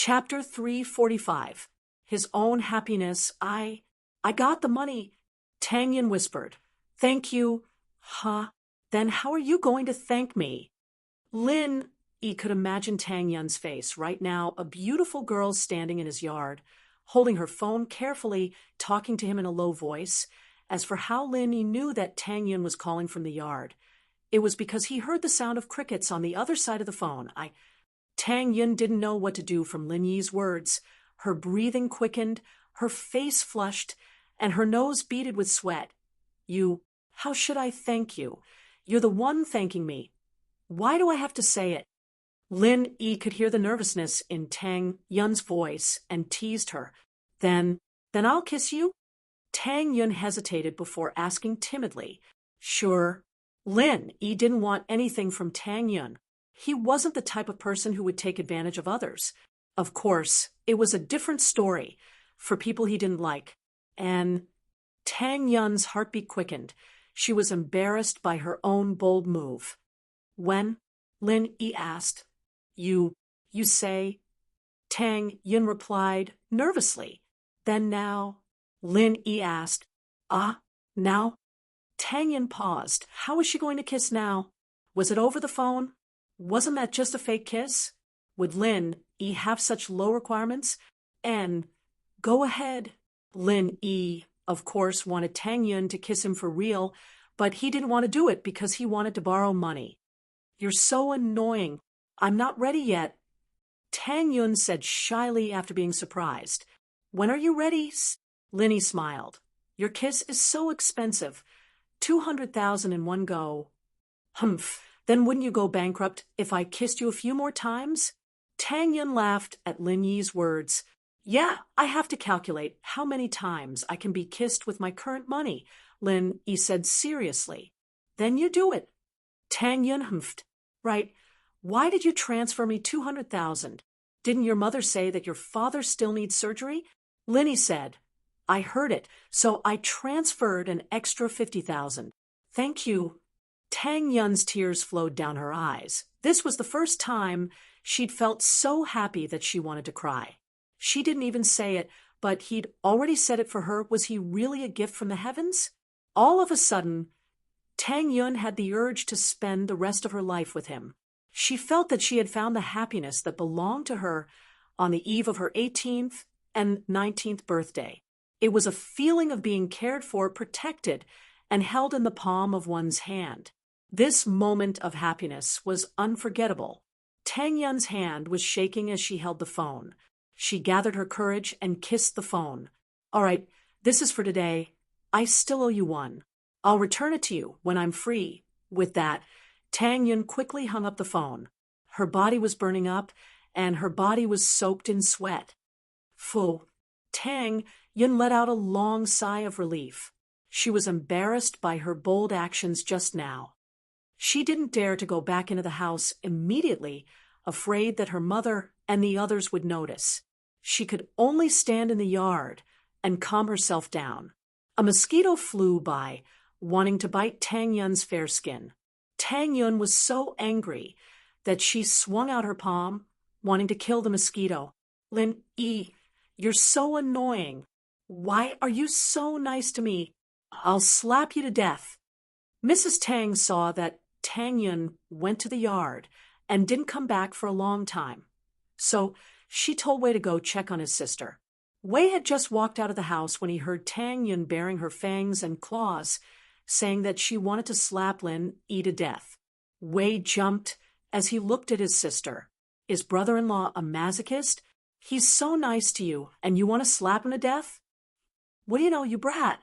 Chapter 345. His own happiness. I got the money, Tang Yin whispered. Thank you. Huh? Then how are you going to thank me? Lin, he could imagine Tang Yun's face right now, a beautiful girl standing in his yard, holding her phone carefully, talking to him in a low voice. As for how Lin he knew that Tang Yun was calling from the yard, it was because he heard the sound of crickets on the other side of the phone. Tang Yun didn't know what to do from Lin Yi's words. Her breathing quickened, her face flushed, and her nose beaded with sweat. How should I thank you? You're the one thanking me. Why do I have to say it? Lin Yi could hear the nervousness in Tang Yun's voice and teased her. Then I'll kiss you? Tang Yun hesitated before asking timidly. Sure. Lin Yi didn't want anything from Tang Yun. He wasn't the type of person who would take advantage of others. Of course, it was a different story for people he didn't like. And Tang Yun's heartbeat quickened. She was embarrassed by her own bold move. When? Lin Yi asked. You say? Tang Yun replied nervously. Then now? Lin Yi asked. Now? Tang Yun paused. How was she going to kiss now? Was it over the phone? Wasn't that just a fake kiss? Would Lin Yi have such low requirements? And go ahead. Lin Yi, of course, wanted Tang Yun to kiss him for real, but he didn't want to do it because he wanted to borrow money. You're so annoying. I'm not ready yet. Tang Yun said shyly after being surprised. When are you ready? Lin Yi smiled. Your kiss is so expensive. 200,000 in one go. Humph. Then wouldn't you go bankrupt if I kissed you a few more times? Tang Yun laughed at Lin Yi's words. Yeah, I have to calculate how many times I can be kissed with my current money, Lin Yi said seriously. Then you do it. Tang Yun humphed. Right. Why did you transfer me 200,000? Didn't your mother say that your father still needs surgery? Lin Yi said. I heard it, so I transferred an extra 50,000. Thank you. Tang Yun's tears flowed down her eyes. This was the first time she'd felt so happy that she wanted to cry. She didn't even say it, but he'd already said it for her. Was he really a gift from the heavens? All of a sudden, Tang Yun had the urge to spend the rest of her life with him. She felt that she had found the happiness that belonged to her on the eve of her 18th and 19th birthday. It was a feeling of being cared for, protected, and held in the palm of one's hand. This moment of happiness was unforgettable. Tang Yun's hand was shaking as she held the phone. She gathered her courage and kissed the phone. All right, this is for today. I still owe you one. I'll return it to you when I'm free. With that, Tang Yun quickly hung up the phone. Her body was burning up, and her body was soaked in sweat. Phew. Tang Yun let out a long sigh of relief. She was embarrassed by her bold actions just now. She didn't dare to go back into the house immediately, afraid that her mother and the others would notice. She could only stand in the yard and calm herself down. A mosquito flew by, wanting to bite Tang Yun's fair skin. Tang Yun was so angry that she swung out her palm, wanting to kill the mosquito. Lin Yi, you're so annoying. Why are you so nice to me? I'll slap you to death. Mrs. Tang saw that Tang Yun went to the yard and didn't come back for a long time. So she told Wei to go check on his sister. Wei had just walked out of the house when he heard Tang Yun baring her fangs and claws, saying that she wanted to slap Lin Yi to death. Wei jumped as he looked at his sister. Is brother-in-law a masochist? He's so nice to you, and you want to slap him to death? What do you know, you brat?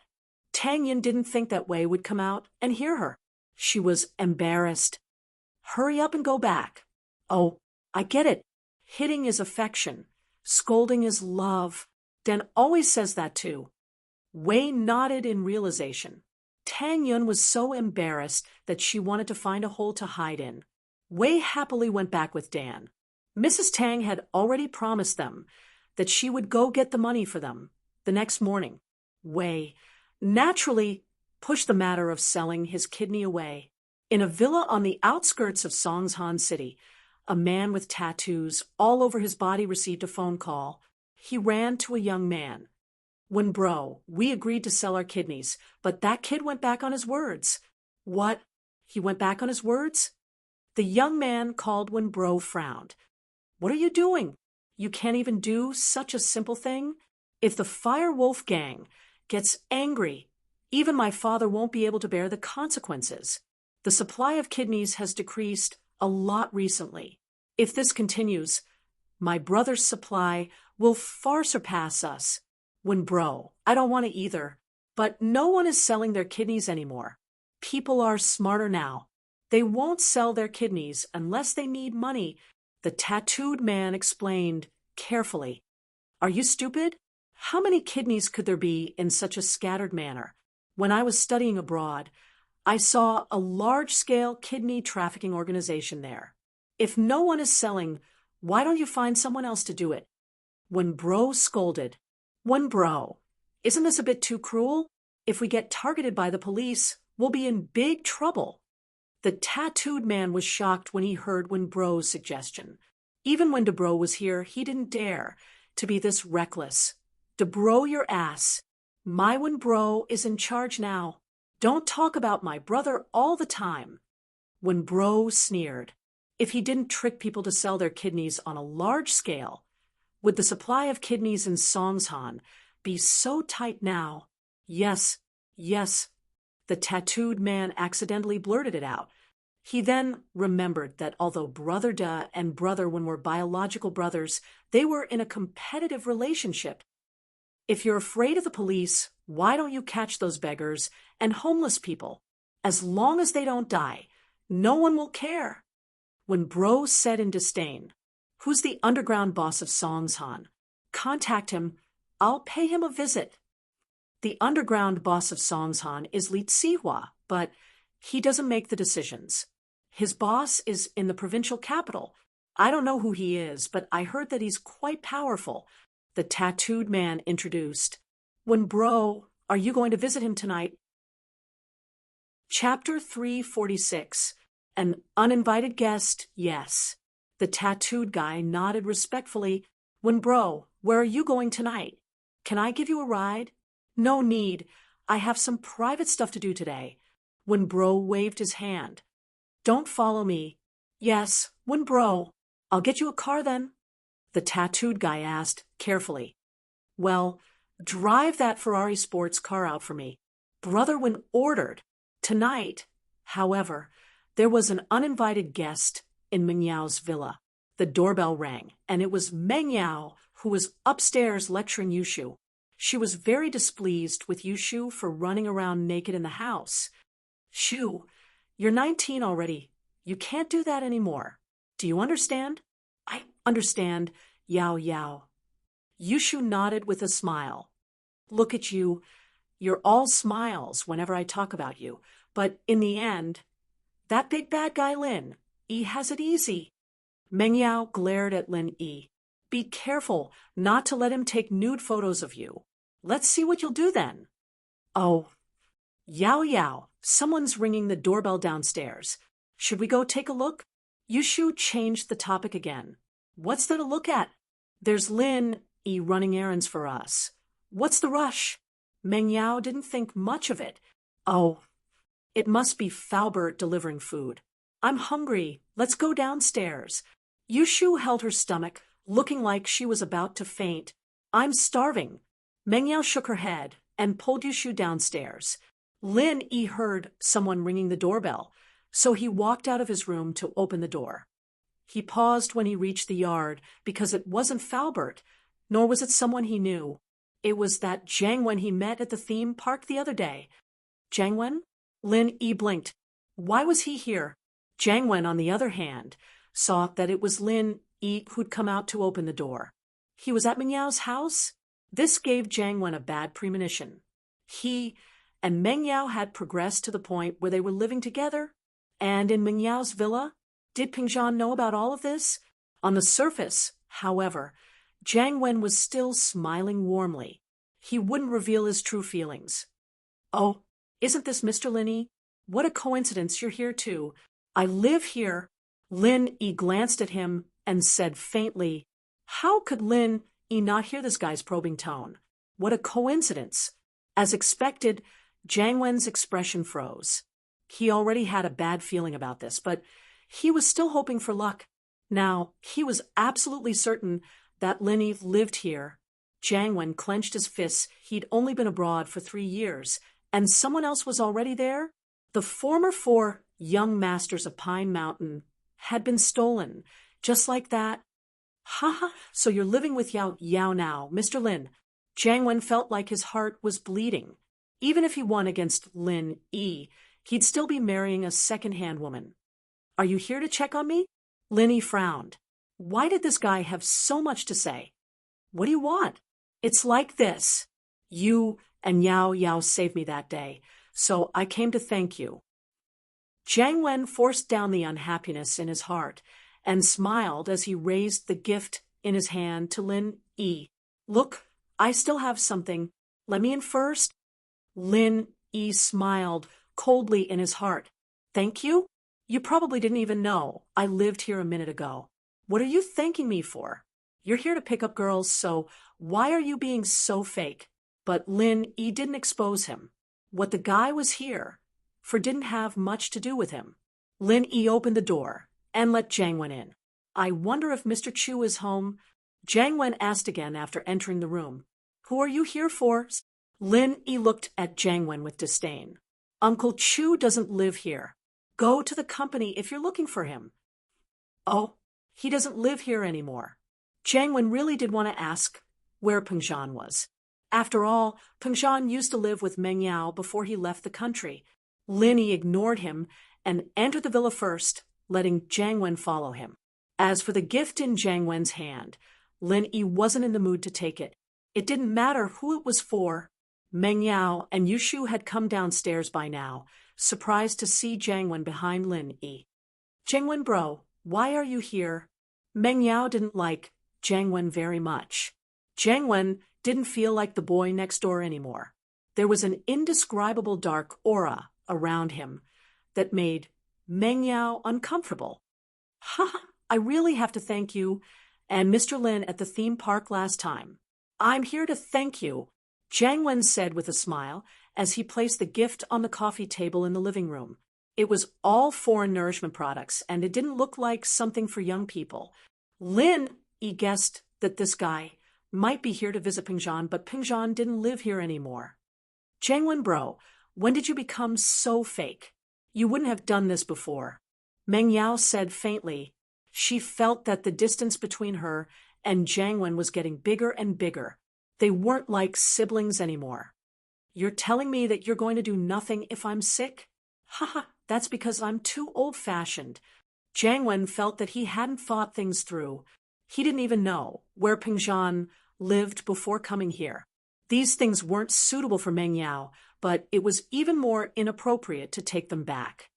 Tang Yun didn't think that Wei would come out and hear her. She was embarrassed. Hurry up and go back. Oh, I get it. Hitting is affection. Scolding is love. Dan always says that too. Wei nodded in realization. Tang Yun was so embarrassed that she wanted to find a hole to hide in. Wei happily went back with Dan. Mrs. Tang had already promised them that she would go get the money for them the next morning. Wei naturally pushed the matter of selling his kidney away. In a villa on the outskirts of Songshan City, a man with tattoos all over his body received a phone call. He ran to a young man. When bro, we agreed to sell our kidneys, but that kid went back on his words. What? He went back on his words? The young man called when bro frowned. What are you doing? You can't even do such a simple thing? If the Firewolf gang gets angry, even my father won't be able to bear the consequences. The supply of kidneys has decreased a lot recently. If this continues, my brother's supply will far surpass us. When bro, I don't want to either, but no one is selling their kidneys anymore. People are smarter now. They won't sell their kidneys unless they need money, the tattooed man explained carefully. Are you stupid? How many kidneys could there be in such a scattered manner? When I was studying abroad, I saw a large-scale kidney trafficking organization there. If no one is selling, why don't you find someone else to do it? When bro scolded, "When bro, isn't this a bit too cruel? If we get targeted by the police, we'll be in big trouble." The tattooed man was shocked when he heard when bro's suggestion. Even when DeBro was here, he didn't dare to be this reckless. DeBro your ass. My when bro is in charge now. Don't talk about my brother all the time. When bro sneered. If he didn't trick people to sell their kidneys on a large scale, would the supply of kidneys in Songshan be so tight now? Yes, yes. The tattooed man accidentally blurted it out. He then remembered that although Brother Da and Brother Wen were biological brothers, they were in a competitive relationship. If you're afraid of the police, why don't you catch those beggars and homeless people? As long as they don't die, no one will care. When Bro said in disdain, "Who's the underground boss of Songshan? Contact him. I'll pay him a visit." The underground boss of Songshan is Li Zihua, but he doesn't make the decisions. His boss is in the provincial capital. I don't know who he is, but I heard that he's quite powerful. The tattooed man introduced. When Bro, are you going to visit him tonight? Chapter 346. An uninvited guest, yes. The tattooed guy nodded respectfully. When Bro, where are you going tonight? Can I give you a ride? No need. I have some private stuff to do today. When Bro waved his hand. Don't follow me. Yes, when Bro. I'll get you a car then. The tattooed guy asked, carefully. Well, drive that Ferrari sports car out for me. Brother Wen ordered. Tonight, however, there was an uninvited guest in Meng Yao's villa. The doorbell rang, and it was Meng Yao, who was upstairs lecturing Yushu. She was very displeased with Yushu for running around naked in the house. Shu, you're 19 already. You can't do that anymore. Do you understand? I understand, Yao Yao. Yushu nodded with a smile. Look at you. You're all smiles whenever I talk about you. But in the end, that big bad guy Lin, he has it easy. Meng Yao glared at Lin Yi. Be careful not to let him take nude photos of you. Let's see what you'll do then. Oh, Yao Yao, someone's ringing the doorbell downstairs. Should we go take a look? Yushu changed the topic again. What's there to look at? There's Lin Yi running errands for us. What's the rush? Meng Yao didn't think much of it. Oh, it must be Faubert delivering food. I'm hungry. Let's go downstairs. Yushu held her stomach, looking like she was about to faint. I'm starving. Meng Yao shook her head and pulled Yushu downstairs. Lin Yi heard someone ringing the doorbell, so he walked out of his room to open the door. He paused when he reached the yard because it wasn't Faubert, nor was it someone he knew. It was that Jiang Wen he met at the theme park the other day. Jiang Wen? Lin Yi blinked. Why was he here? Jiang Wen, on the other hand, saw that it was Lin Yi who'd come out to open the door. He was at Meng Yao's house? This gave Jiang Wen a bad premonition. He and Meng Yao had progressed to the point where they were living together, and in Meng Yao's villa. Did Pingzhan know about all of this? On the surface, however, Jiang Wen was still smiling warmly. He wouldn't reveal his true feelings. Oh, isn't this Mr. Lin Yi? What a coincidence you're here too. I live here. Lin Yi glanced at him and said faintly, "How could Lin Yi not hear this guy's probing tone? What a coincidence." As expected, Jiang Wen's expression froze. He already had a bad feeling about this, but he was still hoping for luck. Now, he was absolutely certain that Lin Yi lived here. Jiang Wen clenched his fists. He'd only been abroad for 3 years, and someone else was already there? The former 4 young masters of Pine Mountain had been stolen, just like that. "Ha, so you're living with Yao Yao now, Mr. Lin." Jiang Wen felt like his heart was bleeding. Even if he won against Lin Yi, he'd still be marrying a second-hand woman. "Are you here to check on me?" Lin Yi frowned. Why did this guy have so much to say? "What do you want?" "It's like this. You and Yao Yao saved me that day, so I came to thank you." Jiang Wen forced down the unhappiness in his heart and smiled as he raised the gift in his hand to Lin Yi. "Look, I still have something. Let me in first." Lin Yi smiled coldly in his heart. "Thank you? You probably didn't even know I lived here a minute ago. What are you thanking me for? You're here to pick up girls, so why are you being so fake?" But Lin Yi didn't expose him. What the guy was here for didn't have much to do with him. Lin Yi opened the door and let Jiang Wen in. "I wonder if Mr. Chu is home?" Jiang Wen asked again after entering the room. "Who are you here for?" Lin Yi looked at Jiang Wen with disdain. "Uncle Chu doesn't live here. Go to the company if you're looking for him." "Oh, he doesn't live here anymore." Jiang Wen really did want to ask where Peng Zhan was. After all, Peng Zhan used to live with Meng Yao before he left the country. Lin Yi ignored him and entered the villa first, letting Jiang Wen follow him. As for the gift in Jiang Wen's hand, Lin Yi wasn't in the mood to take it. It didn't matter who it was for. Meng Yao and Yushu had come downstairs by now, surprised to see Jiang Wen behind Lin Yi. "Jiang Wen bro, why are you here?" Meng Yao didn't like Jiang Wen very much. Jiang Wen didn't feel like the boy next door anymore. There was an indescribable dark aura around him that made Meng Yao uncomfortable. "Ha, I really have to thank you and Mr. Lin at the theme park last time." "I'm here to thank you," Jiang Wen said with a smile as he placed the gift on the coffee table in the living room. It was all foreign nourishment products, and it didn't look like something for young people. Lin Yi guessed that this guy might be here to visit Peng Zhan, but Peng Zhan didn't live here anymore. "Jiang Wen bro, when did you become so fake? You wouldn't have done this before." Meng Yao said faintly. She felt that the distance between her and Jiang Wen was getting bigger and bigger. They weren't like siblings anymore. "You're telling me that you're going to do nothing if I'm sick?" "Haha, that's because I'm too old-fashioned." Jiang Wen felt that he hadn't thought things through. He didn't even know where Peng Zhan lived before coming here. These things weren't suitable for Meng Yao, but it was even more inappropriate to take them back.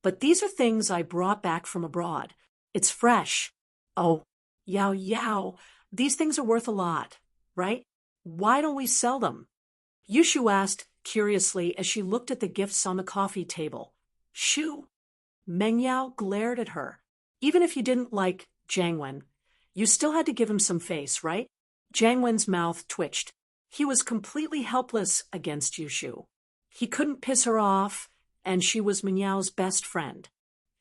"But these are things I brought back from abroad. It's fresh." "Oh, Yao Yao, these things are worth a lot, right? Why don't we sell them?" Yushu asked curiously as she looked at the gifts on the coffee table. "Shu?" Meng Yao glared at her. "Even if you didn't like Jiang Wen, you still had to give him some face, right?" Jiang Wen's mouth twitched. He was completely helpless against Yushu. He couldn't piss her off, and she was Meng Yao's best friend.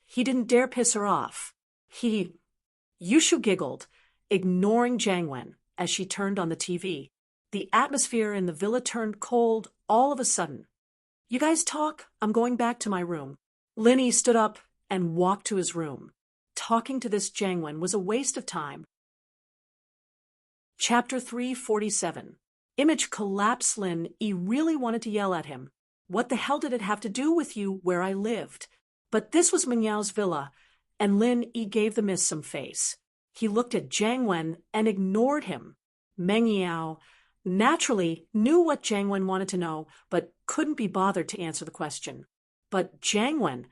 He didn't dare piss her off. Yushu giggled, ignoring Jiang Wen as she turned on the TV. The atmosphere in the villa turned cold all of a sudden. "You guys talk. I'm going back to my room." Lin Yi stood up and walked to his room. Talking to this Jiang Wen was a waste of time. Chapter 347. Image collapsed. Lin Yi really wanted to yell at him. "What the hell did it have to do with you where I lived?" But this was Meng Yao's villa, and Lin Yi gave the miss some face. He looked at Jiang Wen and ignored him. Meng Yao naturally knew what Jiang Wen wanted to know, but couldn't be bothered to answer the question. But Jiang Wen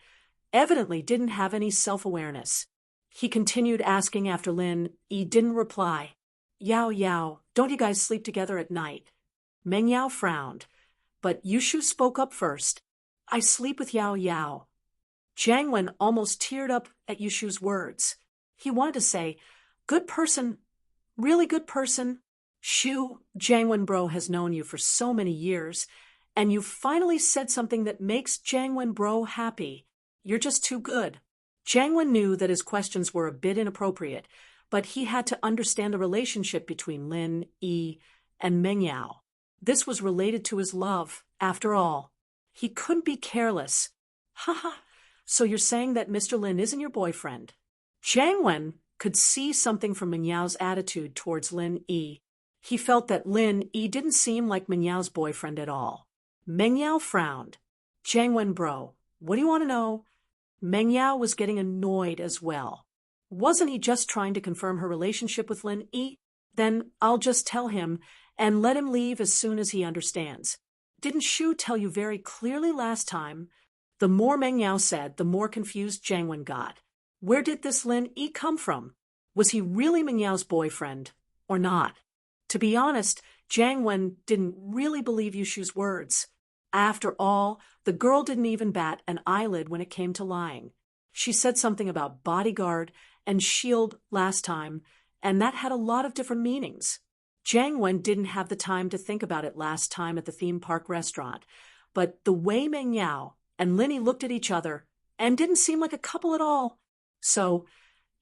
evidently didn't have any self-awareness. He continued asking after Lin Yi didn't reply. "Yao Yao, don't you guys sleep together at night?" Meng Yao frowned, but Yushu spoke up first. "I sleep with Yao Yao." Jiang Wen almost teared up at Yushu's words. He wanted to say, good person, really good person. Shu, Jiang Wen bro has known you for so many years, and you finally said something that makes Jiang Wen bro happy. You're just too good. Jiang Wen knew that his questions were a bit inappropriate, but he had to understand the relationship between Lin, Yi, and Meng Yao. This was related to his love, after all. He couldn't be careless. Haha, so you're saying that Mr. Lin isn't your boyfriend? Jiang Wen could see something from Meng Yao's attitude towards Lin Yi. He felt that Lin Yi didn't seem like Meng Yao's boyfriend at all. Meng Yao frowned. Jiang Wen bro, what do you want to know? Meng Yao was getting annoyed as well. Wasn't he just trying to confirm her relationship with Lin Yi? Then I'll just tell him and let him leave as soon as he understands. Didn't Shu tell you very clearly last time? The more Meng Yao said, the more confused Jiang Wen got. Where did this Lin Yi come from? Was he really Meng Yao's boyfriend, or not? To be honest, Jiang Wen didn't really believe Yushu's words. After all, the girl didn't even bat an eyelid when it came to lying. She said something about bodyguard and shield last time, and that had a lot of different meanings. Jiang Wen didn't have the time to think about it last time at the theme park restaurant, but the way Meng Yao and Linny looked at each other and didn't seem like a couple at all. So,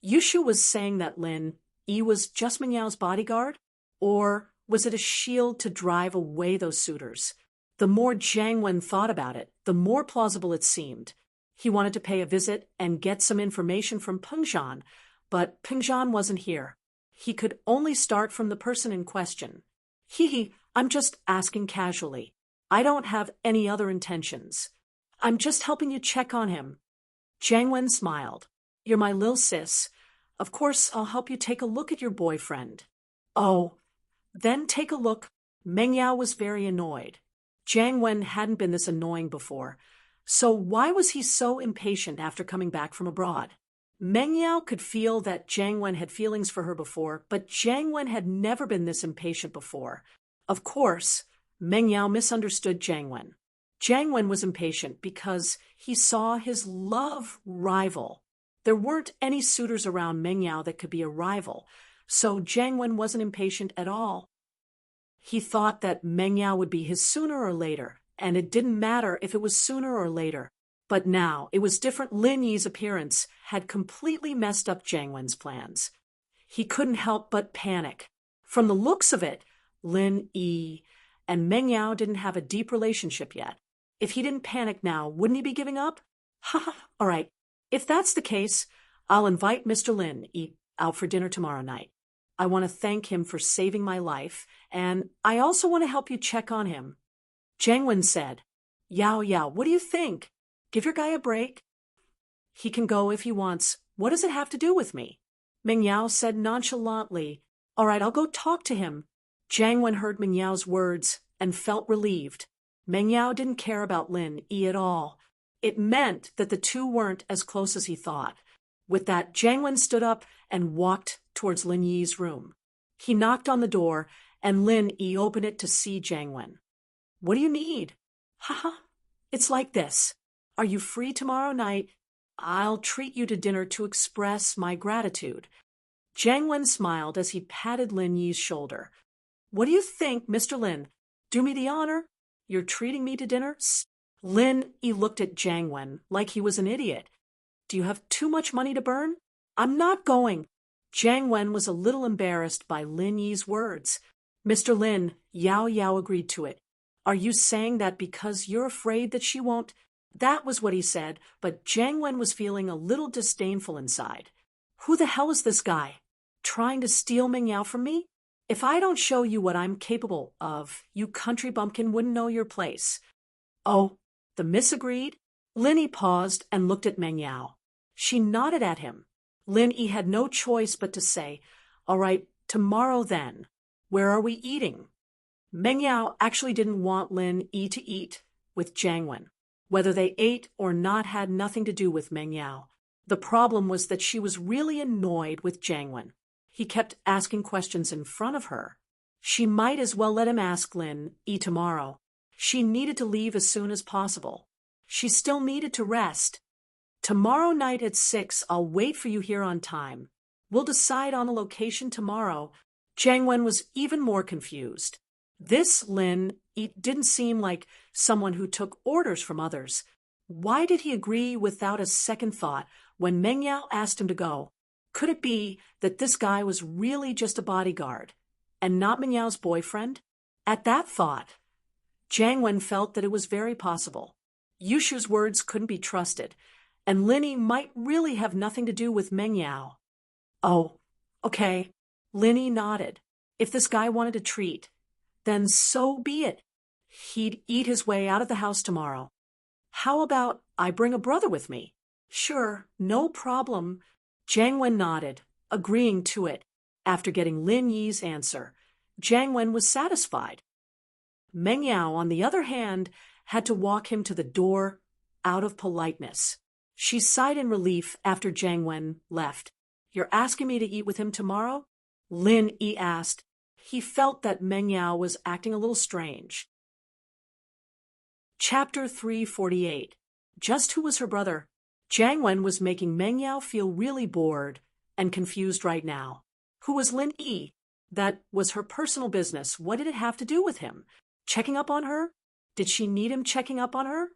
Yushu was saying that Lin Yi was just Meng Yao's bodyguard? Or was it a shield to drive away those suitors? The more Jiang Wen thought about it, the more plausible it seemed. He wanted to pay a visit and get some information from Pengzhan, but Pengzhan wasn't here. He could only start from the person in question. I'm just asking casually. I don't have any other intentions. I'm just helping you check on him. Jiang Wen smiled. You're my lil sis. Of course, I'll help you take a look at your boyfriend. Oh, then take a look. Meng Yao was very annoyed. Jiang Wen hadn't been this annoying before. So why was he so impatient after coming back from abroad? Meng Yao could feel that Jiang Wen had feelings for her before, but Jiang Wen had never been this impatient before. Of course, Meng Yao misunderstood Jiang Wen. Jiang Wen was impatient because he saw his love rival. There weren't any suitors around Meng Yao that could be a rival, so Jiang Wen wasn't impatient at all. He thought that Meng Yao would be his sooner or later, and it didn't matter if it was sooner or later. But now it was different. Lin Yi's appearance had completely messed up Jiang Wen's plans. He couldn't help but panic. From the looks of it, Lin Yi and Meng Yao didn't have a deep relationship yet. If he didn't panic now, wouldn't he be giving up? All right. If that's the case, I'll invite Mr. Lin Yi out for dinner tomorrow night. I want to thank him for saving my life, and I also want to help you check on him. Jiang Wen said, Yao, what do you think? Give your guy a break. He can go if he wants. What does it have to do with me? Meng Yao said nonchalantly, All right, I'll go talk to him. Jiang Wen heard Meng Yao's words and felt relieved. Meng Yao didn't care about Lin Yi at all. It meant that the two weren't as close as he thought. With that, Jiang Wen stood up and walked towards Lin Yi's room. He knocked on the door, and Lin Yi opened it to see Jiang Wen. What do you need? It's like this. Are you free tomorrow night? I'll treat you to dinner to express my gratitude. Jiang Wen smiled as he patted Lin Yi's shoulder. What do you think, Mr. Lin? Do me the honor? You're treating me to dinner? Lin Yi looked at Jiang Wen like he was an idiot. Do you have too much money to burn? I'm not going. Jiang Wen was a little embarrassed by Lin Yi's words. Mr. Lin, Yao agreed to it. Are you saying that because you're afraid that she won't? That was what he said, but Jiang Wen was feeling a little disdainful inside. Who the hell is this guy? Trying to steal Meng Yao from me? If I don't show you what I'm capable of, you country bumpkin wouldn't know your place. Oh, the miss agreed? Lin Yi paused and looked at Meng Yao. She nodded at him. Lin Yi had no choice but to say, All right, tomorrow then. Where are we eating? Meng Yao actually didn't want Lin Yi to eat with Jiang Wen. Whether they ate or not had nothing to do with Meng Yao. The problem was that she was really annoyed with Jiang Wen. He kept asking questions in front of her. She might as well let him ask Lin Yi tomorrow. She needed to leave as soon as possible. She still needed to rest. Tomorrow night at 6, I'll wait for you here on time. We'll decide on a location tomorrow. Jiang Wen was even more confused. This Lin didn't seem like someone who took orders from others. Why did he agree without a second thought when Meng Yao asked him to go? Could it be that this guy was really just a bodyguard and not Meng Yao's boyfriend? At that thought, Jiang Wen felt that it was very possible. Yushu's words couldn't be trusted, and Linny might really have nothing to do with Meng Yao. Oh, okay. Linny nodded. If this guy wanted a treat, then so be it. He'd eat his way out of the house tomorrow. How about I bring a brother with me? Sure, no problem. Jiang Wen nodded, agreeing to it. After getting Lin Yi's answer, Jiang Wen was satisfied. Meng Yao, on the other hand, had to walk him to the door out of politeness. She sighed in relief after Jiang Wen left. You're asking me to eat with him tomorrow? Lin Yi asked. He felt that Meng Yao was acting a little strange. Chapter 348. Just who was her brother? Jiang Wen was making Meng Yao feel really bored and confused right now. Who was Lin Yi? That was her personal business. What did it have to do with him? Checking up on her? Did she need him checking up on her?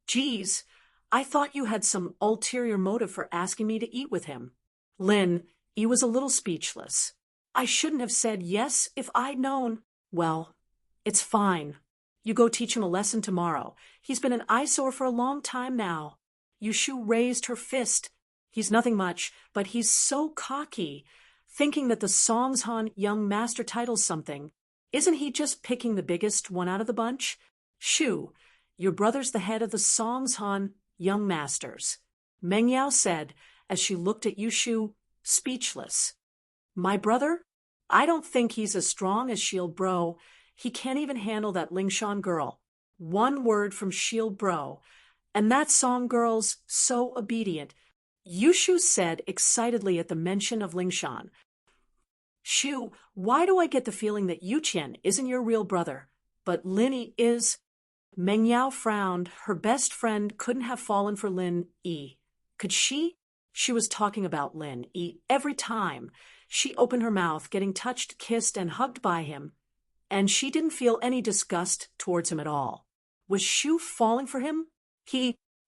Geez, I thought you had some ulterior motive for asking me to eat with him. Lin Yi was a little speechless. I shouldn't have said yes if I'd known. Well, it's fine. You go teach him a lesson tomorrow. He's been an eyesore for a long time now. Yushu raised her fist. He's nothing much, but he's so cocky, thinking that the Songshan young master title's something. Isn't he just picking the biggest one out of the bunch? Shu, your brother's the head of the Songshan young masters, Meng Yao said as she looked at Yushu, speechless. My brother? I don't think he's as strong as Shield Bro. He can't even handle that Lingshan girl. One word from Shield Bro, and that Song girl's so obedient. Yushu said excitedly at the mention of Lingshan. Shu, why do I get the feeling that Yuqian isn't your real brother, but Lin is? Meng Yao frowned. Her best friend couldn't have fallen for Lin Yi. Could she? She was talking about Lin Yi every time she opened her mouth, getting touched, kissed, and hugged by him, and she didn't feel any disgust towards him at all. Was Shu falling for him?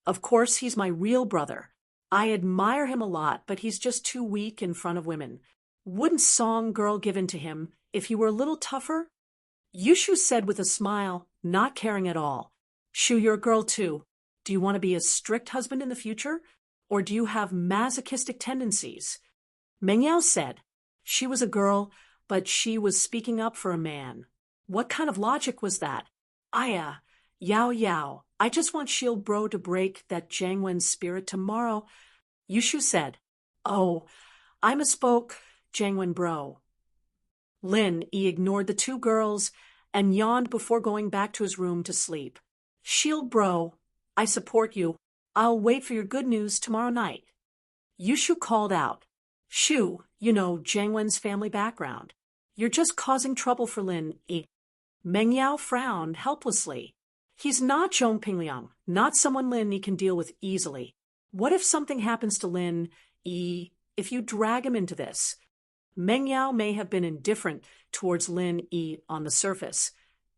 Of course, he's my real brother. I admire him a lot, but he's just too weak in front of women. Wouldn't Song Girl give in to him if he were a little tougher? Yushu said with a smile, not caring at all. Shu, you're a girl too. Do you want to be a strict husband in the future? Or do you have masochistic tendencies? Meng Yao said. She was a girl, but she was speaking up for a man. What kind of logic was that? Aya, Yao, I just want Shield Bro to break that Jiang Wen's spirit tomorrow. Yushu said. Oh, I misspoke, Jiang Wen Bro. Lin Yi ignored the two girls and yawned before going back to his room to sleep. Shield Bro, I support you. I'll wait for your good news tomorrow night. Yushu called out. Shu, you know Jiang Wen's family background. You're just causing trouble for Lin Yi. Meng Yao frowned helplessly. He's not Zhong Pingliang, not someone Lin Yi can deal with easily. What if something happens to Lin Yi if you drag him into this? Meng Yao may have been indifferent towards Lin Yi on the surface,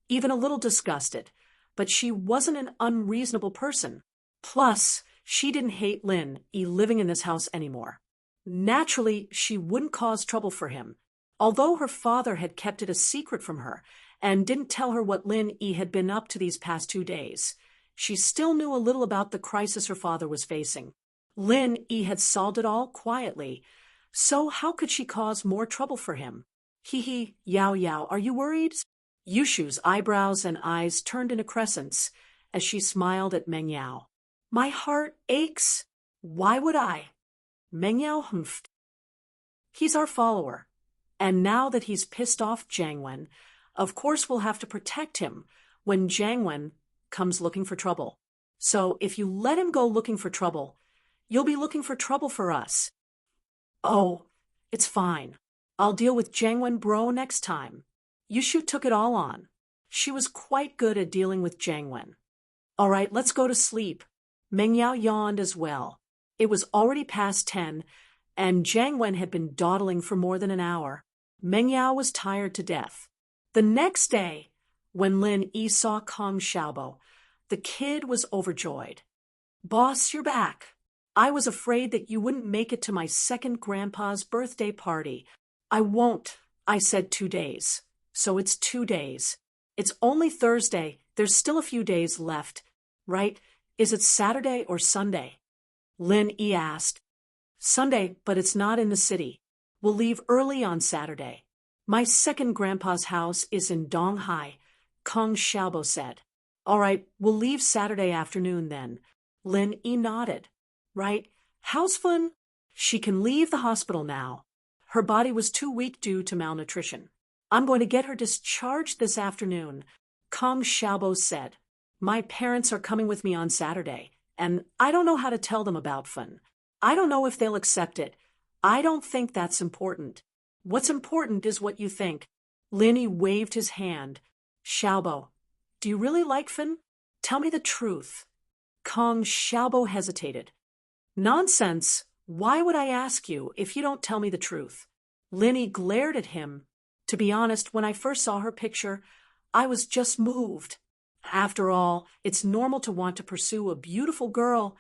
even a little disgusted, but she wasn't an unreasonable person. Plus, she didn't hate Lin Yi living in this house anymore. Naturally, she wouldn't cause trouble for him, although her father had kept it a secret from her and didn't tell her what Lin Yi had been up to these past 2 days. She still knew a little about the crisis her father was facing. Lin Yi had solved it all quietly, so how could she cause more trouble for him? Yao, are you worried? Yushu's eyebrows and eyes turned into crescents as she smiled at Meng Yao. My heart aches. Why would I? Meng Yao humphed. He's our follower, and now that he's pissed off Jiang Wen, of course we'll have to protect him when Jiang Wen comes looking for trouble. So if you let him go looking for trouble, you'll be looking for trouble for us. Oh, it's fine. I'll deal with Jiang Wen Bro next time. Yushu took it all on. She was quite good at dealing with Jiang Wen. All right, let's go to sleep. Meng Yao yawned as well. It was already past 10, and Jiang Wen had been dawdling for more than an hour. Meng Yao was tired to death. The next day, when Lin Yi saw Kong Xiaobo, the kid was overjoyed. "Boss, you're back. I was afraid that you wouldn't make it to my second grandpa's birthday party." "I won't," I said. 2 days. So it's 2 days. It's only Thursday. There's still a few days left, right? Is it Saturday or Sunday? Lin Yi asked. "Sunday, but it's not in the city. We'll leave early on Saturday." "My second grandpa's house is in Donghai," Kong Xiaobo said. "All right, we'll leave Saturday afternoon then." Lin Yi nodded. "Right. How's Fun?" "She can leave the hospital now. Her body was too weak due to malnutrition. I'm going to get her discharged this afternoon," Kong Xiaobo said. "My parents are coming with me on Saturday, and I don't know how to tell them about Fun. I don't know if they'll accept it. I don't think that's important. What's important is what you think." Lin Yi waved his hand. "Xiaobo, do you really like Fun? Tell me the truth." Kong Xiaobo hesitated. "Nonsense. Why would I ask you if you don't tell me the truth?" Lin Yi glared at him. "To be honest, when I first saw her picture, I was just moved. After all, it's normal to want to pursue a beautiful girl."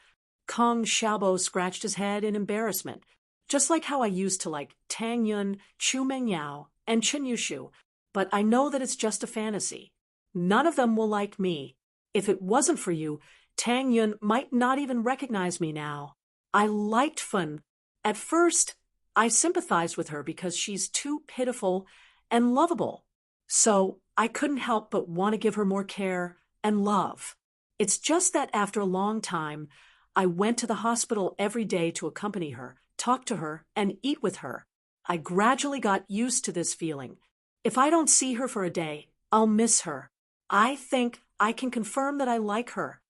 Kong Xiaobo scratched his head in embarrassment. "Just like how I used to like Tang Yun, Chu Mengyao, and Chen Yushu, but I know that it's just a fantasy. None of them will like me. If it wasn't for you, Tang Yun might not even recognize me now. I liked Fun. At first, I sympathized with her because she's too pitiful and lovable. So I couldn't help but want to give her more care and love. It's just that after a long time, I went to the hospital every day to accompany her, talk to her, and eat with her. I gradually got used to this feeling. If I don't see her for a day, I'll miss her. I think I can confirm that I like her."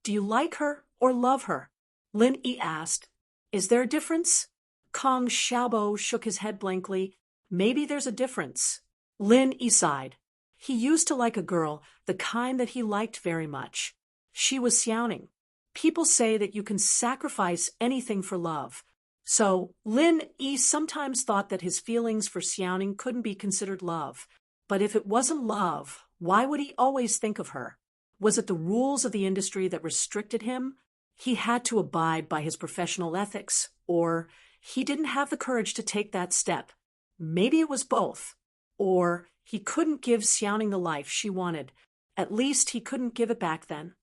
"Do you like her or love her?" Lin Yi asked. "Is there a difference?" Kong Xiaobo shook his head blankly. "Maybe there's a difference." Lin Yi sighed. He used to like a girl, the kind that he liked very much. She was Xiaoning. People say that you can sacrifice anything for love. So Lin Yi sometimes thought that his feelings for Xiaoning couldn't be considered love. But if it wasn't love, why would he always think of her? Was it the rules of the industry that restricted him? He had to abide by his professional ethics, or he didn't have the courage to take that step. Maybe it was both. Or he couldn't give Xiaoning the life she wanted. At least he couldn't give it back then.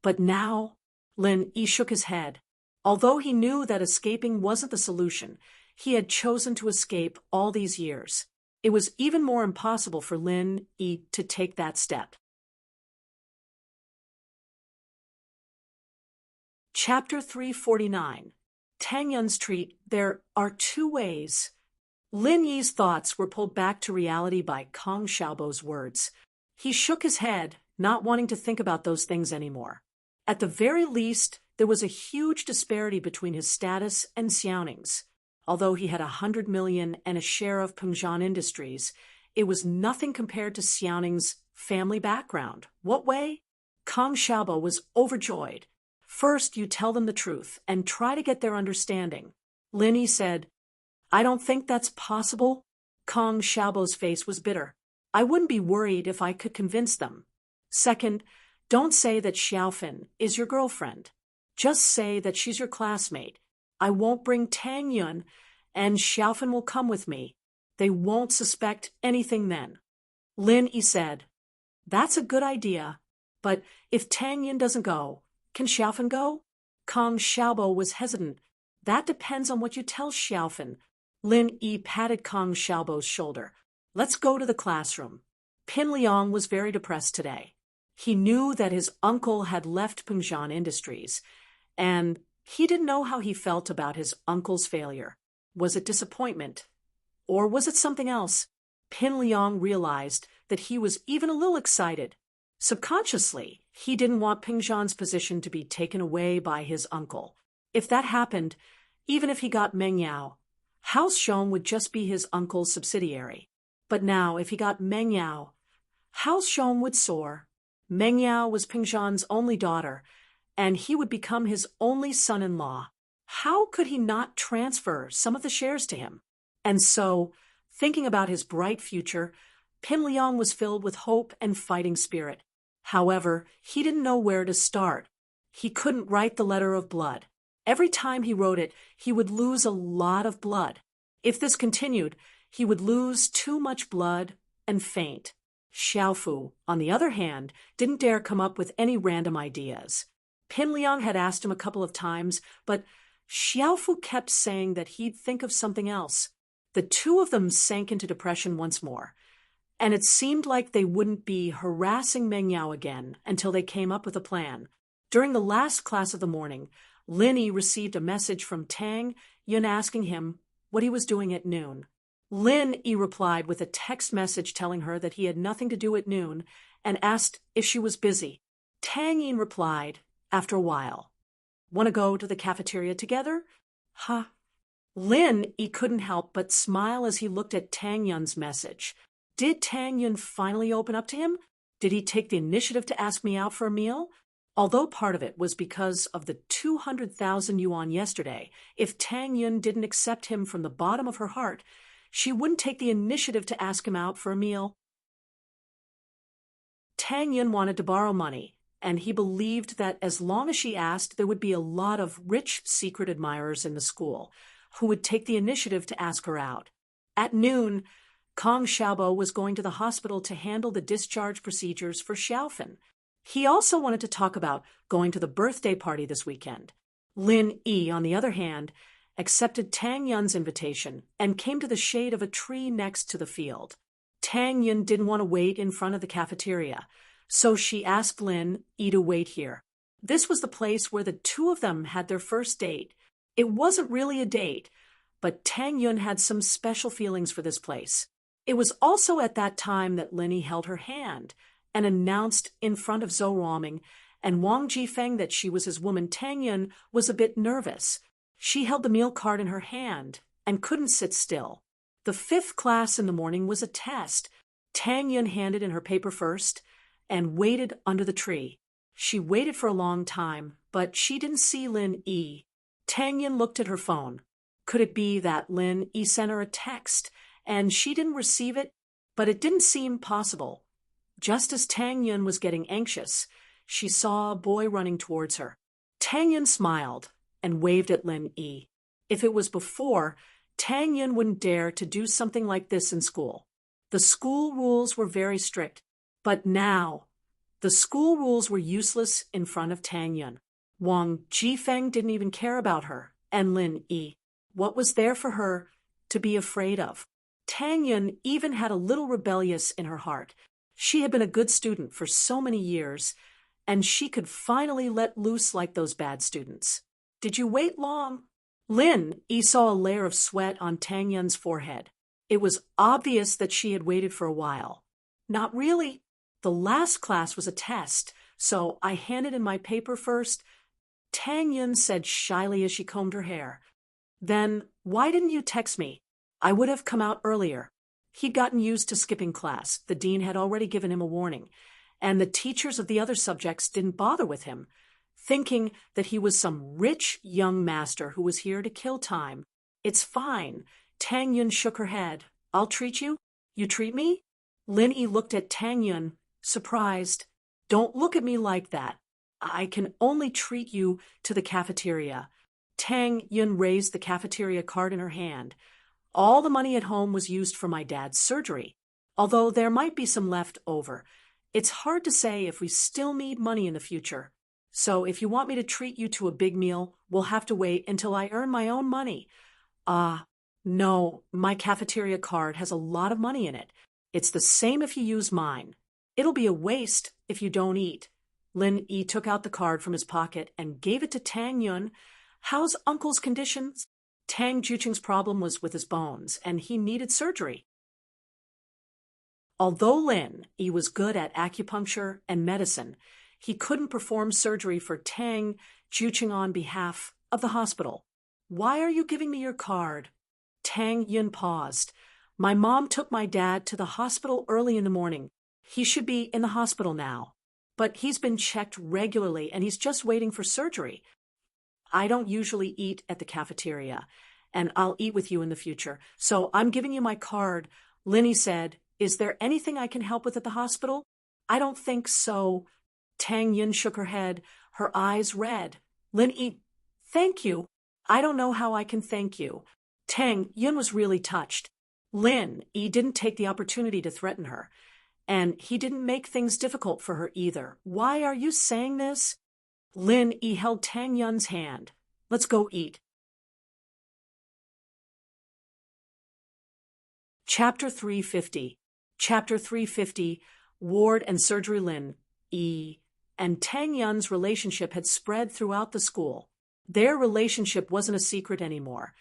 But now, Lin Yi shook his head. Although he knew that escaping wasn't the solution, he had chosen to escape all these years. It was even more impossible for Lin Yi to take that step. Chapter 349. Tang Yun's Treat. There are 2 ways. Lin Yi's thoughts were pulled back to reality by Kong Xiaobo's words. He shook his head, not wanting to think about those things anymore. At the very least, there was a huge disparity between his status and Xiaoning's. Although he had 100 million and a share of Pengzhan Industries, it was nothing compared to Xiaoning's family background. What way? Kong Xiaobo was overjoyed. "First, you tell them the truth and try to get their understanding." Lin Yi said. "I don't think that's possible." Kong Xiaobo's face was bitter. "I wouldn't be worried if I could convince them. Second, don't say that Xiaofan is your girlfriend. Just say that she's your classmate. I won't bring Tang Yun, and Xiaofan will come with me. They won't suspect anything then." Lin Yi said. "That's a good idea. But if Tang Yun doesn't go, can Xiaofan go?" Kong Xiaobo was hesitant. "That depends on what you tell Xiaofan." Lin Yi patted Kong Xiaobo's shoulder. "Let's go to the classroom." Pin Liang was very depressed today. He knew that his uncle had left Pengzhan Industries, and he didn't know how he felt about his uncle's failure. Was it disappointment? Or was it something else? Pin Liang realized that he was even a little excited. Subconsciously, he didn't want Pengzhan's position to be taken away by his uncle. If that happened, even if he got Meng Yao, House Shong would just be his uncle's subsidiary. But now, if he got Meng Yao, House Shong would soar. Meng Yao was Pengzhan's only daughter, and he would become his only son-in-law. How could he not transfer some of the shares to him? And so, thinking about his bright future, Pim Leong was filled with hope and fighting spirit. However, he didn't know where to start. He couldn't write the letter of blood. Every time he wrote it, he would lose a lot of blood. If this continued, he would lose too much blood and faint. Xiaofu, on the other hand, didn't dare come up with any random ideas. Pim Leong had asked him a couple of times, but Xiaofu kept saying that he'd think of something else. The two of them sank into depression once more, and it seemed like they wouldn't be harassing Meng Yao again until they came up with a plan. During the last class of the morning, Lin Yi received a message from Tang Yun asking him what he was doing at noon. Lin Yi replied with a text message telling her that he had nothing to do at noon and asked if she was busy. Tang Yin replied, after a while, "Want to go to the cafeteria together?" Huh. Lin Yi couldn't help but smile as he looked at Tang Yun's message. Did Tang Yun finally open up to him? Did he take the initiative to ask me out for a meal? Although part of it was because of the 200,000 yuan yesterday, if Tang Yun didn't accept him from the bottom of her heart, she wouldn't take the initiative to ask him out for a meal. Tang Yun wanted to borrow money, and he believed that as long as she asked, there would be a lot of rich secret admirers in the school who would take the initiative to ask her out. At noon, Kong Xiaobo was going to the hospital to handle the discharge procedures for Xiaofan. He also wanted to talk about going to the birthday party this weekend. Lin Yi, on the other hand, accepted Tang Yun's invitation and came to the shade of a tree next to the field. Tang Yun didn't want to wait in front of the cafeteria, so she asked Lin Yi to wait here. This was the place where the two of them had their first date. It wasn't really a date, but Tang Yun had some special feelings for this place. It was also at that time that Lin Yi held her hand and announced in front of Zhou Ruoming and Wang Jifeng that she was his woman. Tang Yun was a bit nervous. She held the meal card in her hand and couldn't sit still. The 5th class in the morning was a test. Tang Yun handed in her paper first and waited under the tree. She waited for a long time, but she didn't see Lin Yi. Tang Yun looked at her phone. Could it be that Lin Yi sent her a text and she didn't receive it? But it didn't seem possible. Just as Tang Yun was getting anxious, she saw a boy running towards her. Tang Yun smiled and waved at Lin Yi. If it was before, Tang Yun wouldn't dare to do something like this in school. The school rules were very strict, but now the school rules were useless in front of Tang Yun. Wang Jifeng didn't even care about her, and Lin Yi. What was there for her to be afraid of? Tang Yun even had a little rebellious in her heart. She had been a good student for so many years, and she could finally let loose like those bad students. Did you wait long? Lin Yi saw a layer of sweat on Tang Yun's forehead. It was obvious that she had waited for a while. Not really. The last class was a test, so I handed in my paper first. Tang Yun said shyly as she combed her hair. Then, why didn't you text me? I would have come out earlier. He'd gotten used to skipping class. The dean had already given him a warning, and the teachers of the other subjects didn't bother with him, thinking that he was some rich young master who was here to kill time. It's fine. Tang Yun shook her head. I'll treat you? You treat me? Lin Yi looked at Tang Yun, surprised. Don't look at me like that. I can only treat you to the cafeteria. Tang Yun raised the cafeteria card in her hand. All the money at home was used for my dad's surgery, although there might be some left over. It's hard to say if we still need money in the future. So if you want me to treat you to a big meal, we'll have to wait until I earn my own money. No, my cafeteria card has a lot of money in it. It's the same if you use mine. It'll be a waste if you don't eat. Lin Yi took out the card from his pocket and gave it to Tang Yun. How's Uncle's conditions? Tang Juqing's problem was with his bones, and he needed surgery. Although Lin Yi was good at acupuncture and medicine, he couldn't perform surgery for Tang Juqing on behalf of the hospital. Why are you giving me your card? Tang Yun paused. My mom took my dad to the hospital early in the morning. He should be in the hospital now. but he's been checked regularly and he's just waiting for surgery. I don't usually eat at the cafeteria, and I'll eat with you in the future. So I'm giving you my card. Linny said, is there anything I can help with at the hospital? I don't think so. Tang Yun shook her head, her eyes red. Linny, thank you. I don't know how I can thank you. Tang Yun was really touched. Lin Yi didn't take the opportunity to threaten her, and he didn't make things difficult for her either. Why are you saying this? Lin Yi held Tang Yun's hand. Let's go eat. Chapter 350. Chapter 350. Ward and Surgery. Lin Yi and Tang Yun's relationship had spread throughout the school. Their relationship wasn't a secret anymore,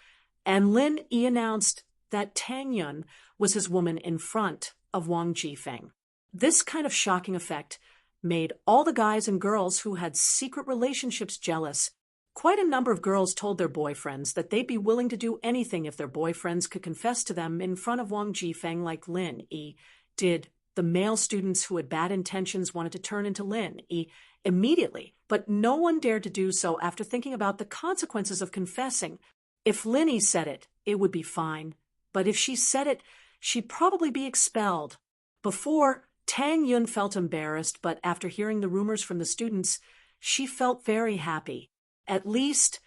and Lin Yi announced that Tang Yun was his woman in front of Wang Jifeng. This kind of shocking effect made all the guys and girls who had secret relationships jealous. Quite a number of girls told their boyfriends that they'd be willing to do anything if their boyfriends could confess to them in front of Wang Jifeng like Lin Yi did. The male students who had bad intentions wanted to turn into Lin Yi immediately, but no one dared to do so after thinking about the consequences of confessing. If Lin Yi said it, it would be fine, but if she said it, she'd probably be expelled. Before, Tang Yun felt embarrassed, but after hearing the rumors from the students, she felt very happy. At least,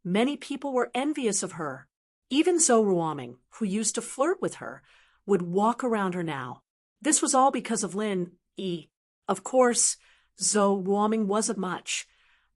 many people were envious of her. Even Zhou Ruoming, who used to flirt with her, would walk around her now. This was all because of Lin Yi. Of course, Zhou Ruoming wasn't much,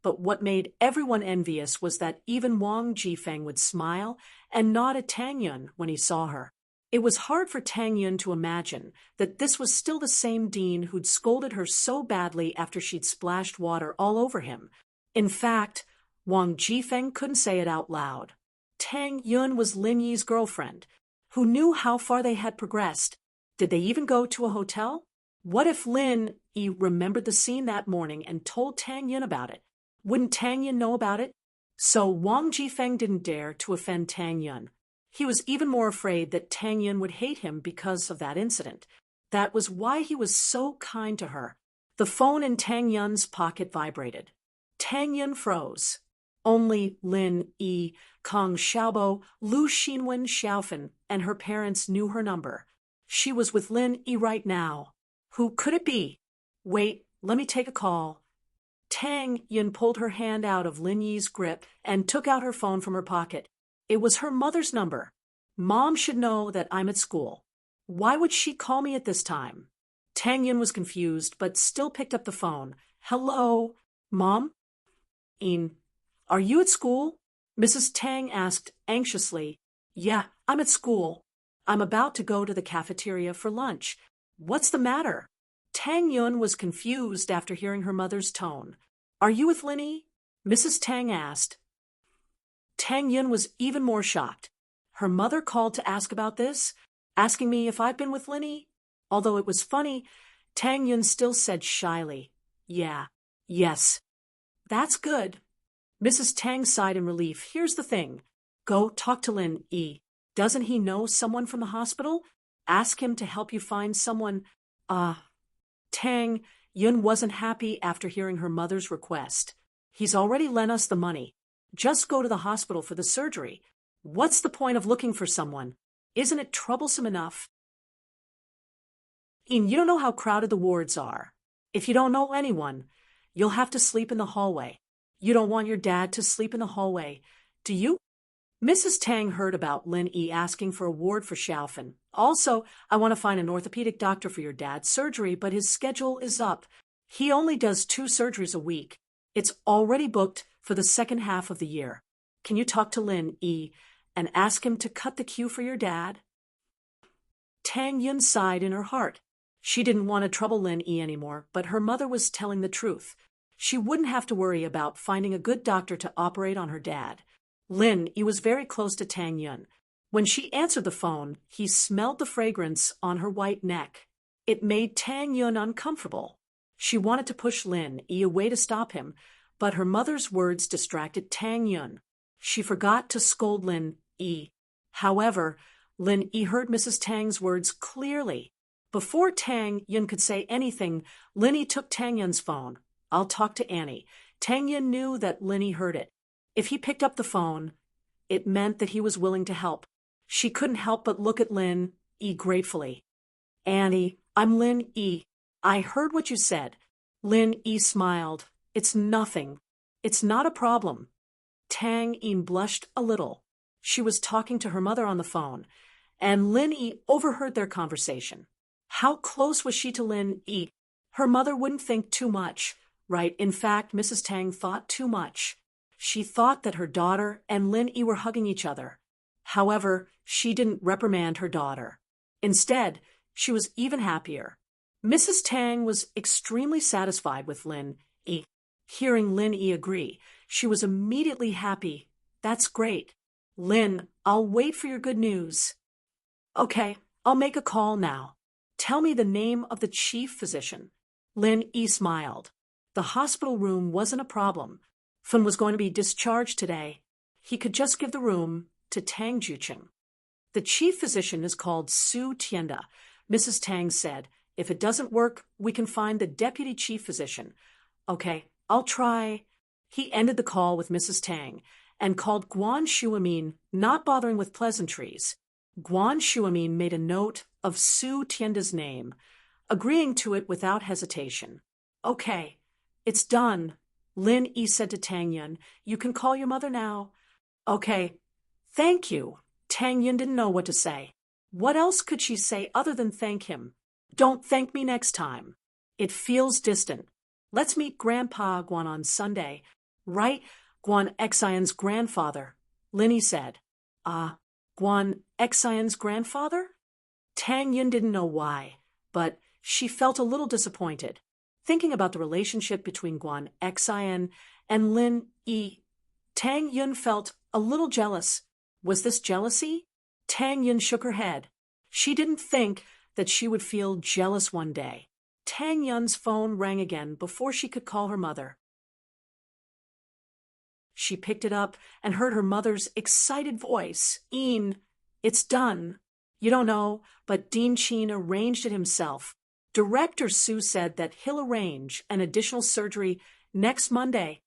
but what made everyone envious was that even Wang Jifeng would smile and nod at Tang Yun when he saw her. It was hard for Tang Yun to imagine that this was still the same dean who'd scolded her so badly after she'd splashed water all over him. In fact, Wang Jifeng couldn't say it out loud. Tang Yun was Lin Yi's girlfriend. Who knew how far they had progressed? Did they even go to a hotel? What if Lin Yi remembered the scene that morning and told Tang Yun about it? Wouldn't Tang Yun know about it? So Wang Jifeng didn't dare to offend Tang Yun. He was even more afraid that Tang Yun would hate him because of that incident. That was why he was so kind to her. The phone in Tang Yun's pocket vibrated. Tang Yun froze. Only Lin Yi, Kong Xiaobo, Lu Xinwen Xiaofen, and her parents knew her number. She was with Lin Yi right now. Who could it be? Wait, let me take a call. Tang Yun pulled her hand out of Lin Yi's grip and took out her phone from her pocket. It was her mother's number. Mom should know that I'm at school. Why would she call me at this time? Tang Yun was confused, but still picked up the phone. Hello, Mom? Are you at school? Mrs. Tang asked anxiously. Yeah, I'm at school. I'm about to go to the cafeteria for lunch. What's the matter? Tang Yun was confused after hearing her mother's tone. Are you with Lin Yi? Mrs. Tang asked. Tang Yun was even more shocked. Her mother called to ask about this, asking me if I've been with Lin Yi. Although it was funny, Tang Yun still said shyly, yeah, yes. That's good. Mrs. Tang sighed in relief. Here's the thing. Go talk to Lin Yi. Doesn't he know someone from the hospital? Ask him to help you find someone. Tang Yun wasn't happy after hearing her mother's request. He's already lent us the money. Just go to the hospital for the surgery. What's the point of looking for someone? Isn't it troublesome enough? You don't know how crowded the wards are. If you don't know anyone, you'll have to sleep in the hallway. You don't want your dad to sleep in the hallway, do you? Mrs. Tang heard about Lin Yi asking for a ward for Xiaofen. Also, I want to find an orthopedic doctor for your dad's surgery, but his schedule is up. He only does 2 surgeries a week. It's already booked for the second half of the year. Can you talk to Lin Yi and ask him to cut the queue for your dad? Tang Yun sighed in her heart. She didn't want to trouble Lin Yi anymore, but her mother was telling the truth. She wouldn't have to worry about finding a good doctor to operate on her dad. Lin Yi was very close to Tang Yun. When she answered the phone, he smelled the fragrance on her white neck. It made Tang Yun uncomfortable. She wanted to push Lin Yi away to stop him, but her mother's words distracted Tang Yun. She forgot to scold Lin Yi. However, Lin Yi heard Mrs. Tang's words clearly. Before Tang Yun could say anything, Linny took Tang Yun's phone. I'll talk to Annie. Tang Yun knew that Linny heard it. If he picked up the phone, it meant that he was willing to help. She couldn't help but look at Lin E gratefully. Annie, I'm Lin E. I heard what you said. Lin E smiled. It's nothing. It's not a problem. Tang Yin blushed a little. She was talking to her mother on the phone, and Lin E overheard their conversation. How close was she to Lin E? Her mother wouldn't think too much, right? In fact, Mrs. Tang thought too much. She thought that her daughter and Lin E were hugging each other. However, she didn't reprimand her daughter. Instead, she was even happier. Mrs. Tang was extremely satisfied with Lin E. Hearing Lin E agree, she was immediately happy. That's great. Lin, I'll wait for your good news. Okay, I'll make a call now. Tell me the name of the chief physician. Lin E smiled. The hospital room wasn't a problem. Fun was going to be discharged today. He could just give the room to Tang Jucheng. The chief physician is called Su Tianda. Mrs. Tang said, if it doesn't work, we can find the deputy chief physician. Okay, I'll try. He ended the call with Mrs. Tang and called Guan Shuamin, not bothering with pleasantries. Guan Shuamin made a note of Su Tianda's name, agreeing to it without hesitation. Okay, it's done. Lin E said to Tang Yun, you can call your mother now. Okay, thank you. Tang Yun didn't know what to say. What else could she say other than thank him? Don't thank me next time. It feels distant. Let's meet Grandpa Guan on Sunday. Right? Guan Xian's grandfather. Linny said. Guan Xian's grandfather? Tang Yun didn't know why, but she felt a little disappointed. Thinking about the relationship between Guan Xian and Lin E, Tang Yun felt a little jealous. Was this jealousy? Tang Yun shook her head. She didn't think that she would feel jealous one day. Tang Yun's phone rang again before she could call her mother. She picked it up and heard her mother's excited voice. Een, it's done. You don't know, but Dean Chin arranged it himself. Director Su said that he'll arrange an additional surgery next Monday.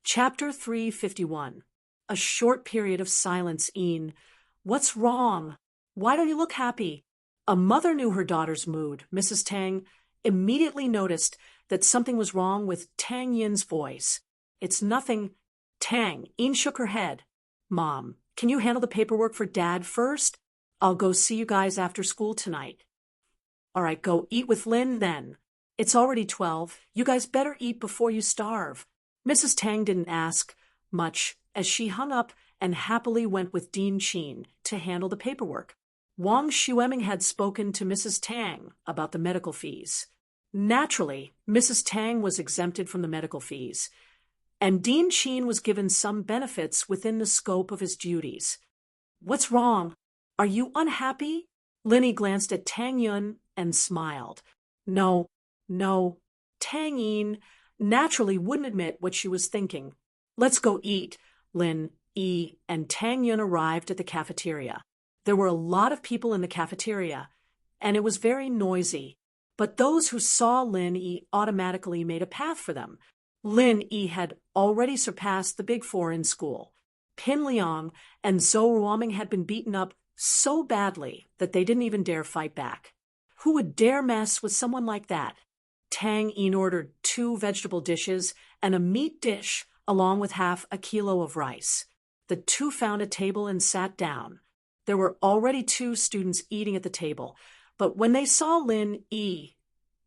Chapter 351. A short period of silence. Een, what's wrong? Why don't you look happy? A mother knew her daughter's mood. Mrs. Tang immediately noticed that something was wrong with Tang Yin's voice. It's nothing. Tang. Een shook her head. Mom, can you handle the paperwork for Dad first? I'll go see you guys after school tonight. All right, go eat with Lin then. It's already 12. You guys better eat before you starve. Mrs. Tang didn't ask much as she hung up and happily went with Dean Chin to handle the paperwork. Wang Xueming had spoken to Mrs. Tang about the medical fees. Naturally, Mrs. Tang was exempted from the medical fees, and Dean Chin was given some benefits within the scope of his duties. What's wrong? Are you unhappy? Linny glanced at Tang Yun and smiled. No. Tang Yin naturally wouldn't admit what she was thinking. Let's go eat. Lin E and Tang Yun arrived at the cafeteria. There were a lot of people in the cafeteria, and it was very noisy. But those who saw Lin E automatically made a path for them. Lin E had already surpassed the big four in school. Pin Liang and Zhou Ruoming had been beaten up so badly that they didn't even dare fight back. Who would dare mess with someone like that? Tang Yin ordered 2 vegetable dishes and a meat dish along with half a kilo of rice. The two found a table and sat down. There were already 2 students eating at the table, but when they saw Lin E,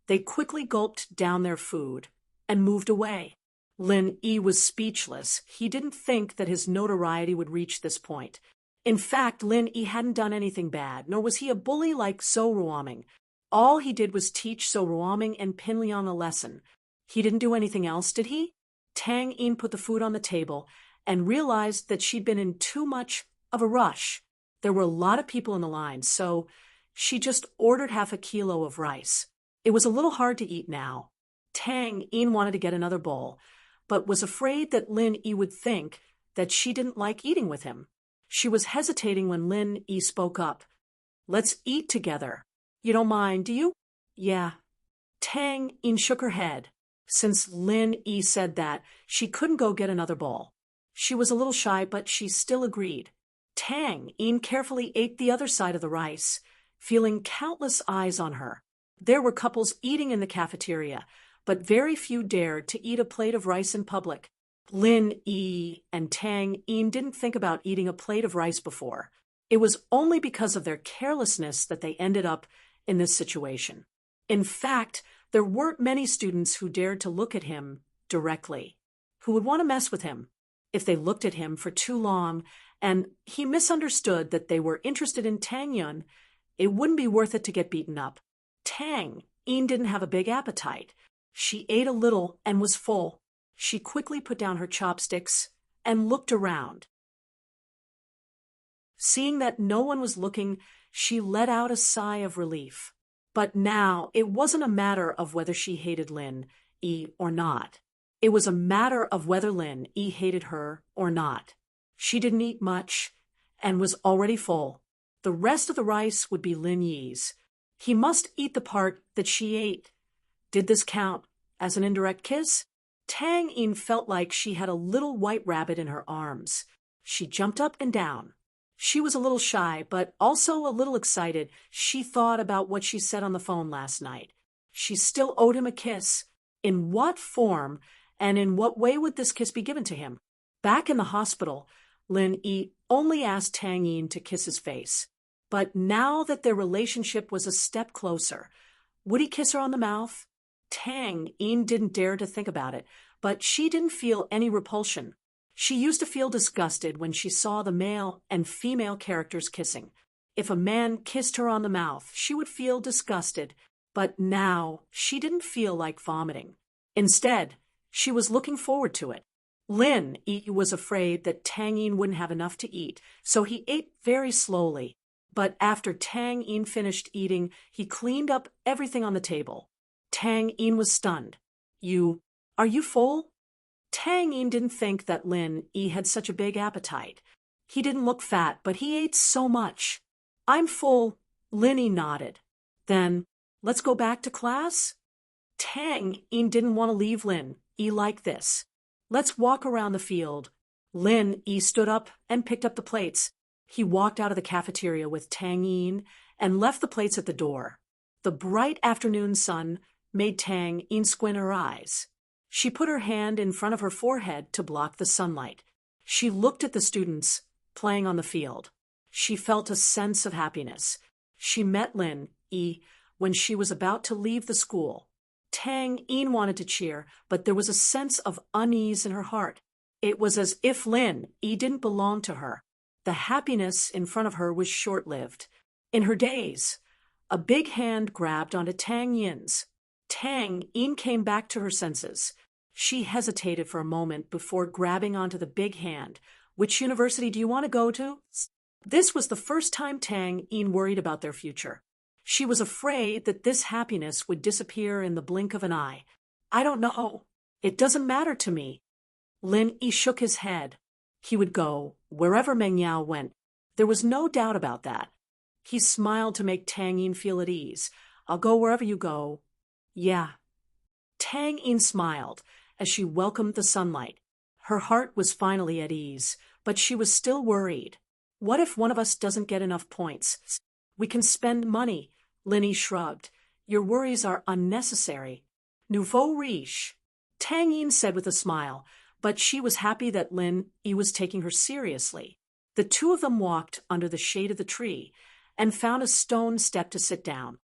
they quickly gulped down their food and moved away. Lin E was speechless. He didn't think that his notoriety would reach this point. In fact, Lin E hadn't done anything bad, nor was he a bully like Zhou Ruoming. All he did was teach Zhou Ruoming and Pin Liang a lesson. He didn't do anything else, did he? Tang Yin put the food on the table and realized that she'd been in too much of a rush. There were a lot of people in the line, so she just ordered half a kilo of rice. It was a little hard to eat now. Tang Yin wanted to get another bowl, but was afraid that Lin E would think that she didn't like eating with him. She was hesitating when Lin Yi spoke up. Let's eat together. You don't mind, do you? Yeah. Tang Yin shook her head. Since Lin Yi said that, she couldn't go get another bowl. She was a little shy, but she still agreed. Tang Yin carefully ate the other side of the rice, feeling countless eyes on her. There were couples eating in the cafeteria, but very few dared to eat a plate of rice in public. Lin Yi and Tang Yin didn't think about eating a plate of rice before. It was only because of their carelessness that they ended up in this situation. In fact, there weren't many students who dared to look at him directly, who would want to mess with him. If they looked at him for too long and he misunderstood that they were interested in Tang Yun, it wouldn't be worth it to get beaten up. Tang Yin didn't have a big appetite. She ate a little and was full. She quickly put down her chopsticks and looked around. Seeing that no one was looking, she let out a sigh of relief. But now it wasn't a matter of whether she hated Lin Yi or not. It was a matter of whether Lin Yi hated her or not. She didn't eat much and was already full. The rest of the rice would be Lin Yi's. He must eat the part that she ate. Did this count as an indirect kiss? Tang Yin felt like she had a little white rabbit in her arms. She jumped up and down. She was a little shy, but also a little excited. She thought about what she said on the phone last night. She still owed him a kiss. In what form and in what way would this kiss be given to him? Back in the hospital, Lin Yi only asked Tang Yin to kiss his face. But now that their relationship was a step closer, would he kiss her on the mouth? Tang Yin didn't dare to think about it, but she didn't feel any repulsion. She used to feel disgusted when she saw the male and female characters kissing. If a man kissed her on the mouth, she would feel disgusted, but now she didn't feel like vomiting. Instead, she was looking forward to it. Lin Yi was afraid that Tang Yin wouldn't have enough to eat, so he ate very slowly. But after Tang Yin finished eating, he cleaned up everything on the table. Tang Yin was stunned. Are you full? Tang Yin didn't think that Lin Yi had such a big appetite. He didn't look fat, but he ate so much. I'm full, Lin Yi nodded. Then, let's go back to class? Tang Yin didn't want to leave Lin Yi like this. Let's walk around the field. Lin Yi stood up and picked up the plates. He walked out of the cafeteria with Tang Yin and left the plates at the door. The bright afternoon sun made Tang Yin squint her eyes. She put her hand in front of her forehead to block the sunlight. She looked at the students playing on the field. She felt a sense of happiness. She met Lin Yi when she was about to leave the school. Tang Yin wanted to cheer, but there was a sense of unease in her heart. It was as if Lin Yi didn't belong to her. The happiness in front of her was short-lived. In her daze, a big hand grabbed onto Tang Yin's. Tang Yin came back to her senses. She hesitated for a moment before grabbing onto the big hand. Which university do you want to go to? This was the first time Tang Yin worried about their future. She was afraid that this happiness would disappear in the blink of an eye. I don't know. It doesn't matter to me. Lin Yi shook his head. He would go wherever Meng Yao went. There was no doubt about that. He smiled to make Tang Yin feel at ease. I'll go wherever you go. Yeah. Tang Yin smiled as she welcomed the sunlight. Her heart was finally at ease, but she was still worried. What if one of us doesn't get enough points? We can spend money. Lin Yi shrugged. Your worries are unnecessary. Nouveau riche. Tang Yin said with a smile, but she was happy that Lin Yi was taking her seriously. The two of them walked under the shade of the tree and found a stone step to sit down.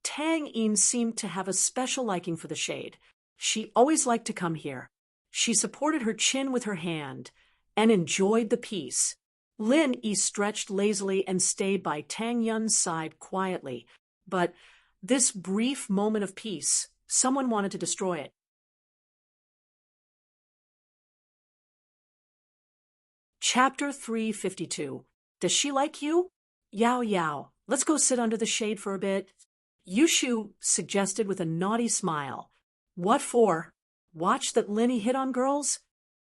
Tang Yin seemed to have a special liking for the shade. She always liked to come here. She supported her chin with her hand and enjoyed the peace. Lin Yi stretched lazily and stayed by Tang Yun's side quietly. But this brief moment of peace, someone wanted to destroy it. Chapter 352. Does she like you? Yao Yao, let's go sit under the shade for a bit. Yushu suggested with a naughty smile. What for? Watch that Lin Yi hit on girls?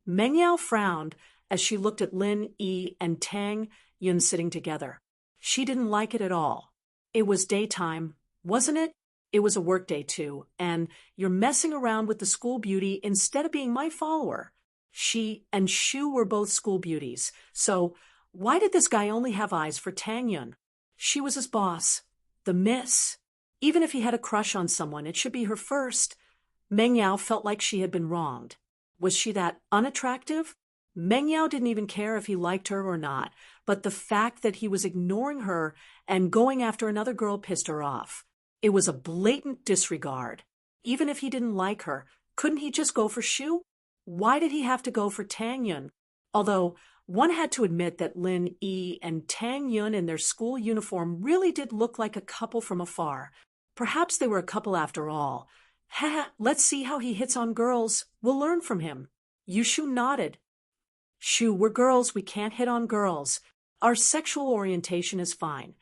Meng Yao frowned as she looked at Lin Yi and Tang Yun sitting together. She didn't like it at all. It was daytime, wasn't it? It was a work day too, and you're messing around with the school beauty instead of being my follower. She and Shu were both school beauties, so why did this guy only have eyes for Tang Yun? She was his boss, the miss. Even if he had a crush on someone, it should be her first. Meng Yao felt like she had been wronged. Was she that unattractive? Meng Yao didn't even care if he liked her or not, but the fact that he was ignoring her and going after another girl pissed her off. It was a blatant disregard. Even if he didn't like her, couldn't he just go for Shu? Why did he have to go for Tang Yun? Although one had to admit that Lin Yi and Tang Yun in their school uniform really did look like a couple from afar. Perhaps they were a couple after all. Ha, let's see how he hits on girls. We'll learn from him. Yushu nodded. Shu, we're girls, we can't hit on girls. Our sexual orientation is fine.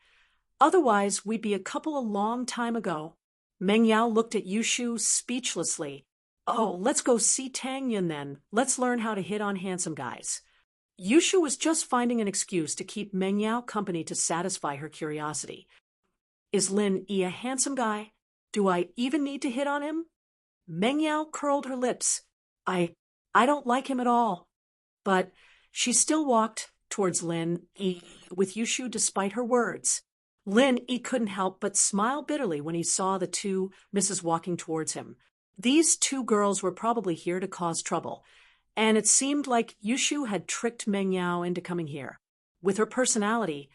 Otherwise, we'd be a couple a long time ago. Meng Yao looked at Yushu speechlessly. Oh, let's go see Tang Yun then. Let's learn how to hit on handsome guys. Yushu was just finding an excuse to keep Meng Yao company to satisfy her curiosity. Is Lin Yi a handsome guy? Do I even need to hit on him? Meng Yao curled her lips. I don't like him at all. But she still walked towards Lin Yi with Yushu despite her words. Lin Yi couldn't help but smile bitterly when he saw the two misses walking towards him. These two girls were probably here to cause trouble, and it seemed like Yushu had tricked Meng Yao into coming here. With her personality,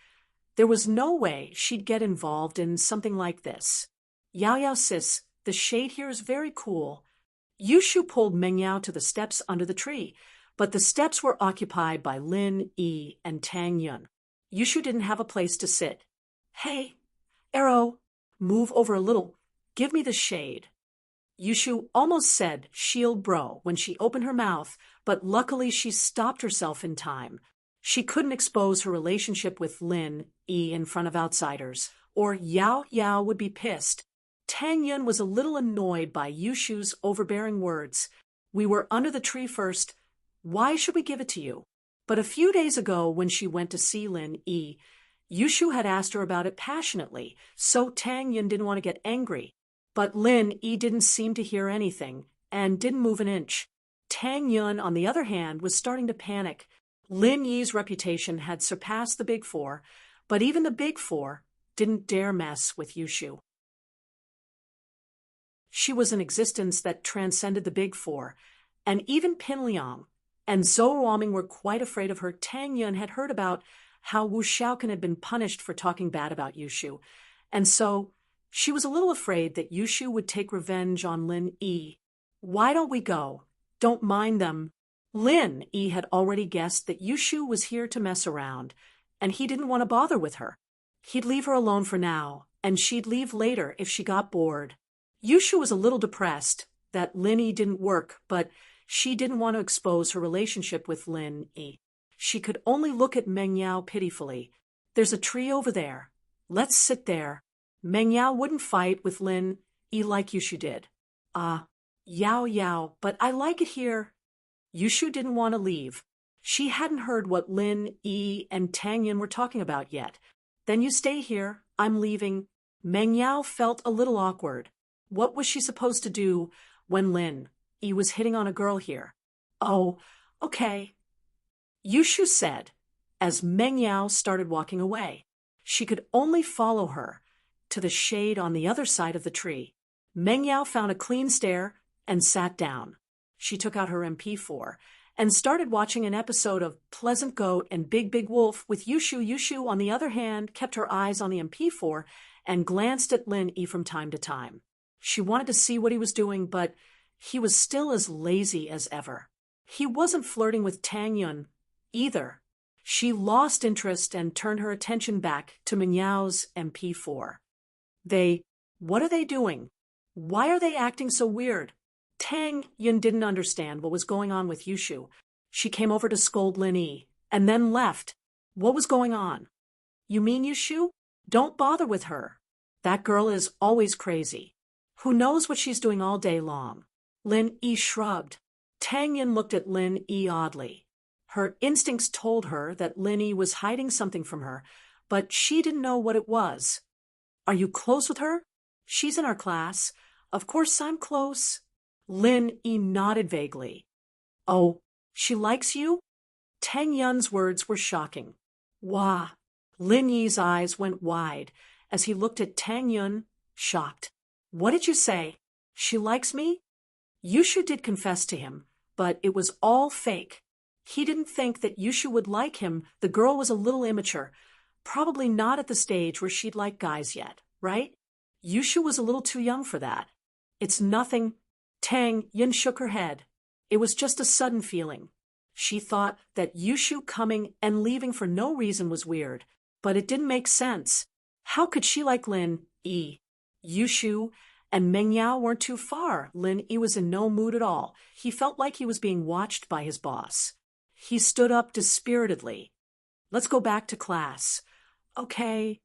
there was no way she'd get involved in something like this. Yao Yao sis, the shade here is very cool. Yushu pulled Meng Yao to the steps under the tree, but the steps were occupied by Lin Yi and Tang Yun. Yushu didn't have a place to sit. Hey, Arrow, move over a little. Give me the shade. Yushu almost said shield bro when she opened her mouth, but luckily she stopped herself in time. She couldn't expose her relationship with Lin Yi in front of outsiders, or Yao Yao would be pissed. Tang Yun was a little annoyed by Yushu's overbearing words. We were under the tree first. Why should we give it to you? But a few days ago when she went to see Lin Yi, Yushu had asked her about it passionately, so Tang Yun didn't want to get angry. But Lin Yi didn't seem to hear anything, and didn't move an inch. Tang Yun, on the other hand, was starting to panic. Lin Yi's reputation had surpassed the Big Four, but even the Big Four didn't dare mess with Yushu. She was an existence that transcended the Big Four, and even Pin Liang and Zhou Waming were quite afraid of her. Tang Yun had heard about how Wu Xiaokan had been punished for talking bad about Yushu, and so she was a little afraid that Yushu would take revenge on Lin Yi. Why don't we go? Don't mind them. Lin Yi had already guessed that Yushu was here to mess around, and he didn't want to bother with her. He'd leave her alone for now, and she'd leave later if she got bored. Yushu was a little depressed that Lin Yi didn't work, but she didn't want to expose her relationship with Lin Yi. She could only look at Meng Yao pitifully. There's a tree over there. Let's sit there. Meng Yao wouldn't fight with Lin Yi like Yushu did. Yao Yao, but I like it here. Yushu didn't want to leave. She hadn't heard what Lin Yi and Tang Yun were talking about yet. Then you stay here. I'm leaving. Meng Yao felt a little awkward. What was she supposed to do when Lin Yi was hitting on a girl here? Oh, okay. Yushu said, as Meng Yao started walking away. She could only follow her to the shade on the other side of the tree. Meng Yao found a clean stair and sat down. She took out her MP4 and started watching an episode of Pleasant Goat and Big Big Wolf with Yushu. Yushu, on the other hand, kept her eyes on the MP4 and glanced at Lin Yi from time to time. She wanted to see what he was doing, but he was still as lazy as ever. He wasn't flirting with Tang Yun either. She lost interest and turned her attention back to Meng Yao's MP4. What are they doing? Why are they acting so weird? Tang Yun didn't understand what was going on with Yushu. She came over to scold Lin Yi, and then left. What was going on? You mean Yushu? Don't bother with her. That girl is always crazy. Who knows what she's doing all day long? Lin Yi shrugged. Tang Yun looked at Lin Yi oddly. Her instincts told her that Lin Yi was hiding something from her, but she didn't know what it was. Are you close with her? She's in our class. Of course I'm close. Lin Yi nodded vaguely. Oh, she likes you? Tang Yun's words were shocking. Wah! Lin Yi's eyes went wide as he looked at Tang Yun, shocked. What did you say? She likes me? Yushu did confess to him, but it was all fake. He didn't think that Yushu would like him. The girl was a little immature, probably not at the stage where she'd like guys yet, right? Yushu was a little too young for that. It's nothing. Tang Yun shook her head. It was just a sudden feeling. She thought that Yushu coming and leaving for no reason was weird, but it didn't make sense. How could she like Lin Yi? Yushu and Meng Yao weren't too far. Lin Yi was in no mood at all. He felt like he was being watched by his boss. He stood up dispiritedly. Let's go back to class. Okay.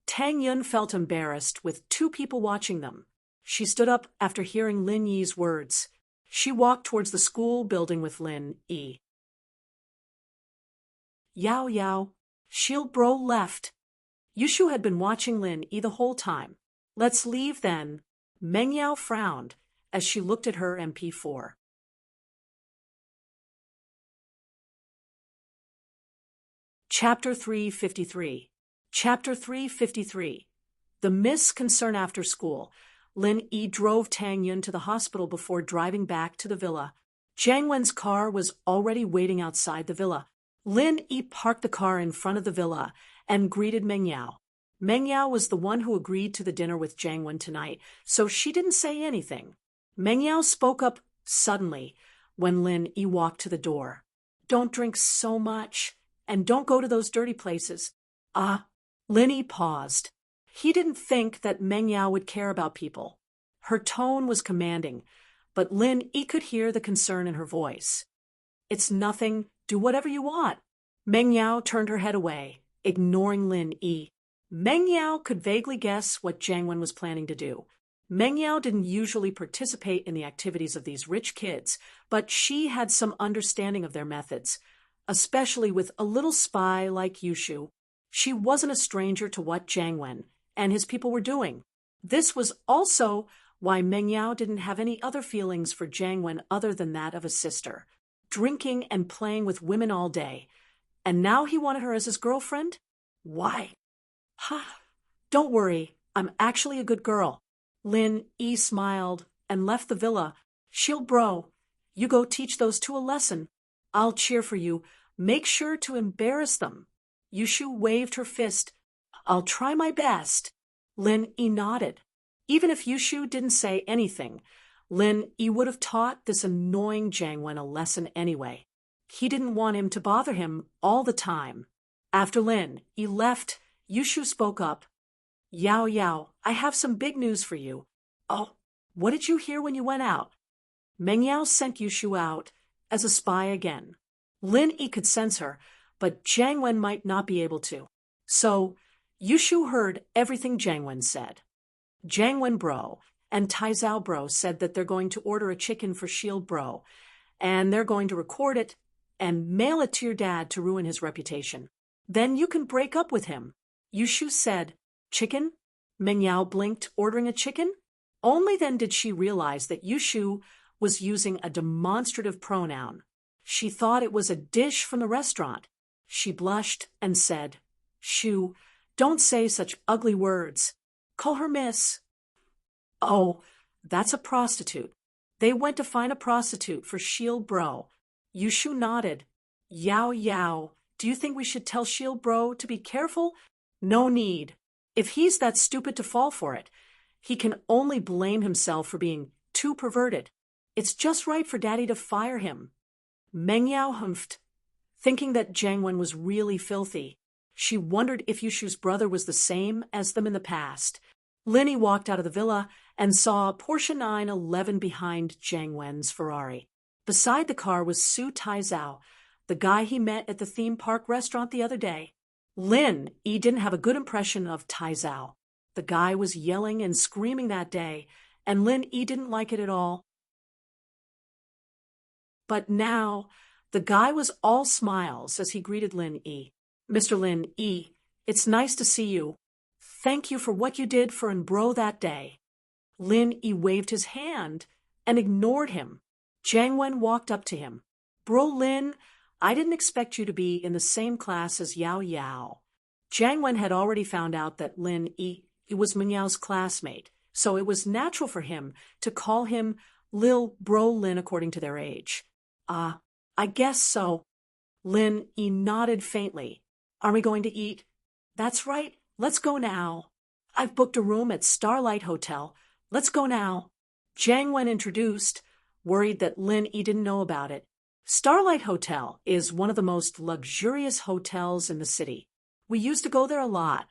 Tang Yun felt embarrassed with two people watching them. She stood up after hearing Lin Yi's words. She walked towards the school building with Lin Yi. Yao Yao, Shield Bro left. Yushu had been watching Lin Yi the whole time. Let's leave then. Meng Yao frowned as she looked at her MP4. Chapter 353. Chapter 353. The Miss Concern After School. Lin Yi drove Tang Yun to the hospital before driving back to the villa. Jiang Wen's car was already waiting outside the villa. Lin Yi parked the car in front of the villa and greeted Meng Yao. Meng Yao was the one who agreed to the dinner with Jiang Wen tonight, so she didn't say anything. Meng Yao spoke up suddenly when Lin Yi walked to the door. Don't drink so much, and don't go to those dirty places. Lin Yi paused. He didn't think that Meng Yao would care about people. Her tone was commanding, but Lin Yi could hear the concern in her voice. It's nothing. Do whatever you want. Meng Yao turned her head away, ignoring Lin Yi. Meng Yao could vaguely guess what Jiang Wen was planning to do. Meng Yao didn't usually participate in the activities of these rich kids, but she had some understanding of their methods, especially with a little spy like Yushu. She wasn't a stranger to what Jiang Wen and his people were doing. This was also why Meng Yao didn't have any other feelings for Jiang Wen other than that of a sister. Drinking and playing with women all day. And now he wanted her as his girlfriend? Why? Don't worry, I'm actually a good girl. Lin Yi smiled and left the villa. Shield Bro, you go teach those two a lesson. I'll cheer for you. Make sure to embarrass them. Yushu waved her fist. I'll try my best. Lin Yi nodded. Even if Yushu didn't say anything, Lin Yi would have taught this annoying Jiang Wen a lesson anyway. He didn't want him to bother him all the time. After Lin Yi left, Yushu spoke up. Yao Yao, I have some big news for you. Oh, what did you hear when you went out? Meng Yao sent Yushu out as a spy again. Lin Yi could sense her, but Jiang Wen might not be able to. So, Yushu heard everything Jiang Wen said. Jiang Wen Bro and Tai Zhao Bro said that they're going to order a chicken for Shield Bro, and they're going to record it and mail it to your dad to ruin his reputation. Then you can break up with him. Yushu said, Chicken? Meng Yao blinked, ordering a chicken? Only then did she realize that Yushu was using a demonstrative pronoun. She thought it was a dish from the restaurant. She blushed and said, Shu, don't say such ugly words. Call her Miss. Oh, that's a prostitute. They went to find a prostitute for Shield Bro. Yushu nodded. Yao Yao, do you think we should tell Shield Bro to be careful? No need. If he's that stupid to fall for it, he can only blame himself for being too perverted. It's just right for Daddy to fire him. Meng Yao humphed, thinking that Jiang Wen was really filthy. She wondered if Yushu's brother was the same as them in the past. Lin Yi walked out of the villa and saw Porsche 911 behind Jiang Wen's Ferrari. Beside the car was Su Taizao, the guy he met at the theme park restaurant the other day. Lin Yi didn't have a good impression of Taizao. The guy was yelling and screaming that day, and Lin Yi didn't like it at all. But now, the The guy was all smiles as he greeted Lin Yi. Mr. Lin Yi, it's nice to see you. Thank you for what you did for an bro that day. Lin Yi waved his hand and ignored him. Jiang Wen walked up to him. Bro Lin, I didn't expect you to be in the same class as Yao Yao. Jiang Wen had already found out that Lin Yi was Meng Yao's classmate, so it was natural for him to call him Lil Bro Lin according to their age. I guess so. Lin Yi nodded faintly. Are we going to eat? That's right. Let's go now. I've booked a room at Starlight Hotel. Let's go now. Jiang Wen introduced, worried that Lin Yi didn't know about it. Starlight Hotel is one of the most luxurious hotels in the city. We used to go there a lot.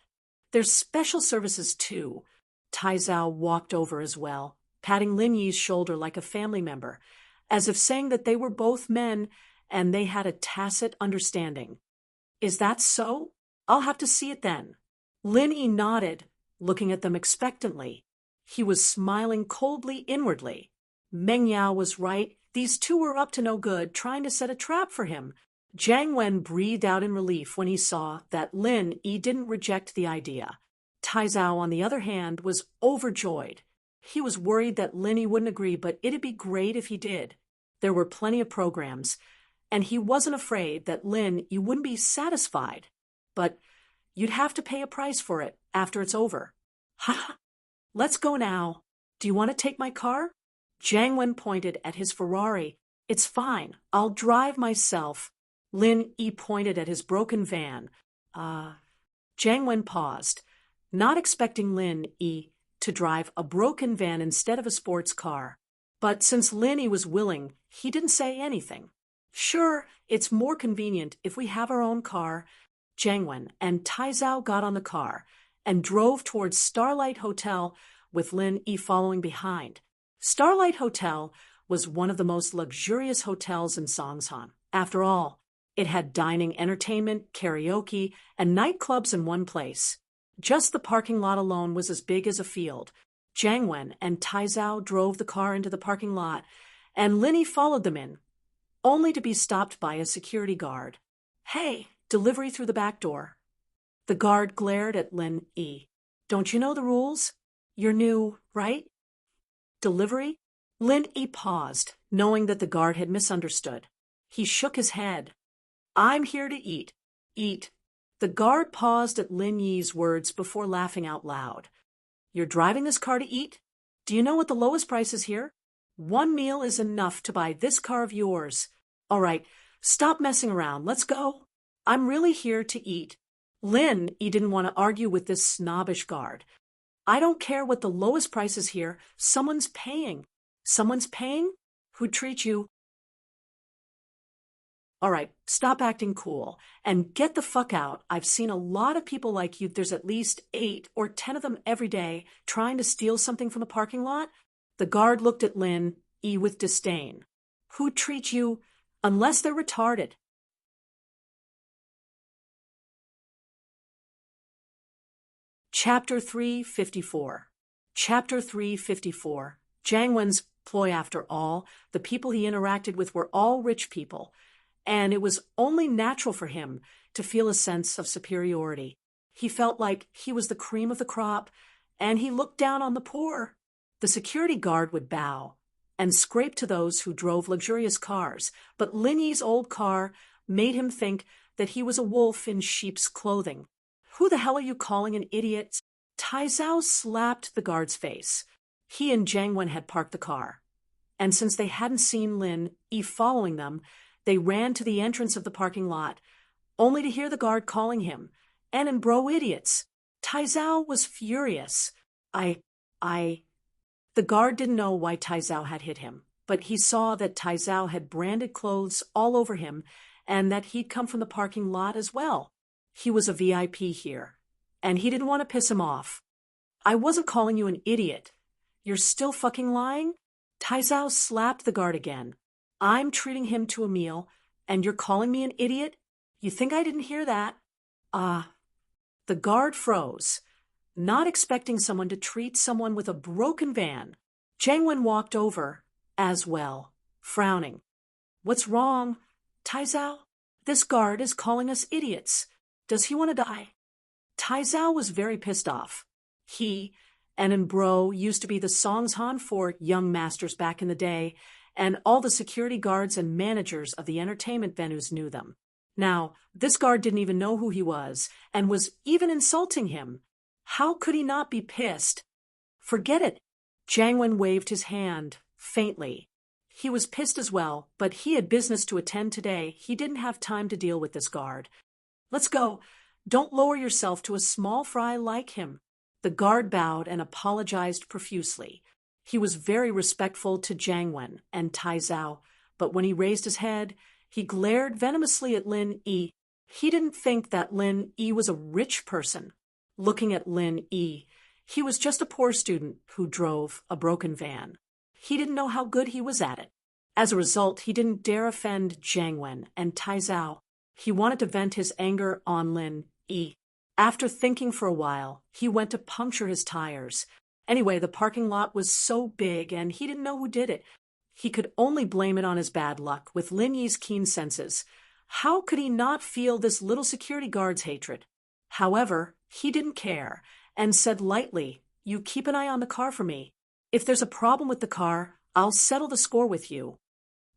There's special services too. Tai Zhao walked over as well, patting Lin Yi's shoulder like a family member, as if saying that they were both men and they had a tacit understanding. Is that so? I'll have to see it then. Lin Yi nodded, looking at them expectantly. He was smiling coldly inwardly. Meng Yao was right. These two were up to no good, trying to set a trap for him. Jiang Wen breathed out in relief when he saw that Lin Yi didn't reject the idea. Tai Zhao, on the other hand, was overjoyed. He was worried that Lin Yi wouldn't agree, but it'd be great if he did. There were plenty of programs, and he wasn't afraid that Lin Yi wouldn't be satisfied. But you'd have to pay a price for it after it's over. Ha! Let's go now. Do you want to take my car? Jiang Wen pointed at his Ferrari. It's fine. I'll drive myself. Lin Yi pointed at his broken van. Jiang Wen paused, not expecting Lin Yi to drive a broken van instead of a sports car. But since Lin Yi was willing, he didn't say anything. Sure, it's more convenient if we have our own car. Jiang Wen and Tai Zhao got on the car and drove towards Starlight Hotel with Lin Yi following behind. Starlight Hotel was one of the most luxurious hotels in Songshan. After all, it had dining, entertainment, karaoke, and nightclubs in one place. Just the parking lot alone was as big as a field. Jiang Wen and Tai Zhao drove the car into the parking lot, and Lin Yi followed them in, only to be stopped by a security guard. Hey, delivery through the back door. The guard glared at Lin Yi. Don't you know the rules? You're new, right? Delivery? Lin Yi paused, knowing that the guard had misunderstood. He shook his head. I'm here to eat. Eat. The guard paused at Lin Yi's words before laughing out loud. You're driving this car to eat? Do you know what the lowest price is here? 1 meal is enough to buy this car of yours. All right, stop messing around. Let's go. I'm really here to eat. Lin Yi didn't want to argue with this snobbish guard. I don't care what the lowest price is here. Someone's paying. Someone's paying? Who'd treat you? All right, stop acting cool and get the fuck out. I've seen a lot of people like you. There's at least 8 or 10 of them every day trying to steal something from the parking lot. The guard looked at Lin Yi with disdain. Who'd treat you unless they're retarded? Chapter 354. Chapter 354. Jiang Wen's ploy, after all, the people he interacted with were all rich people, and it was only natural for him to feel a sense of superiority. He felt like he was the cream of the crop, and he looked down on the poor. The security guard would bow and scrape to those who drove luxurious cars, but Lin Yi's old car made him think that he was a wolf in sheep's clothing. Who the hell are you calling an idiot? Tai Zhao slapped the guard's face. He and Jiang Wen had parked the car, and since they hadn't seen Lin Yi following them, they ran to the entrance of the parking lot, only to hear the guard calling him, and bro idiots. Tai Zhao was furious. The guard didn't know why Tai Zhao had hit him, but he saw that Tai Zhao had branded clothes all over him and that he'd come from the parking lot as well. He was a VIP here, and he didn't want to piss him off. I wasn't calling you an idiot. You're still fucking lying? Tai Zhao slapped the guard again. I'm treating him to a meal, and you're calling me an idiot? You think I didn't hear that? The guard froze, not expecting someone to treat someone with a broken van. Jiang Wen walked over, as well, frowning. What's wrong? Taizao, this guard is calling us idiots. Does he want to die? Taizao was very pissed off. He and Bro used to be the Songshan for young masters back in the day, and all the security guards and managers of the entertainment venues knew them. Now, this guard didn't even know who he was, and was even insulting him. How could he not be pissed? Forget it. Jiang Wen waved his hand, faintly. He was pissed as well, but he had business to attend today. He didn't have time to deal with this guard. Let's go. Don't lower yourself to a small fry like him. The guard bowed and apologized profusely. He was very respectful to Jiang Wen and Taizao, but when he raised his head, he glared venomously at Lin Yi. He didn't think that Lin Yi was a rich person. Looking at Lin Yi, he was just a poor student who drove a broken van. He didn't know how good he was at it. As a result, he didn't dare offend Jiang Wen and Taizao. He wanted to vent his anger on Lin Yi. After thinking for a while, he went to puncture his tires. Anyway, the parking lot was so big and he didn't know who did it. He could only blame it on his bad luck with Lin Yi's keen senses. How could he not feel this little security guard's hatred? However, he didn't care and said lightly, "You keep an eye on the car for me. If there's a problem with the car, I'll settle the score with you."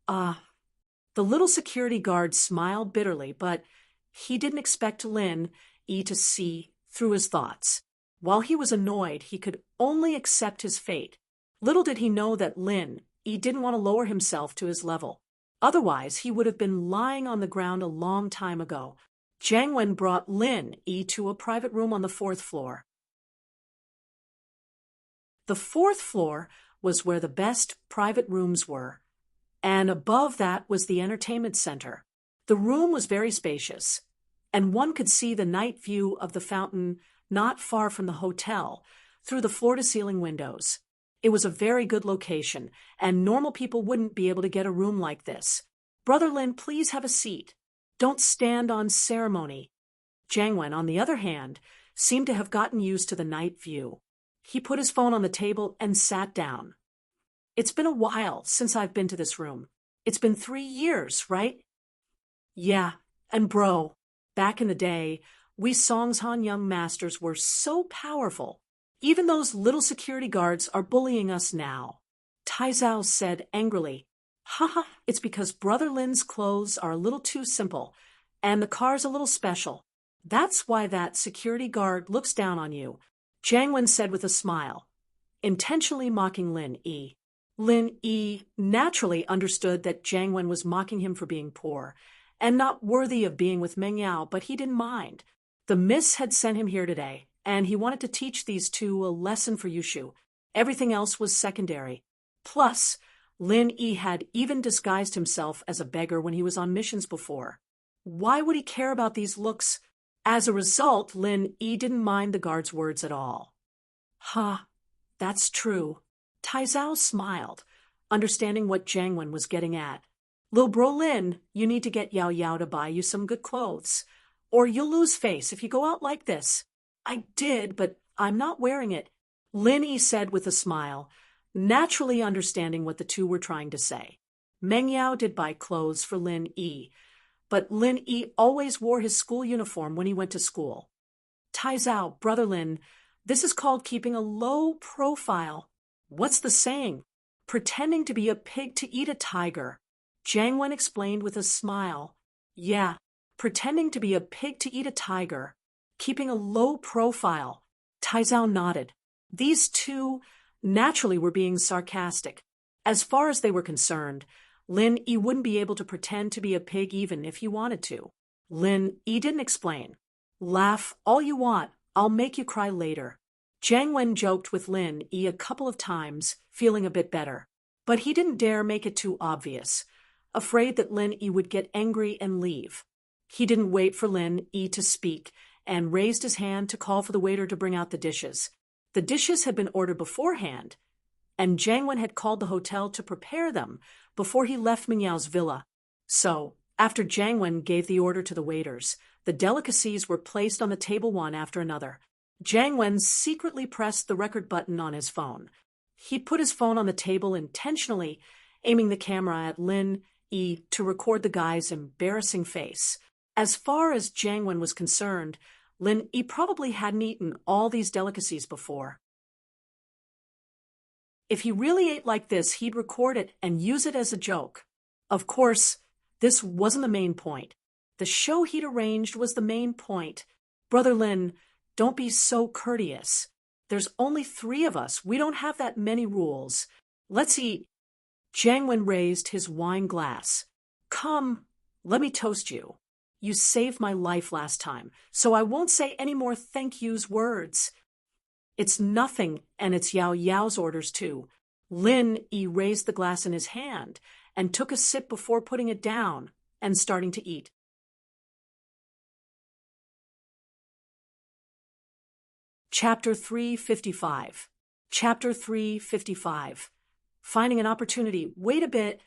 The little security guard smiled bitterly, but he didn't expect Lin Yi to see through his thoughts. While he was annoyed, he could only accept his fate. Little did he know that Lin Yi didn't want to lower himself to his level. Otherwise, he would have been lying on the ground a long time ago. Jiang Wen brought Lin Yi to a private room on the 4th floor. The 4th floor was where the best private rooms were, and above that was the entertainment center. The room was very spacious, and one could see the night view of the fountain not far from the hotel through the floor-to-ceiling windows. It was a very good location, and normal people wouldn't be able to get a room like this. "Brother Lin, please have a seat. Don't stand on ceremony." Jiang Wen, on the other hand, seemed to have gotten used to the night view. He put his phone on the table and sat down. "It's been a while since I've been to this room. It's been 3 years, right?" "Yeah, and bro, back in the day, we Songshan young masters were so powerful. Even those little security guards are bullying us now," Taizao said angrily. "Haha, it's because Brother Lin's clothes are a little too simple, and the car's a little special. That's why that security guard looks down on you," Jiang Wen said with a smile, intentionally mocking Lin Yi. Lin Yi naturally understood that Jiang Wen was mocking him for being poor and not worthy of being with Meng Yao, but he didn't mind. The miss had sent him here today, and he wanted to teach these two a lesson for Yushu. Everything else was secondary. Plus, Lin Yi had even disguised himself as a beggar when he was on missions before. Why would he care about these looks? As a result, Lin Yi didn't mind the guard's words at all. "Ha, that's true." Taizao smiled, understanding what Jiang Wen was getting at. "Lil bro Lin, you need to get Yao Yao to buy you some good clothes, or you'll lose face if you go out like this." "I did, but I'm not wearing it," Lin Yi said with a smile, naturally understanding what the two were trying to say. Meng Yao did buy clothes for Lin Yi, but Lin Yi always wore his school uniform when he went to school. "Taizao, Brother Lin, this is called keeping a low profile." "What's the saying?" "Pretending to be a pig to eat a tiger," Jiang Wen explained with a smile. "Yeah, pretending to be a pig to eat a tiger. Keeping a low profile." Taizao nodded. These two naturally were being sarcastic. As far as they were concerned, Lin Yi wouldn't be able to pretend to be a pig even if he wanted to. Lin Yi didn't explain. "Laugh all you want, I'll make you cry later." Jiang Wen joked with Lin Yi a couple of times, feeling a bit better. But he didn't dare make it too obvious, afraid that Lin Yi would get angry and leave. He didn't wait for Lin Yi to speak and raised his hand to call for the waiter to bring out the dishes. The dishes had been ordered beforehand, and Jiang Wen had called the hotel to prepare them before he left Meng Yao's villa. So, after Jiang Wen gave the order to the waiters, the delicacies were placed on the table one after another. Jiang Wen secretly pressed the record button on his phone. He put his phone on the table intentionally, aiming the camera at Lin to record the guy's embarrassing face. As far as Jiang Wen was concerned, Lin Yi probably hadn't eaten all these delicacies before. If he really ate like this, he'd record it and use it as a joke. Of course, this wasn't the main point. The show he'd arranged was the main point. Brother Lin, don't be so courteous. There's only 3 of us. We don't have that many rules. Let's eat. Jiang Wen raised his wine glass. Come, let me toast you. You saved my life last time, so I won't say any more thank yous words. It's nothing, and it's Yao Yao's orders too. Lin Yi raised the glass in his hand and took a sip before putting it down and starting to eat. Chapter 355. Chapter 355. Finding an opportunity. Wait a bit.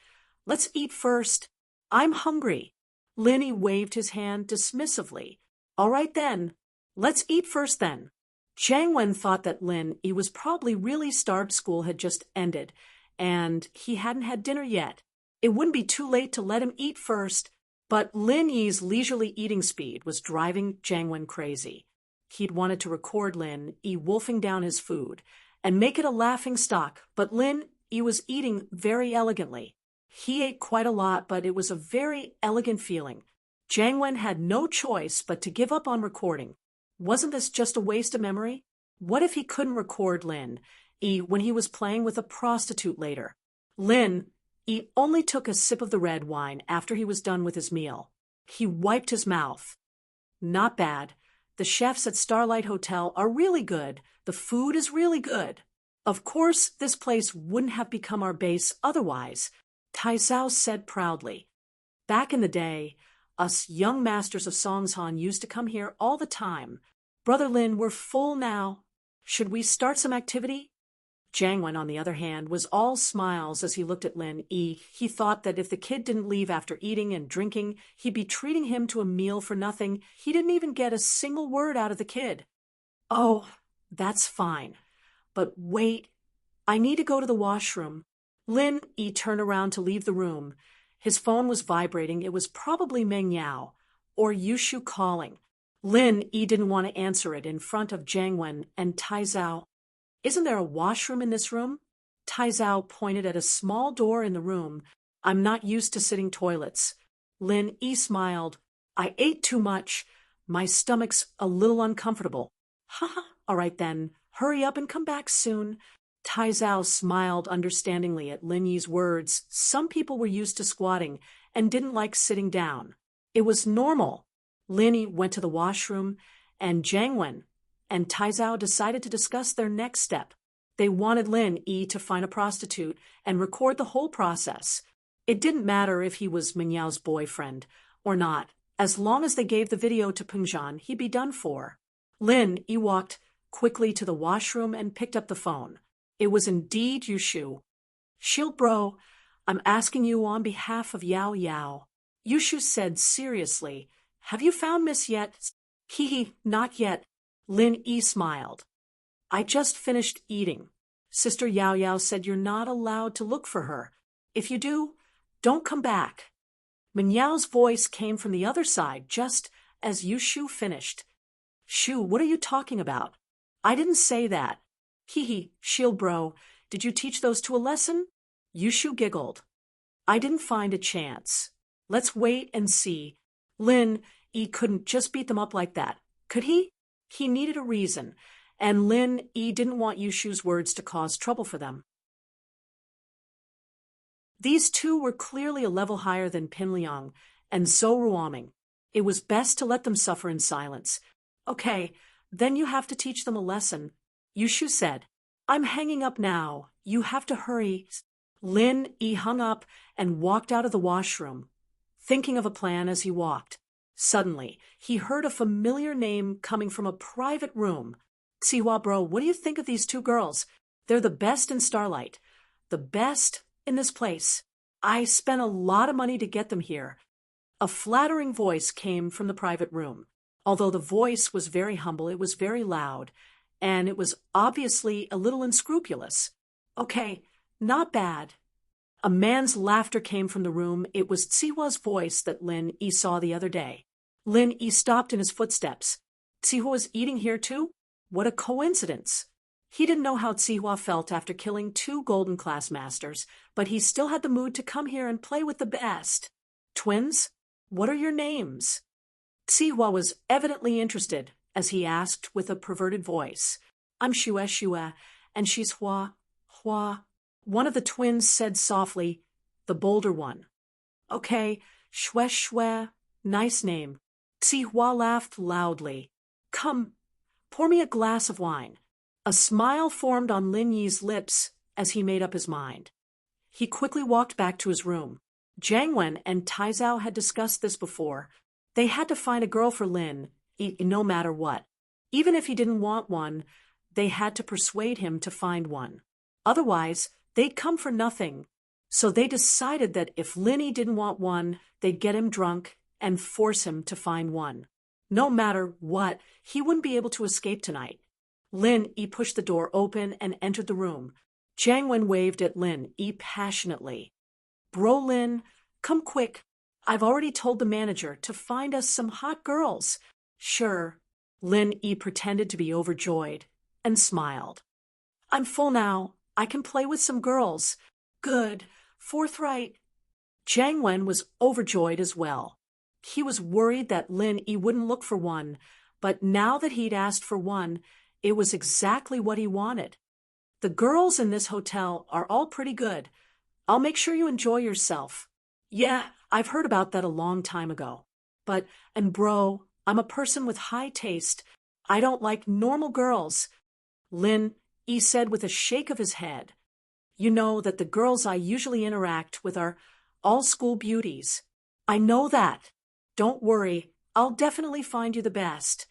Let's eat first. I'm hungry. Lin Yi waved his hand dismissively. All right then. Let's eat first then. Jiang Wen thought that Lin Yi was probably really starved. School had just ended, and he hadn't had dinner yet. It wouldn't be too late to let him eat first, but Lin Yi's leisurely eating speed was driving Jiang Wen crazy. He'd wanted to record Lin Yi wolfing down his food and make it a laughing stock, but Lin Yi was eating very elegantly. He ate quite a lot, but it was a very elegant feeling. Jiang Wen had no choice but to give up on recording. Wasn't this just a waste of memory? What if he couldn't record Lin Yi when he was playing with a prostitute later? Lin Yi only took a sip of the red wine after he was done with his meal. He wiped his mouth. Not bad. The chefs at Starlight Hotel are really good. The food is really good. Of course, this place wouldn't have become our base otherwise, Tai Zhao said proudly. Back in the day, us young masters of Songshan used to come here all the time. Brother Lin, we're full now. Should we start some activity? Jiang Wen, on the other hand, was all smiles as he looked at Lin Yi. He thought that if the kid didn't leave after eating and drinking, he'd be treating him to a meal for nothing. He didn't even get a single word out of the kid. Oh, that's fine. But wait, I need to go to the washroom. Lin Yi turned around to leave the room. His phone was vibrating. It was probably Meng Yao or Yushu calling. Lin Yi didn't want to answer it in front of Jiang Wen and Tai Zhao. Isn't there a washroom in this room? Tai Zhao pointed at a small door in the room. I'm not used to sitting toilets. Lin Yi smiled. I ate too much. My stomach's a little uncomfortable. Ha! All right then. Hurry up and come back soon. Tai Zhao smiled understandingly at Lin Yi's words. Some people were used to squatting and didn't like sitting down. It was normal. Lin Yi went to the washroom, and Jiang Wen and Tai Zhao decided to discuss their next step. They wanted Lin Yi to find a prostitute and record the whole process. It didn't matter if he was Meng Yao's boyfriend or not. As long as they gave the video to Pengzhan, he'd be done for. Lin Yi walked quickly to the washroom and picked up the phone. It was indeed Yushu. Shield bro, I'm asking you on behalf of Yao Yao. Yushu said seriously. Have you found Miss yet? Hee, not yet. Lin Yi smiled. I just finished eating. Sister Yao Yao said you're not allowed to look for her. If you do, don't come back. Meng Yao's voice came from the other side just as Yushu finished. Shu, what are you talking about? I didn't say that. Hee, shield bro, did you teach those two a lesson? Yushu giggled. I didn't find a chance. Let's wait and see. Lin Yi couldn't just beat them up like that, could he? He needed a reason, and Lin Yi didn't want Yushu's words to cause trouble for them. These two were clearly a level higher than Pin Liang and Zhou Ruoming. It was best to let them suffer in silence. Okay, then you have to teach them a lesson. Yushu said, I'm hanging up now. You have to hurry. Lin Yi hung up and walked out of the washroom, thinking of a plan as he walked. Suddenly, he heard a familiar name coming from a private room. Sihua bro, what do you think of these two girls? They're the best in Starlight. The best in this place. I spent a lot of money to get them here. A flattering voice came from the private room. Although the voice was very humble, it was very loud, and it was obviously a little unscrupulous. Okay, not bad. A man's laughter came from the room. It was Tsihua's voice that Lin Yi saw the other day. Lin Yi stopped in his footsteps. Tsihua was eating here too? What a coincidence! He didn't know how Tsihua felt after killing 2 golden class masters, but he still had the mood to come here and play with the best. Twins? What are your names? Tsihua was evidently interested as he asked with a perverted voice. I'm Shue, and she's Hua. One of the twins said softly, the bolder one. Okay, Shue, nice name. Tsihua laughed loudly. Come, pour me a glass of wine. A smile formed on Lin Yi's lips as he made up his mind. He quickly walked back to his room. Jiang Wen and Tai Zhao had discussed this before. They had to find a girl for Lin, no matter what. Even if he didn't want one, they had to persuade him to find one. Otherwise, they'd come for nothing. So they decided that if Lin Yi didn't want one, they'd get him drunk and force him to find one. No matter what, he wouldn't be able to escape tonight. Lin Yi pushed the door open and entered the room. Jiang Wen waved at Lin Yi passionately. Bro Lin, come quick. I've already told the manager to find us some hot girls. Sure. Lin Yi pretended to be overjoyed and smiled. I'm full now. I can play with some girls. Good. Forthright. Jiang Wen was overjoyed as well. He was worried that Lin Yi wouldn't look for one, but now that he'd asked for one, it was exactly what he wanted. The girls in this hotel are all pretty good. I'll make sure you enjoy yourself. Yeah, I've heard about that a long time ago. And bro, I'm a person with high taste. I don't like normal girls. Lin Yi said with a shake of his head. You know that the girls I usually interact with are all school beauties. I know that. Don't worry, I'll definitely find you the best.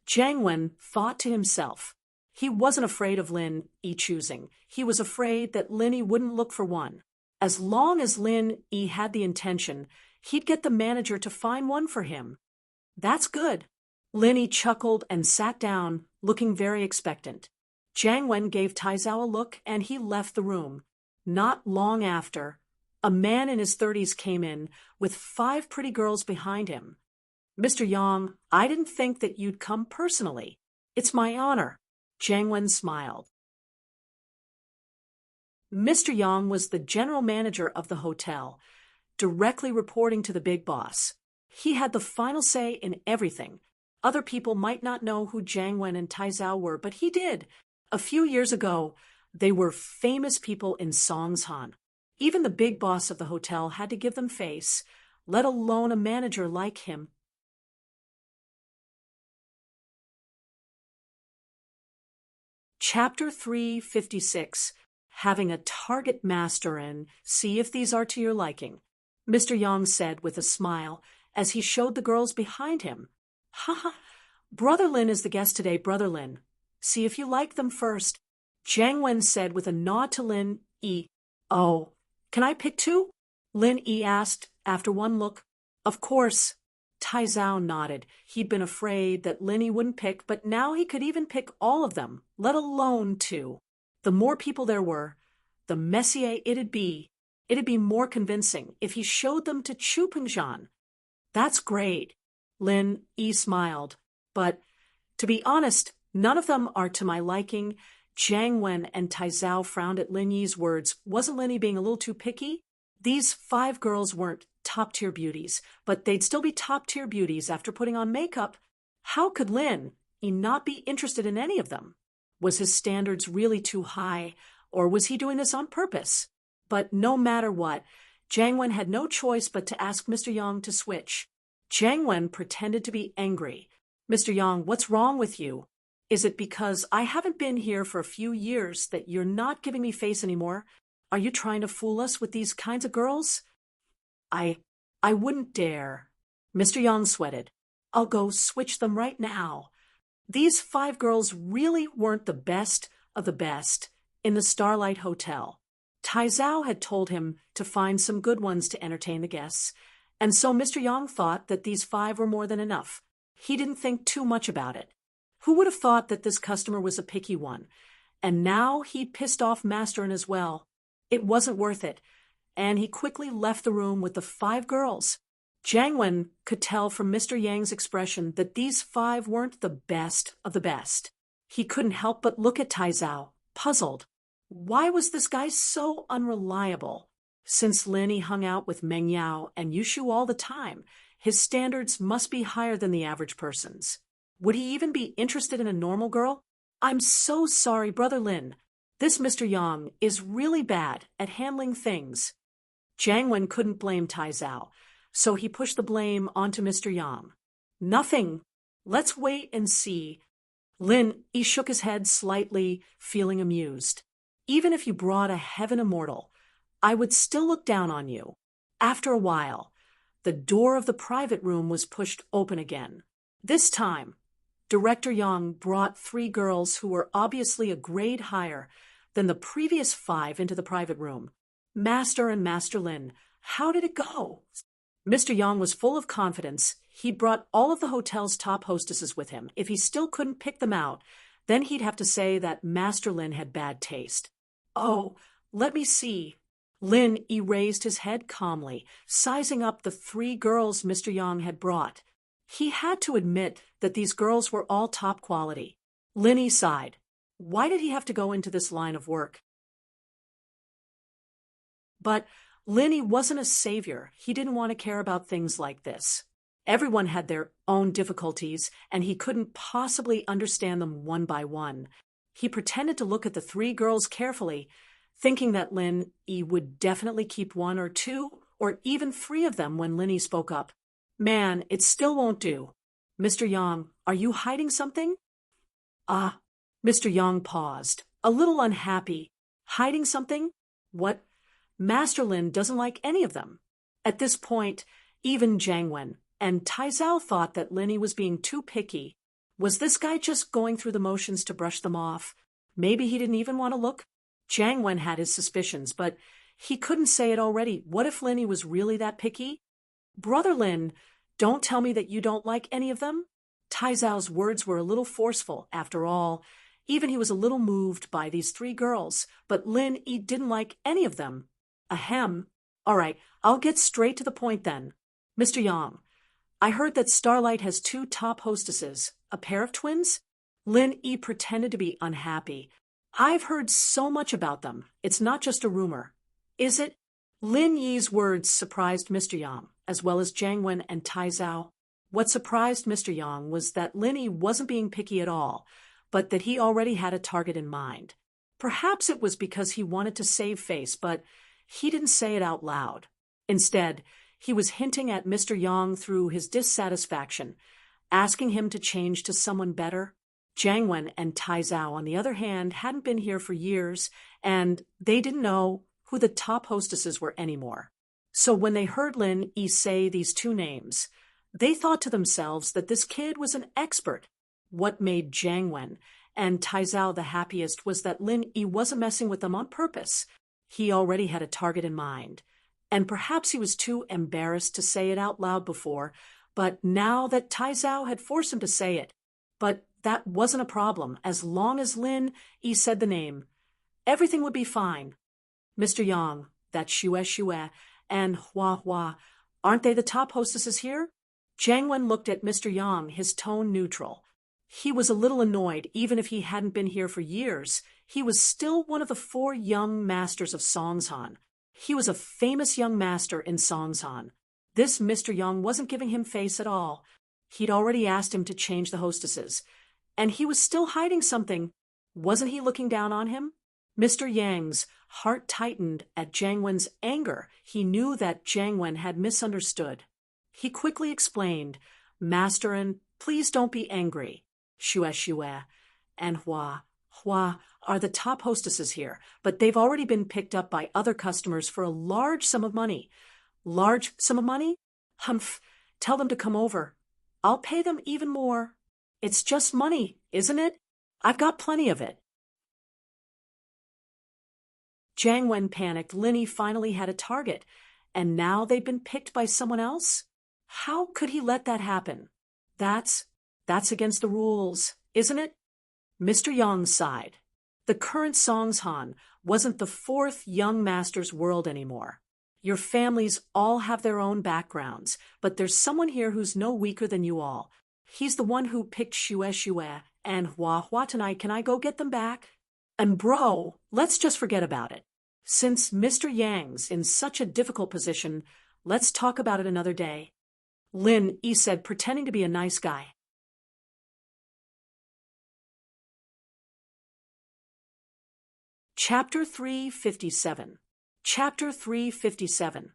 Jiang Wen thought to himself. He wasn't afraid of Lin Yi choosing. He was afraid that Lin Yi wouldn't look for one. As long as Lin Yi had the intention, he'd get the manager to find one for him. That's good. Lin Yi chuckled and sat down, looking very expectant. Jiang Wen gave Tai Zhao a look and he left the room. Not long after, a man in his 30s came in with 5 pretty girls behind him. Mr. Yang, I didn't think that you'd come personally. It's my honor. Jiang Wen smiled. Mr. Yang was the general manager of the hotel, directly reporting to the big boss. He had the final say in everything. Other people might not know who Jiang Wen and Tai Zhao were, but he did. A few years ago, they were famous people in Songshan. Even the big boss of the hotel had to give them face, let alone a manager like him. Chapter 356. Having a target master and see if these are to your liking, Mr. Yang said with a smile as he showed the girls behind him. Ha! Brother Lin is the guest today, Brother Lin. See if you like them first. Jiang Wen said with a nod to Lin Yi. Oh, can I pick 2? Lin Yi asked after one look. Of course. Tai Zhao nodded. He'd been afraid that Lin Yi wouldn't pick, but now he could even pick all of them, let alone 2. The more people there were, the messier it'd be. It'd be more convincing if he showed them to Chu Pengzhan. That's great. Lin Yi smiled. But, to be honest, none of them are to my liking. Jiang Wen and Tai Zhao frowned at Lin Yi's words. Wasn't Lin Yi being a little too picky? These 5 girls weren't top-tier beauties, but they'd still be top-tier beauties after putting on makeup. How could Lin Yi not be interested in any of them? Was his standards really too high, or was he doing this on purpose? But no matter what, Jiang Wen had no choice but to ask Mr. Yang to switch. Jiang Wen pretended to be angry. Mr. Yang, what's wrong with you? Is it because I haven't been here for a few years that you're not giving me face anymore? Are you trying to fool us with these kinds of girls? I wouldn't dare. Mr. Yang sweated. I'll go switch them right now. These 5 girls really weren't the best of the best in the Starlight Hotel. Tai Zhao had told him to find some good ones to entertain the guests, and so Mr. Yang thought that these 5 were more than enough. He didn't think too much about it. Who would have thought that this customer was a picky one? And now he'd pissed off Masterin as well. It wasn't worth it. and he quickly left the room with the 5 girls. Jiang Wen could tell from Mr. Yang's expression that these 5 weren't the best of the best. He couldn't help but look at Tai Zhao, puzzled. Why was this guy so unreliable? Since Lin Yi hung out with Meng Yao and Yushu all the time, his standards must be higher than the average person's. Would he even be interested in a normal girl? I'm so sorry, Brother Lin. This Mr. Yang is really bad at handling things. Jiang Wen couldn't blame Tai Zhao, so he pushed the blame onto Mr. Yang. Nothing. Let's wait and see. Lin Yi shook his head slightly, feeling amused. Even if you brought a heaven immortal, I would still look down on you. After a while, the door of the private room was pushed open again. This time, Director Yang brought 3 girls who were obviously a grade higher than the previous 5 into the private room. Master and Master Lin, how did it go? Mr. Yang was full of confidence. He brought all of the hotel's top hostesses with him. If he still couldn't pick them out, then he'd have to say that Master Lin had bad taste. Oh, let me see. Lin raised his head calmly, sizing up the 3 girls Mr. Yang had brought. He had to admit that these girls were all top quality. Lin sighed. Why did he have to go into this line of work? But Lin wasn't a savior. He didn't want to care about things like this. Everyone had their own difficulties, and he couldn't possibly understand them one by one. He pretended to look at the 3 girls carefully, thinking that Lin Yi would definitely keep 1 or 2 or even 3 of them when Lin Yi spoke up. Man, it still won't do. Mr. Yang, are you hiding something? Mr. Yang paused, a little unhappy. Hiding something? What? Master Lin doesn't like any of them. At this point, even Jiang Wen and Tai Zhao thought that Lin Yi was being too picky. Was this guy just going through the motions to brush them off? Maybe he didn't even want to look? Jiang Wen had his suspicions, but he couldn't say it already. What if Lin Yi was really that picky? Brother Lin, don't tell me that you don't like any of them? Tai Zhao's words were a little forceful, after all. Even he was a little moved by these 3 girls, but Lin Yi didn't like any of them. Ahem. All right, I'll get straight to the point then. Mr. Yang, I heard that Starlight has 2 top hostesses, a pair of twins? Lin Yi pretended to be unhappy. I've heard so much about them. It's not just a rumor. Is it? Lin Yi's words surprised Mr. Yang, as well as Jiang Wen and Tai Zhao. What surprised Mr. Yang was that Lin Yi wasn't being picky at all, but that he already had a target in mind. Perhaps it was because he wanted to save face, but he didn't say it out loud. Instead, he was hinting at Mr. Yang through his dissatisfaction, asking him to change to someone better. Jiang Wen and Tai Zhao, on the other hand, hadn't been here for years, and they didn't know who the top hostesses were anymore. So when they heard Lin Yi say these 2 names, they thought to themselves that this kid was an expert. What made Jiang Wen and Tai Zhao the happiest was that Lin Yi wasn't messing with them on purpose. He already had a target in mind. And perhaps he was too embarrassed to say it out loud before, but now that Tai Zhao had forced him to say it. But that wasn't a problem. As long as Lin Yi said the name, everything would be fine. Mr. Yang, that Xue and Hua, aren't they the top hostesses here? Jiang Wen looked at Mr. Yang, his tone neutral. He was a little annoyed. Even if he hadn't been here for years, he was still one of the 4 young masters of Songshan. He was a famous young master in Songshan. This Mr. Yang wasn't giving him face at all. He'd already asked him to change the hostesses. And he was still hiding something. Wasn't he looking down on him? Mr. Yang's heart tightened at Jiang Wen's anger. He knew that Jiang Wen had misunderstood. He quickly explained, Master, and please don't be angry. Xue and Hua are the top hostesses here, but they've already been picked up by other customers for a large sum of money. Large sum of money? Humph, tell them to come over. I'll pay them even more. It's just money, isn't it? I've got plenty of it. Jiang Wen panicked. Lin Yi finally had a target, and now they've been picked by someone else? How could he let that happen? That's against the rules, isn't it? Mr. Yang sighed. The current Songshan wasn't the 4th young master's world anymore. Your families all have their own backgrounds, but there's someone here who's no weaker than you all. He's the one who picked Shue and Hua tonight. Can I go get them back? And bro, let's just forget about it. Since Mr. Yang's in such a difficult position, let's talk about it another day. Lin Yi said, pretending to be a nice guy. Chapter 357. Chapter 357.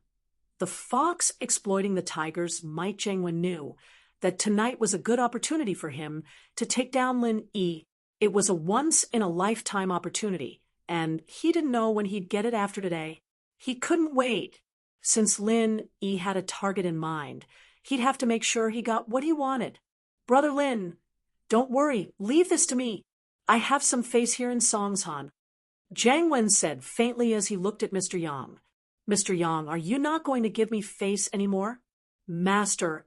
The fox exploiting the tigers. Might Jiangwen knew that tonight was a good opportunity for him to take down Lin Yi. It was a once-in-a-lifetime opportunity, and he didn't know when he'd get it after today. He couldn't wait. Since Lin Yi had a target in mind, he'd have to make sure he got what he wanted. Brother Lin, don't worry, leave this to me. I have some face here in Songshan. Jiangwen said faintly as he looked at Mr. Yang. Mr. Yang, are you not going to give me face anymore? Master,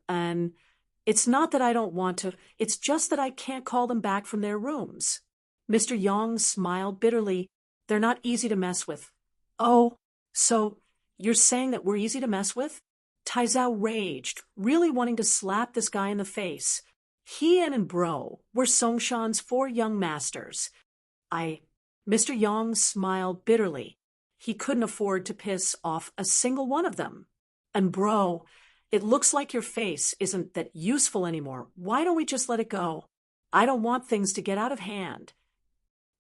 it's not that I don't want to, it's just that I can't call them back from their rooms. Mr. Yang smiled bitterly. They're not easy to mess with. Oh, so you're saying that we're easy to mess with? Tai Zhao raged, really wanting to slap this guy in the face. He and Bro were Songshan's 4 young masters. Mr. Yang smiled bitterly. He couldn't afford to piss off a single one of them. And Bro, it looks like your face isn't that useful anymore. Why don't we just let it go? I don't want things to get out of hand.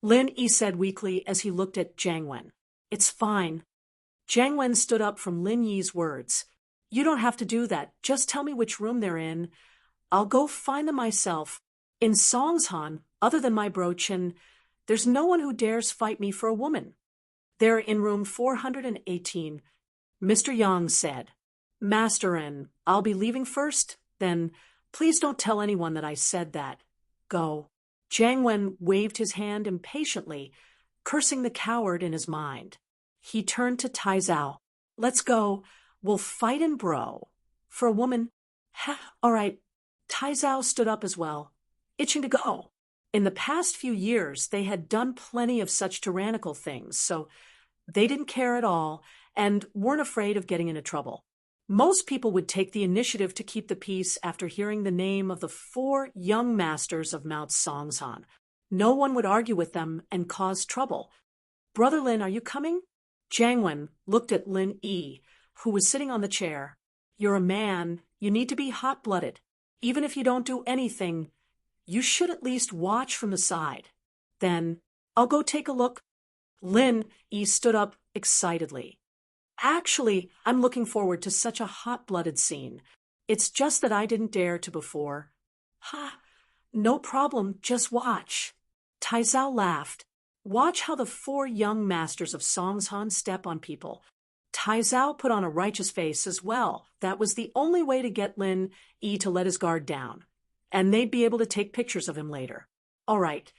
Lin Yi said weakly as he looked at Jiangwen. It's fine. Jiangwen stood up from Lin Yi's words. You don't have to do that. Just tell me which room they're in. I'll go find them myself. In Songshan, other than my brochin, there's no one who dares fight me for a woman. They're in room 418, Mr. Yang said. Master, and I'll be leaving first? Then please don't tell anyone that I said that. Go. Jiangwen waved his hand impatiently, cursing the coward in his mind. He turned to Tai Zhao. Let's go. We'll fight in Bro. For a woman. All right. Tai Zhao stood up as well, itching to go. In the past few years, they had done plenty of such tyrannical things, so they didn't care at all and weren't afraid of getting into trouble. Most people would take the initiative to keep the peace after hearing the name of the 4 young masters of Mount Songshan. No one would argue with them and cause trouble. Brother Lin, are you coming? Jiangwen looked at Lin Yi, who was sitting on the chair. You're a man. You need to be hot-blooded. Even if you don't do anything, you should at least watch from the side. Then, I'll go take a look. Lin Yi stood up excitedly. Actually, I'm looking forward to such a hot-blooded scene. It's just that I didn't dare to before. No problem, just watch. Tai Zhao laughed. Watch how the 4 young masters of Songshan step on people. Tai Zhao put on a righteous face as well. That was the only way to get Lin Yi to let his guard down. And they'd be able to take pictures of him later. All right,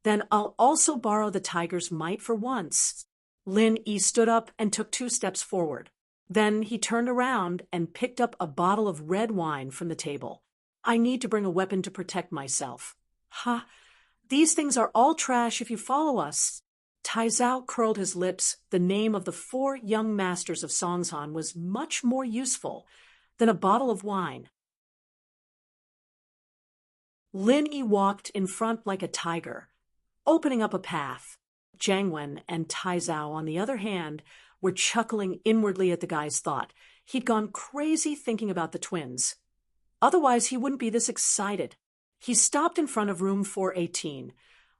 then I'll also borrow the tiger's might for once. Lin Yi stood up and took 2 steps forward. Then he turned around and picked up a bottle of red wine from the table. I need to bring a weapon to protect myself. These things are all trash if you follow us. Tai Zhao curled his lips. The name of the 4 young masters of Songshan was much more useful than a bottle of wine. Lin Yi walked in front like a tiger, opening up a path. Jiangwen and Tai Zhao, on the other hand, were chuckling inwardly at the guy's thought. He'd gone crazy thinking about the twins. Otherwise, he wouldn't be this excited. He stopped in front of room 418,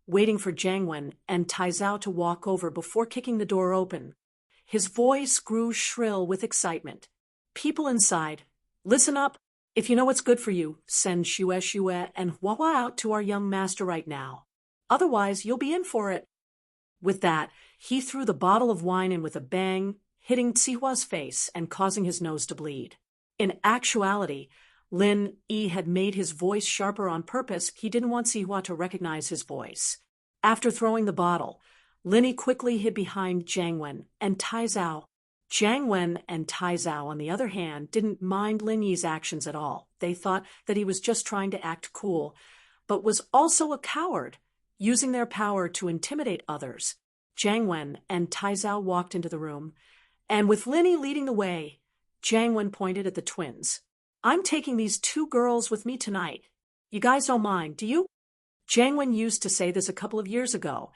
waiting for Jiangwen and Tai Zhao to walk over before kicking the door open. His voice grew shrill with excitement. People inside, listen up. If you know what's good for you, send Shue and Hua out to our young master right now. Otherwise, you'll be in for it. With that, he threw the bottle of wine in with a bang, hitting Tsihua's face and causing his nose to bleed. In actuality, Lin Yi had made his voice sharper on purpose. He didn't want Tsihua to recognize his voice. After throwing the bottle, Lin Yi quickly hid behind Jiangwen and Tai Zhao. Jiangwen and Tai Zhao, on the other hand, didn't mind Lin Yi's actions at all. They thought that he was just trying to act cool, but was also a coward, using their power to intimidate others. Jiangwen and Tai Zhao walked into the room, And with Linny leading the way, Jiang Wen pointed at the twins. I'm taking these 2 girls with me tonight. You guys don't mind, do you? Jiang Wen used to say this a couple of years ago,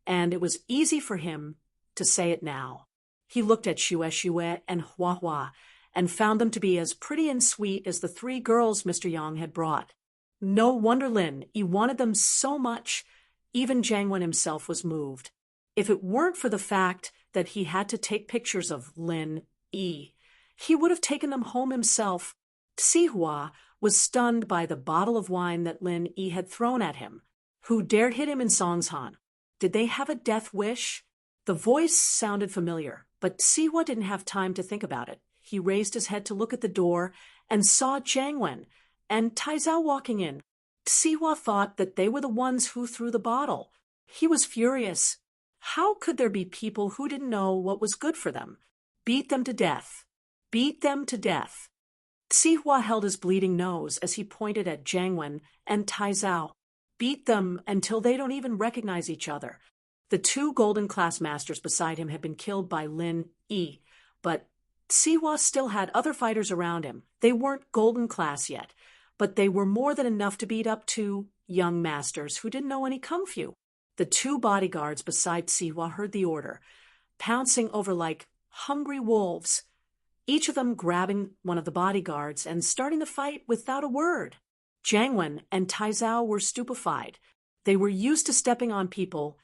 and it was easy for him to say it now. He looked at Xue and Hua and found them to be as pretty and sweet as the 3 girls Mr. Yang had brought. No wonder Lin Yi wanted them so much. Even Jiang Wen himself was moved. If it weren't for the fact that he had to take pictures of Lin Yi, he would have taken them home himself. Hua was stunned by the bottle of wine that Lin Yi had thrown at him. Who dared hit him in Songshan? Did they have a death wish? The voice sounded familiar, but Hua didn't have time to think about it. He raised his head to look at the door and saw Jiang Wen and Taizao walking in. Hua thought that they were the ones who threw the bottle. He was furious. How could there be people who didn't know what was good for them? Beat them to death. Beat them to death. Hua held his bleeding nose as he pointed at Jiang Wen and Taizao. Beat them until they don't even recognize each other. The 2 golden class masters beside him had been killed by Lin Yi, but Hua still had other fighters around him. They weren't golden class yet, but they were more than enough to beat up 2 young masters who didn't know any kung fu. The 2 bodyguards beside Hua heard the order, pouncing over like hungry wolves, each of them grabbing one of the bodyguards and starting the fight without a word. Jiang Wen and Taizao were stupefied. They were used to stepping on people,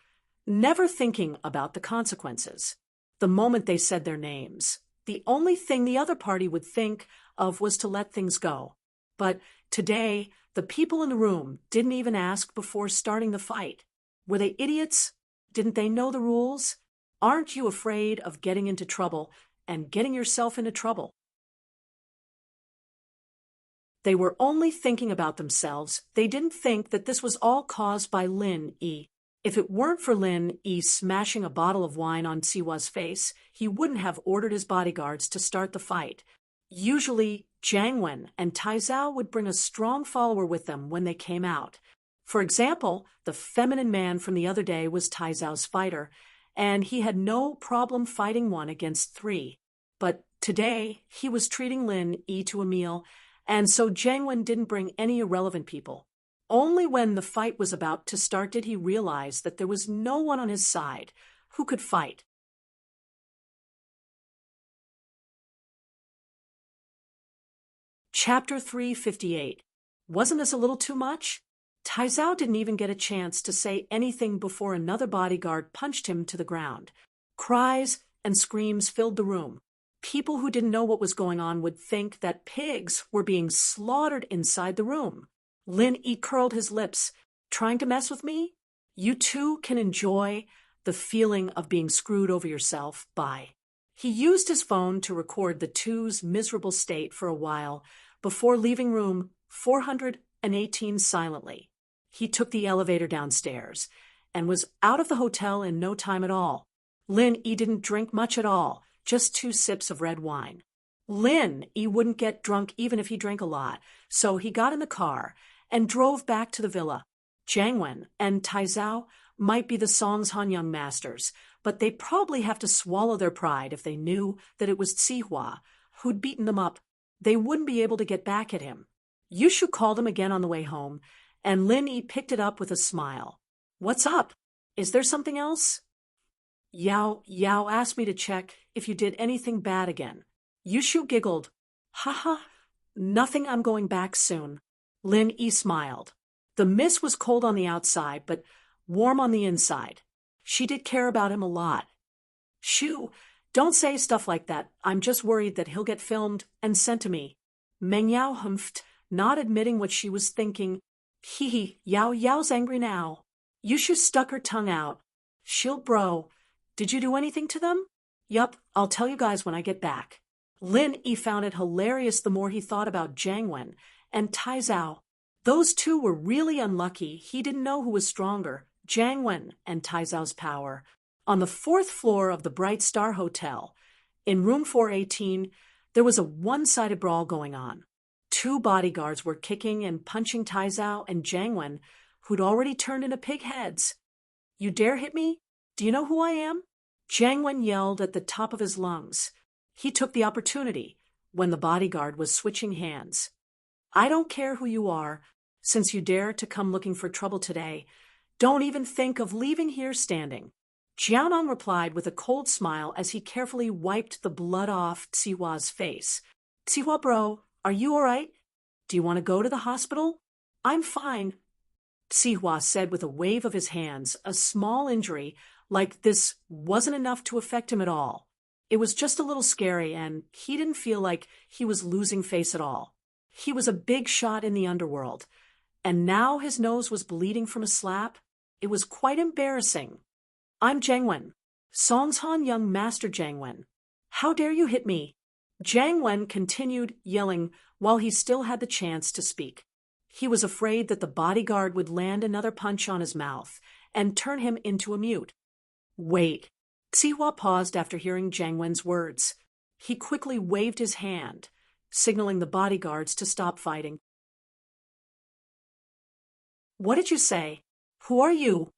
never thinking about the consequences. The moment they said their names, the only thing the other party would think of was to let things go. But today, the people in the room didn't even ask before starting the fight. Were they idiots? Didn't they know the rules? Aren't you afraid of getting into trouble and getting yourself into trouble? They were only thinking about themselves. They didn't think that this was all caused by Lin Yi. If it weren't for Lin Yi smashing a bottle of wine on Siwa's face, he wouldn't have ordered his bodyguards to start the fight. Usually, Jiang Wen and Taizao would bring a strong follower with them when they came out. For example, the feminine man from the other day was Taizao's fighter, and he had no problem fighting 1 against 3. But today, he was treating Lin Yi to a meal, and so Jiang Wen didn't bring any irrelevant people. Only when the fight was about to start did he realize that there was no one on his side who could fight. Chapter 358. Wasn't this a little too much? Taizao didn't even get a chance to say anything before another bodyguard punched him to the ground. Cries and screams filled the room. People who didn't know what was going on would think that pigs were being slaughtered inside the room. Lin Yi curled his lips. Trying to mess with me? You too can enjoy the feeling of being screwed over yourself. Bye. He used his phone to record the 2's miserable state for a while before leaving room 418 silently. He took the elevator downstairs and was out of the hotel in no time at all. Lin Yi didn't drink much at all, just 2 sips of red wine. Lin Yi wouldn't get drunk even if he drank a lot, so he got in the car and drove back to the villa. Jiang Wen and Taizao might be the Songshan young masters, but they'd probably have to swallow their pride if they knew that it was Hua who'd beaten them up. They wouldn't be able to get back at him. Yushu called him again on the way home, and Lin Yi picked it up with a smile. What's up? Is there something else? Yao asked me to check if you did anything bad again. Yushu giggled. Haha, nothing, I'm going back soon. Lin Yi smiled. The mist was cold on the outside, but warm on the inside. She did care about him a lot. Shoo, don't say stuff like that. I'm just worried that he'll get filmed and sent to me. Meng Yao humphed, not admitting what she was thinking. Hee, Yao's angry now. Yushu stuck her tongue out. Shield bro, did you do anything to them? Yup, I'll tell you guys when I get back. Lin Yi found it hilarious the more he thought about Jiang Wen and Taizao. Those 2 were really unlucky. He didn't know who was stronger, Jiang Wen and Taizao's power. On the 4th floor of the Bright Star Hotel, in room 418, there was a one-sided brawl going on. 2 bodyguards were kicking and punching Taizao and Jiang Wen, who'd already turned into pig heads. You dare hit me? Do you know who I am? Jiang Wen yelled at the top of his lungs. He took the opportunity when the bodyguard was switching hands. I don't care who you are, since you dare to come looking for trouble today. Don't even think of leaving here standing. Jianong replied with a cold smile as he carefully wiped the blood off Tsihua's face. Tsihua bro, are you all right? Do you want to go to the hospital? I'm fine, Tsihua said with a wave of his hands, a small injury, like this wasn't enough to affect him at all. It was just a little scary, and he didn't feel like he was losing face at all. He was a big shot in the underworld, and now his nose was bleeding from a slap. It was quite embarrassing. I'm Jiang Wen, Songshan young master Jiang Wen. How dare you hit me? Jiang Wen continued yelling while he still had the chance to speak. He was afraid that the bodyguard would land another punch on his mouth and turn him into a mute. Wait. Tsihua paused after hearing Jiang Wen's words. He quickly waved his hand, signaling the bodyguards to stop fighting. What did you say? Who are you?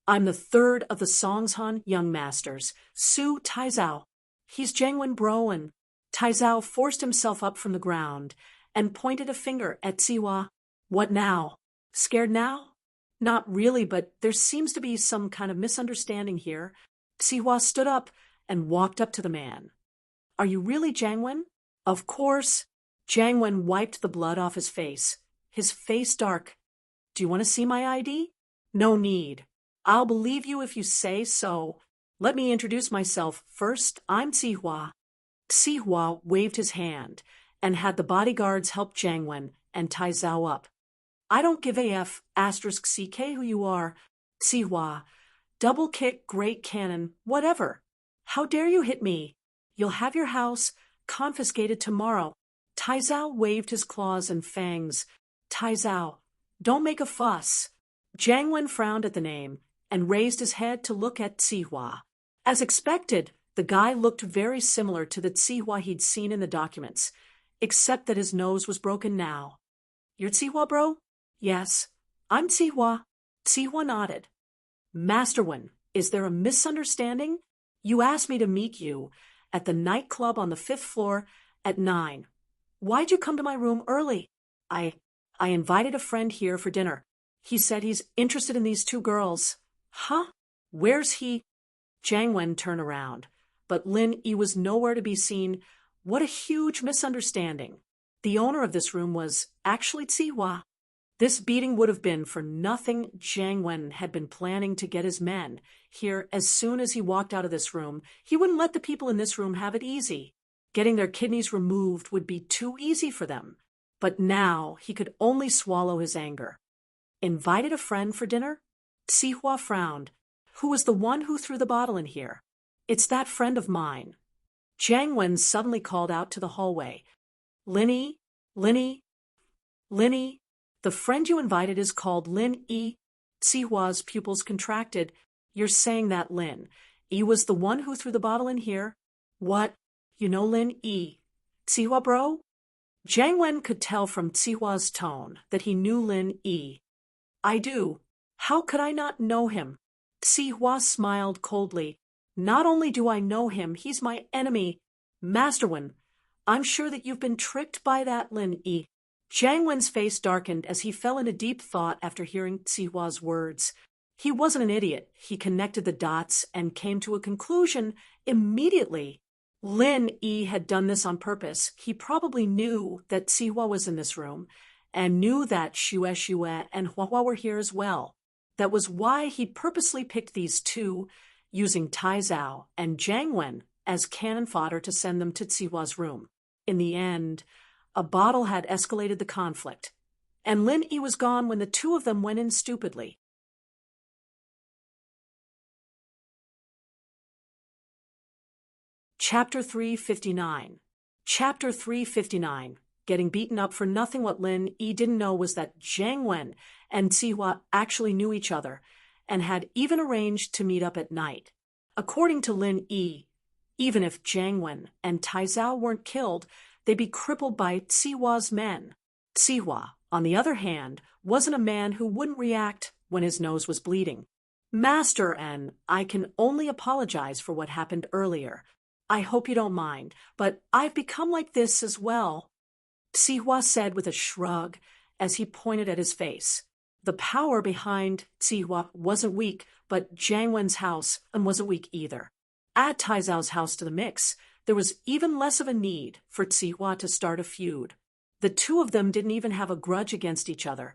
I'm the third of the Songshan young masters, Su Taizao. He's Jiang Wen bro, and Taizao forced himself up from the ground and pointed a finger at Tsihua. What now? Scared now? Not really, but there seems to be some kind of misunderstanding here. Tsihua stood up and walked up to the man. Are you really Jiang Wen? Of course. Jiang Wen wiped the blood off his face dark. Do you want to see my ID? No need. I'll believe you if you say so. Let me introduce myself. First, I'm Tsihua. Tsihua waved his hand and had the bodyguards help Jiang Wen and Taizao up. I don't give a f *ck who you are. Tsihua. Double kick, great cannon, whatever. How dare you hit me? You'll have your house confiscated tomorrow. Taizao waved his claws and fangs. Taizao, don't make a fuss. Jiang Wen frowned at the name and raised his head to look at Tsihua. As expected, the guy looked very similar to the Tsihua he'd seen in the documents, except that his nose was broken now. You're Tsihua, bro? Yes, I'm Tsihua. Tsihua nodded. Master Wen, is there a misunderstanding? You asked me to meet you at the nightclub on the 5th floor at 9. Why'd you come to my room early? I invited a friend here for dinner. He said he's interested in these two girls. Huh? Where's he? Jiang Wen turned around, but Lin Yi was nowhere to be seen. What a huge misunderstanding. The owner of this room was actually Tsihua. This beating would have been for nothing. Jiang Wen had been planning to get his men here as soon as he walked out of this room. He wouldn't let the people in this room have it easy. Getting their kidneys removed would be too easy for them. But now he could only swallow his anger. Invited a friend for dinner? Tsihua frowned. Who was the one who threw the bottle in here? It's that friend of mine. Jiang Wen suddenly called out to the hallway. Linny, Linny, Linny. The friend you invited is called Lin Yi. Tsihua's pupils contracted. You're saying that Lin Yi was the one who threw the bottle in here? What? You know Lin Yi? Tsihua bro? Jiang Wen could tell from Tsihua's tone that he knew Lin Yi. I do. How could I not know him? Tsihua smiled coldly. Not only do I know him, he's my enemy. Master Wen, I'm sure that you've been tricked by that Lin Yi. Jiang Wen's face darkened as he fell into deep thought after hearing Tsihua's words. He wasn't an idiot. He connected the dots and came to a conclusion immediately. Lin Yi had done this on purpose. He probably knew that Tsihua was in this room and knew that Xue and Huahua were here as well. That was why he purposely picked these two, using Taizao and Jiang Wen as cannon fodder to send them to Tsihua's room. In the end, a bottle had escalated the conflict, and Lin Yi was gone when the two of them went in stupidly. Chapter 359. Chapter 359. Getting beaten up for nothing. What Lin Yi didn't know was that Jiang Wen and Tsihua actually knew each other and had even arranged to meet up at night. According to Lin Yi, even if Jiang Wen and Taizao weren't killed, they'd be crippled by Tsihua's men. Tsihua, on the other hand, wasn't a man who wouldn't react when his nose was bleeding. Master, and I can only apologize for what happened earlier. I hope you don't mind, but I've become like this as well, Sihua said with a shrug as he pointed at his face. The power behind Sihua wasn't weak, but Jiang Wen's house wasn't weak either. Add Tai Zhao's house to the mix, there was even less of a need for Sihua to start a feud. The two of them didn't even have a grudge against each other,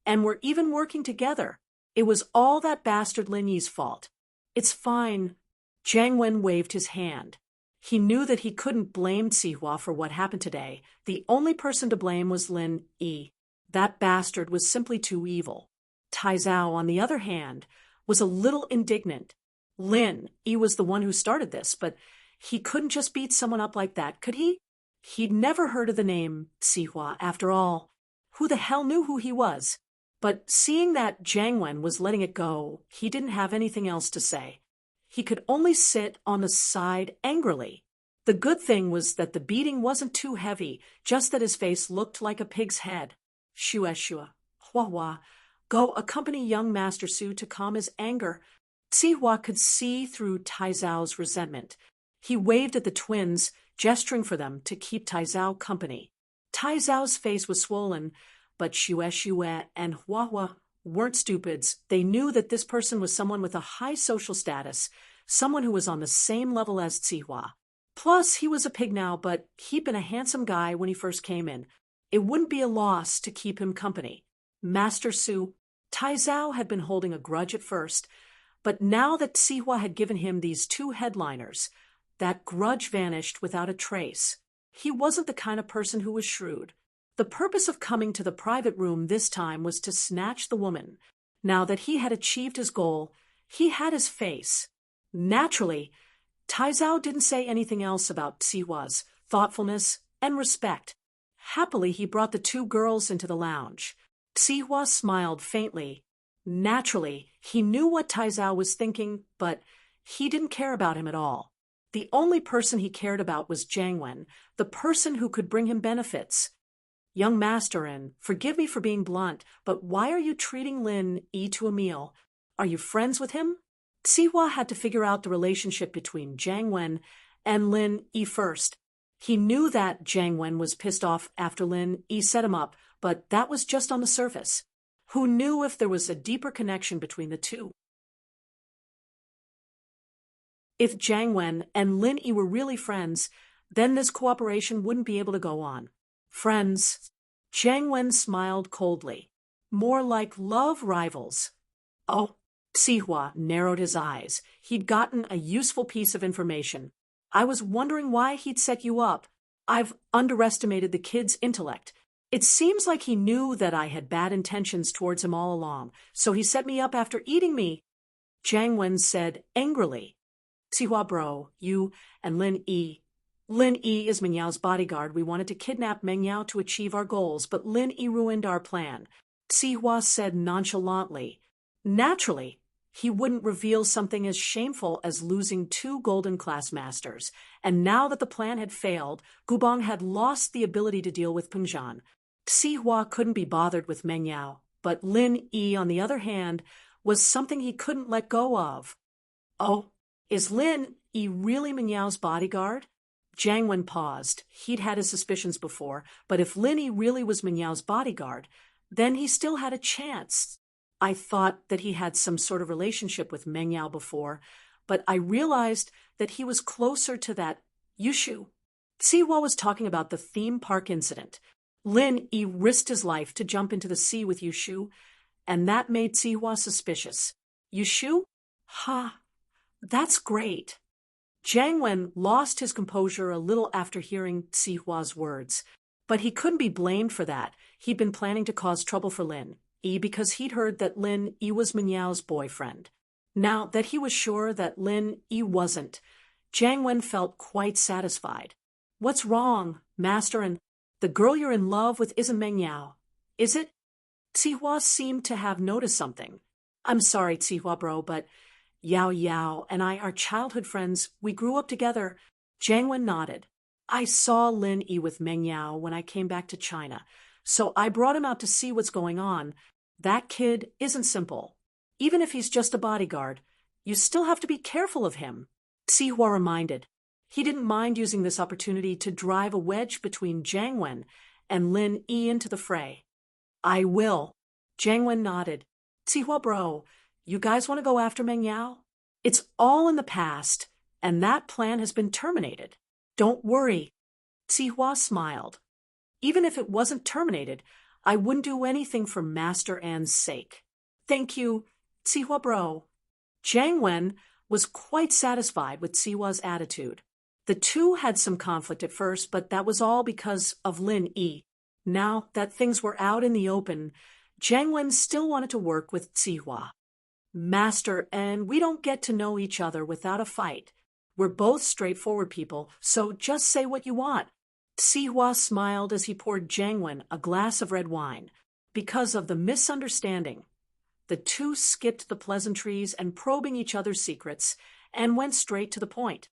and were even working together. It was all that bastard Lin Yi's fault. It's fine. Jiang Wen waved his hand. He knew that he couldn't blame Sihua for what happened today. The only person to blame was Lin Yi. That bastard was simply too evil. Tai Zhao, on the other hand, was a little indignant. Lin Yi was the one who started this, but he couldn't just beat someone up like that, could he? He'd never heard of the name Sihua, after all. Who the hell knew who he was? But seeing that Jiang Wen was letting it go, he didn't have anything else to say. He could only sit on the side angrily. The good thing was that the beating wasn't too heavy, just that his face looked like a pig's head. Shua, Hua, go accompany young Master Su to calm his anger. Sihua could see through Tai Zhao's resentment. He waved at the twins, gesturing for them to keep Tai Zhao company. Tai Zhao's face was swollen, but Shua and Hua weren't stupids. They knew that this person was someone with a high social status, someone who was on the same level as Sihua. Plus, he was a pig now, but he'd been a handsome guy when he first came in. It wouldn't be a loss to keep him company. Master Su, Tai Zhao had been holding a grudge at first, but now that Sihua had given him these two headliners, that grudge vanished without a trace. He wasn't the kind of person who was shrewd. The purpose of coming to the private room this time was to snatch the woman. Now that he had achieved his goal, he had his face. Naturally, Tai Zhao didn't say anything else about Sihua's thoughtfulness and respect. Happily, he brought the two girls into the lounge. Sihua smiled faintly. Naturally, he knew what Tai Zhao was thinking, but he didn't care about him at all. The only person he cared about was Jiang Wen, the person who could bring him benefits. Young master, and forgive me for being blunt, but why are you treating Lin Yi to a meal? Are you friends with him? Sihua had to figure out the relationship between Jiang Wen and Lin Yi first. He knew that Jiang Wen was pissed off after Lin Yi set him up, but that was just on the surface. Who knew if there was a deeper connection between the two? If Jiang Wen and Lin Yi were really friends, then this cooperation wouldn't be able to go on. Friends. Jiang Wen smiled coldly. More like love rivals. Oh, Sihua narrowed his eyes. He'd gotten a useful piece of information. I was wondering why he'd set you up. I've underestimated the kid's intellect. It seems like he knew that I had bad intentions towards him all along, so he set me up after eating me. Jiang Wen said angrily. Sihua bro, you and Lin Yi. Lin Yi is Meng Yao's bodyguard. We wanted to kidnap Meng Yao to achieve our goals, but Lin Yi ruined our plan. Sihua said nonchalantly. Naturally, he wouldn't reveal something as shameful as losing two golden class masters, and now that the plan had failed, Gubong had lost the ability to deal with Pengzhan. Sihua couldn't be bothered with Meng Yao, but Lin Yi, on the other hand, was something he couldn't let go of. Oh, is Lin Yi really Meng Yao's bodyguard? Jiang Wen paused. He'd had his suspicions before, but if Lin Yi really was Meng Yao's bodyguard, then he still had a chance. I thought that he had some sort of relationship with Meng Yao before, but I realized that he was closer to that Yushu. Sihua was talking about the theme park incident. Lin Yi risked his life to jump into the sea with Yushu, and that made Sihua suspicious. Yushu? Ha, that's great. Jiang Wen lost his composure a little after hearing Sihua's words, but he couldn't be blamed for that. He'd been planning to cause trouble for Lin Yi because he'd heard that Lin Yi was Meng Yao's boyfriend. Now that he was sure that Lin Yi wasn't, Jiang Wen felt quite satisfied. What's wrong, master? And the girl you're in love with isn't Meng Yao, is it? Sihua seemed to have noticed something. I'm sorry, Sihua bro, but Yao and I are childhood friends. We grew up together. Jiang Wen nodded. I saw Lin Yi with Meng Yao when I came back to China, so I brought him out to see what's going on. That kid isn't simple. Even if he's just a bodyguard, you still have to be careful of him. Sihua reminded. He didn't mind using this opportunity to drive a wedge between Jiang Wen and Lin Yi into the fray. I will. Jiang Wen nodded. Sihua bro, you guys want to go after Meng Yao? It's all in the past, and that plan has been terminated. Don't worry. Sihua smiled. Even if it wasn't terminated, I wouldn't do anything for Master An's sake. Thank you, Sihua bro. Jiang Wen was quite satisfied with Sihua's attitude. The two had some conflict at first, but that was all because of Lin Yi. Now that things were out in the open, Jiang Wen still wanted to work with Sihua. Master and we don't get to know each other without a fight. We're both straightforward people, so just say what you want. Sihua smiled as he poured Jiang Wen a glass of red wine. Because of the misunderstanding, the two skipped the pleasantries and probing each other's secrets and went straight to the point.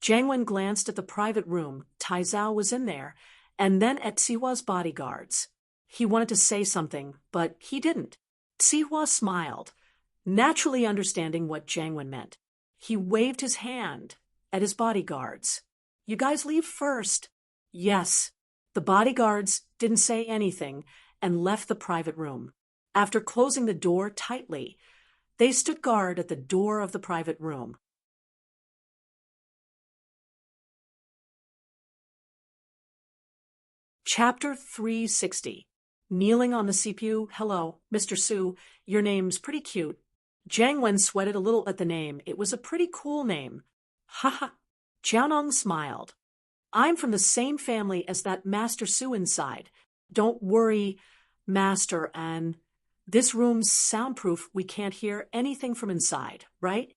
Jiang Wen glanced at the private room. Tai Zhao was in there, and then at Sihua's bodyguards. He wanted to say something, but he didn't. Sihua smiled, naturally understanding what Jiang Wen meant. He waved his hand at his bodyguards. You guys leave first. Yes. The bodyguards didn't say anything and left the private room. After closing the door tightly, they stood guard at the door of the private room. Chapter 360. Kneeling on the CPU. Hello, Mr. Su. Your name's pretty cute. Jiang Wen sweated a little at the name. It was a pretty cool name. Haha. Jiaonong smiled. I'm from the same family as that Master Su inside. Don't worry, Master An. This room's soundproof. We can't hear anything from inside, right?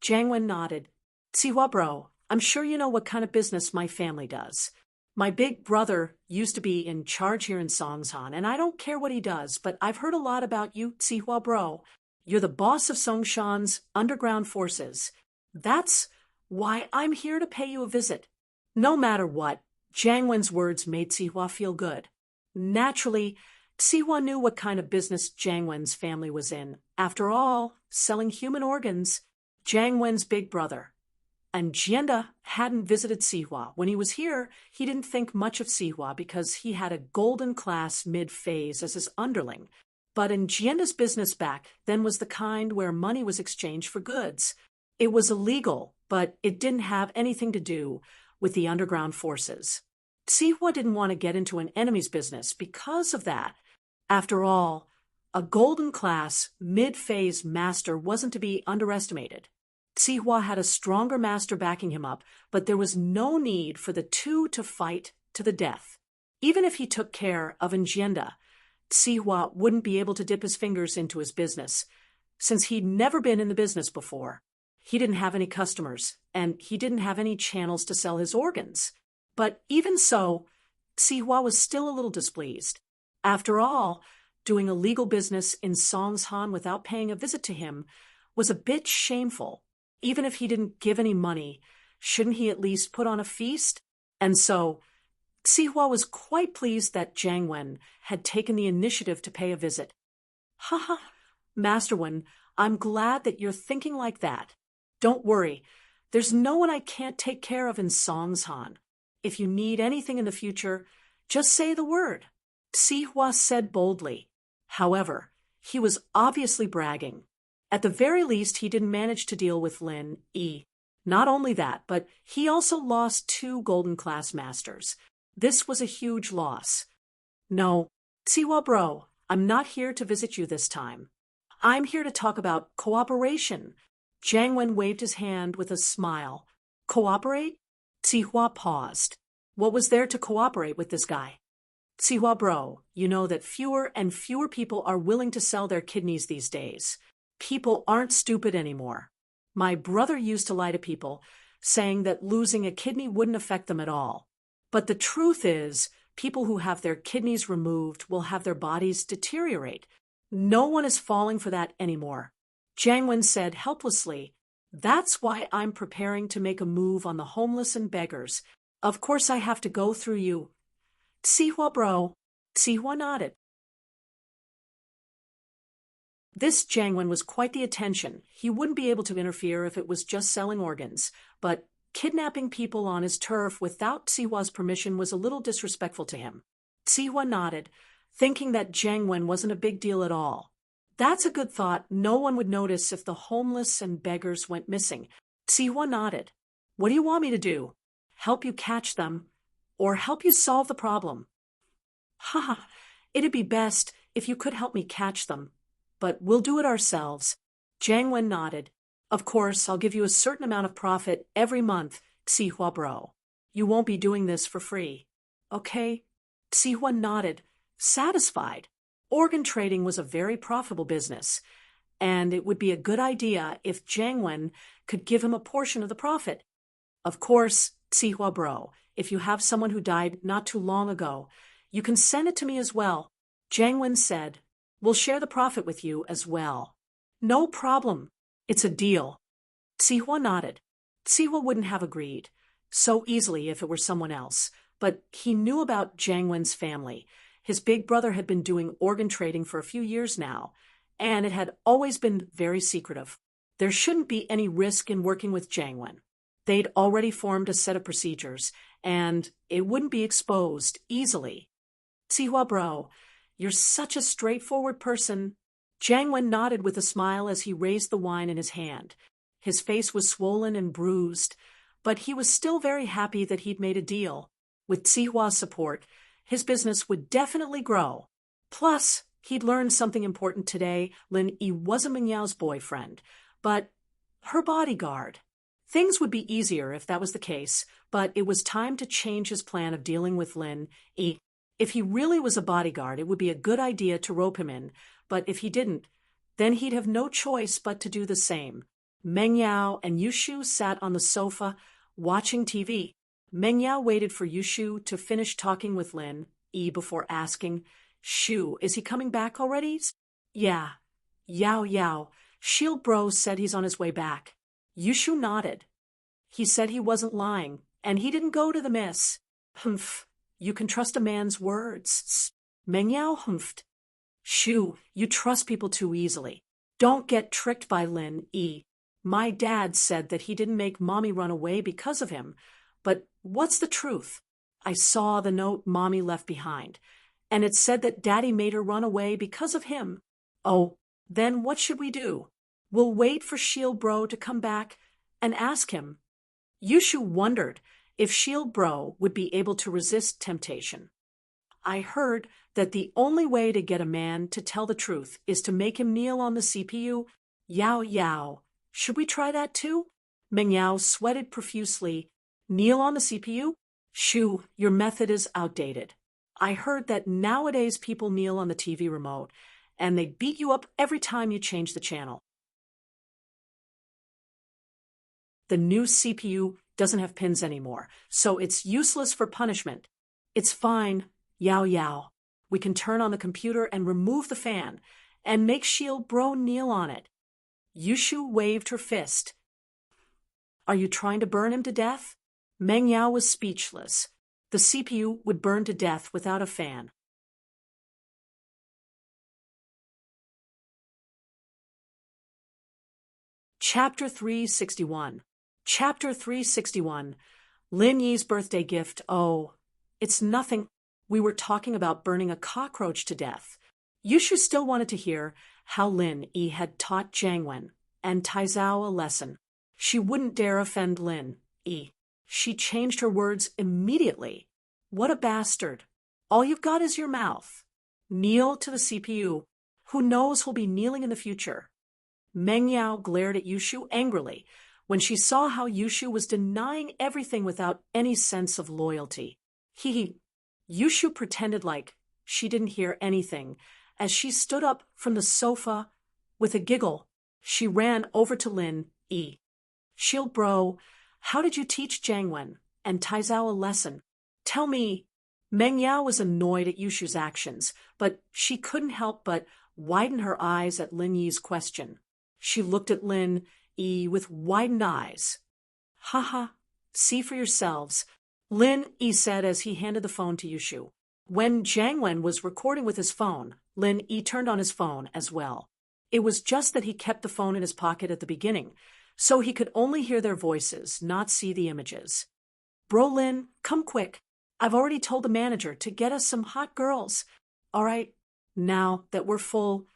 Jiang Wen nodded. Sihua bro, I'm sure you know what kind of business my family does. My big brother used to be in charge here in Songshan, and I don't care what he does, but I've heard a lot about you, Sihua bro. You're the boss of Songshan's underground forces. That's why I'm here to pay you a visit. No matter what, Jiang Wen's words made Sihua feel good. Naturally, Sihua knew what kind of business Jiang Wen's family was in. After all, selling human organs. Jiang Wen's big brother. And Jianda hadn't visited Sihua. When he was here, he didn't think much of Sihua because he had a golden class mid-phase as his underling. But in Jianda's business back then was the kind where money was exchanged for goods. It was illegal, but it didn't have anything to do with the underground forces. Sihua didn't want to get into an enemy's business because of that. After all, a golden class mid-phase master wasn't to be underestimated. Sihua had a stronger master backing him up, but there was no need for the two to fight to the death. Even if he took care of Jianda, Sihua wouldn't be able to dip his fingers into his business, since he'd never been in the business before. He didn't have any customers, and he didn't have any channels to sell his organs. But even so, Sihua was still a little displeased. After all, doing a legal business in Songshan without paying a visit to him was a bit shameful. Even if he didn't give any money, shouldn't he at least put on a feast? And so, Sihua was quite pleased that Jiang Wen had taken the initiative to pay a visit. Haha, Master Wen, I'm glad that you're thinking like that. Don't worry, there's no one I can't take care of in Songshan. If you need anything in the future, just say the word. Sihua said boldly. However, he was obviously bragging. At the very least, he didn't manage to deal with Lin Yi. Not only that, but he also lost 2 golden class masters. This was a huge loss. No, Sihua bro, I'm not here to visit you this time. I'm here to talk about cooperation. Jiang Wen waved his hand with a smile. Cooperate? Sihua paused. What was there to cooperate with this guy? Sihua bro, you know that fewer and fewer people are willing to sell their kidneys these days. People aren't stupid anymore. My brother used to lie to people, saying that losing a kidney wouldn't affect them at all. But the truth is, people who have their kidneys removed will have their bodies deteriorate. No one is falling for that anymore. Jiang Wen said helplessly, That's why I'm preparing to make a move on the homeless and beggars. Of course I have to go through you. Sihua bro. Sihua nodded. This Jiangwen was quite the attention. He wouldn't be able to interfere if it was just selling organs, but kidnapping people on his turf without Sihua's permission was a little disrespectful to him. Sihua nodded, thinking that Jiangwen wasn't a big deal at all. That's a good thought. No one would notice if the homeless and beggars went missing. Sihua nodded. What do you want me to do? Help you catch them, or help you solve the problem? Haha, it'd be best if you could help me catch them, but we'll do it ourselves. Jiangwen nodded. Of course, I'll give you a certain amount of profit every month, Sihua bro. You won't be doing this for free. Okay? Sihua nodded, satisfied. Organ trading was a very profitable business, and it would be a good idea if Jiangwen could give him a portion of the profit. Of course, Sihua bro, if you have someone who died not too long ago, you can send it to me as well. Jiangwen said, we'll share the profit with you as well. No problem. It's a deal. Sihua nodded. Sihua wouldn't have agreed so easily if it were someone else, but he knew about Jiangwen's family. His big brother had been doing organ trading for a few years now, and it had always been very secretive. There shouldn't be any risk in working with Jiangwen. They'd already formed a set of procedures, and it wouldn't be exposed easily. Sihua bro, you're such a straightforward person. Jiangwen nodded with a smile as he raised the wine in his hand. His face was swollen and bruised, but he was still very happy that he'd made a deal. With Sihua's support, his business would definitely grow. Plus, he'd learned something important today. Lin Yi wasn't Meng Yao's boyfriend, but her bodyguard. Things would be easier if that was the case, but it was time to change his plan of dealing with Lin Yi. If he really was a bodyguard, it would be a good idea to rope him in, but if he didn't, then he'd have no choice but to do the same. Meng Yao and Yushu sat on the sofa, watching TV. Meng Yao waited for Yushu to finish talking with Lin Yi before asking, Shu, is he coming back already? Yeah. Yao. Shield Bro said he's on his way back. Yushu nodded. He said he wasn't lying, and he didn't go to the miss. Humph. You can trust a man's words. Meng Yao humphed. Shu, you trust people too easily. Don't get tricked by Lin Yi. My dad said that he didn't make Mommy run away because of him, but what's the truth? I saw the note Mommy left behind, and it said that Daddy made her run away because of him. Oh, then what should we do? We'll wait for Shield Bro to come back and ask him. Yushu wondered if Shield Bro would be able to resist temptation. I heard that the only way to get a man to tell the truth is to make him kneel on the CPU. Yao. Should we try that too? Meng Yao sweated profusely. Kneel on the CPU? Shu, your method is outdated. I heard that nowadays people kneel on the TV remote, and they beat you up every time you change the channel. The new CPU doesn't have pins anymore, so it's useless for punishment. It's fine, Yao. We can turn on the computer and remove the fan, and make Shield Bro kneel on it. Yushu waved her fist. Are you trying to burn him to death? Meng Yao was speechless. The CPU would burn to death without a fan. Chapter 361. Chapter 361. Lin Yi's birthday gift. Oh, it's nothing. We were talking about burning a cockroach to death. Yushu still wanted to hear how Lin Yi had taught Jiangwen and Taizao a lesson. She wouldn't dare offend Lin Yi. She changed her words immediately. What a bastard. All you've got is your mouth. Kneel to the CPU. Who knows who'll be kneeling in the future? Meng Yao glared at Yushu angrily when she saw how Yushu was denying everything without any sense of loyalty. Yushu pretended like she didn't hear anything. As she stood up from the sofa with a giggle, she ran over to Lin Yi. Shield Bro, how did you teach Jiangwen and Taizao a lesson? Tell me. Meng Yao was annoyed at Yushu's actions, but she couldn't help but widen her eyes at Lin Yi's question. She looked at Lin Yi with widened eyes. Haha, see for yourselves, Lin Yi said as he handed the phone to Yushu. When Jiangwen was recording with his phone, Lin Yi turned on his phone as well. It was just that he kept the phone in his pocket at the beginning, so he could only hear their voices, not see the images. Bro, Lynn, come quick. I've already told the manager to get us some hot girls. All right, now that we're full,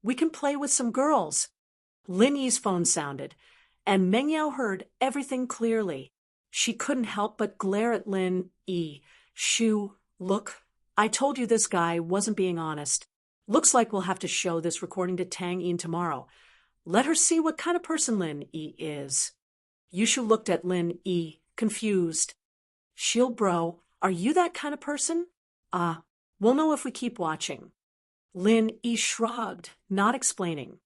we can play with some girls. Lin Yi's phone sounded, and Meng Yao heard everything clearly. She couldn't help but glare at Lin Yi. Shoo, look, I told you this guy wasn't being honest. Looks like we'll have to show this recording to Tang Yin tomorrow. Let her see what kind of person Lin Yi is. Yushu looked at Lin Yi, confused. Shield bro, are you that kind of person? We'll know if we keep watching. Lin Yi shrugged, not explaining.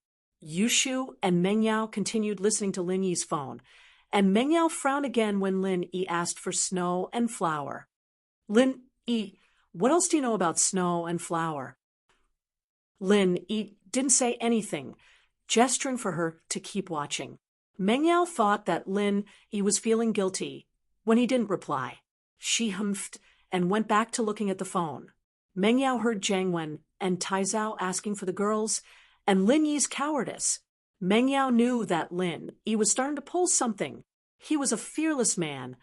Yushu and Meng Yao continued listening to Lin Yi's phone, and Meng Yao frowned again when Lin Yi asked for snow and flour. Lin Yi, what else do you know about snow and flour? Lin Yi didn't say anything, gesturing for her to keep watching. Meng Yao thought that Lin Yi was feeling guilty when he didn't reply. She humphed and went back to looking at the phone. Meng Yao heard Jiang Wen and Tai Zhao asking for the girls, and Lin Yi's cowardice. Meng Yao knew that Lin Yi was starting to pull something. He was a fearless man.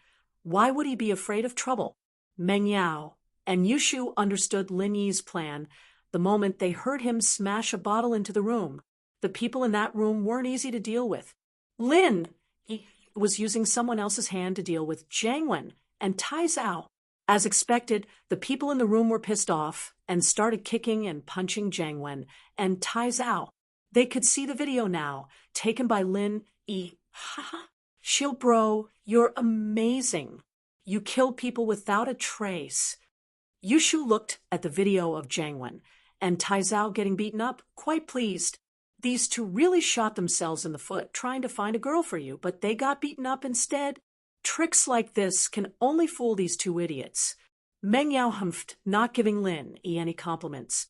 Why would he be afraid of trouble? Meng Yao and Yushu understood Lin Yi's plan the moment they heard him smash a bottle into the room. The people in that room weren't easy to deal with. Lin Yi was using someone else's hand to deal with Jiang Wen and Tai Zhao. As expected, the people in the room were pissed off and started kicking and punching Jiang Wen and Tai Zhao. They could see the video now, taken by Lin Yi. Ha! Shield bro, you're amazing. You killed people without a trace. Yushu looked at the video of Jiang Wen and Tai Zhao getting beaten up, quite pleased. These two really shot themselves in the foot trying to find a girl for you, but they got beaten up instead. Tricks like this can only fool these two idiots. Meng Yao humphed, not giving Lin Yi any compliments.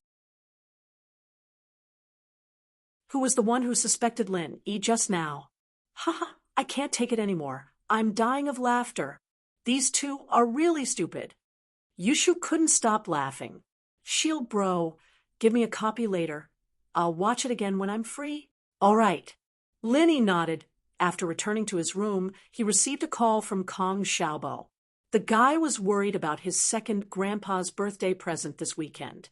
Who was the one who suspected Lin Yi just now? Ha! I can't take it anymore. I'm dying of laughter. These two are really stupid. Yushu couldn't stop laughing. Shield bro, give me a copy later. I'll watch it again when I'm free. All right. Lin Yi nodded. After returning to his room, he received a call from Kong Xiaobo. The guy was worried about his second grandpa's birthday present this weekend.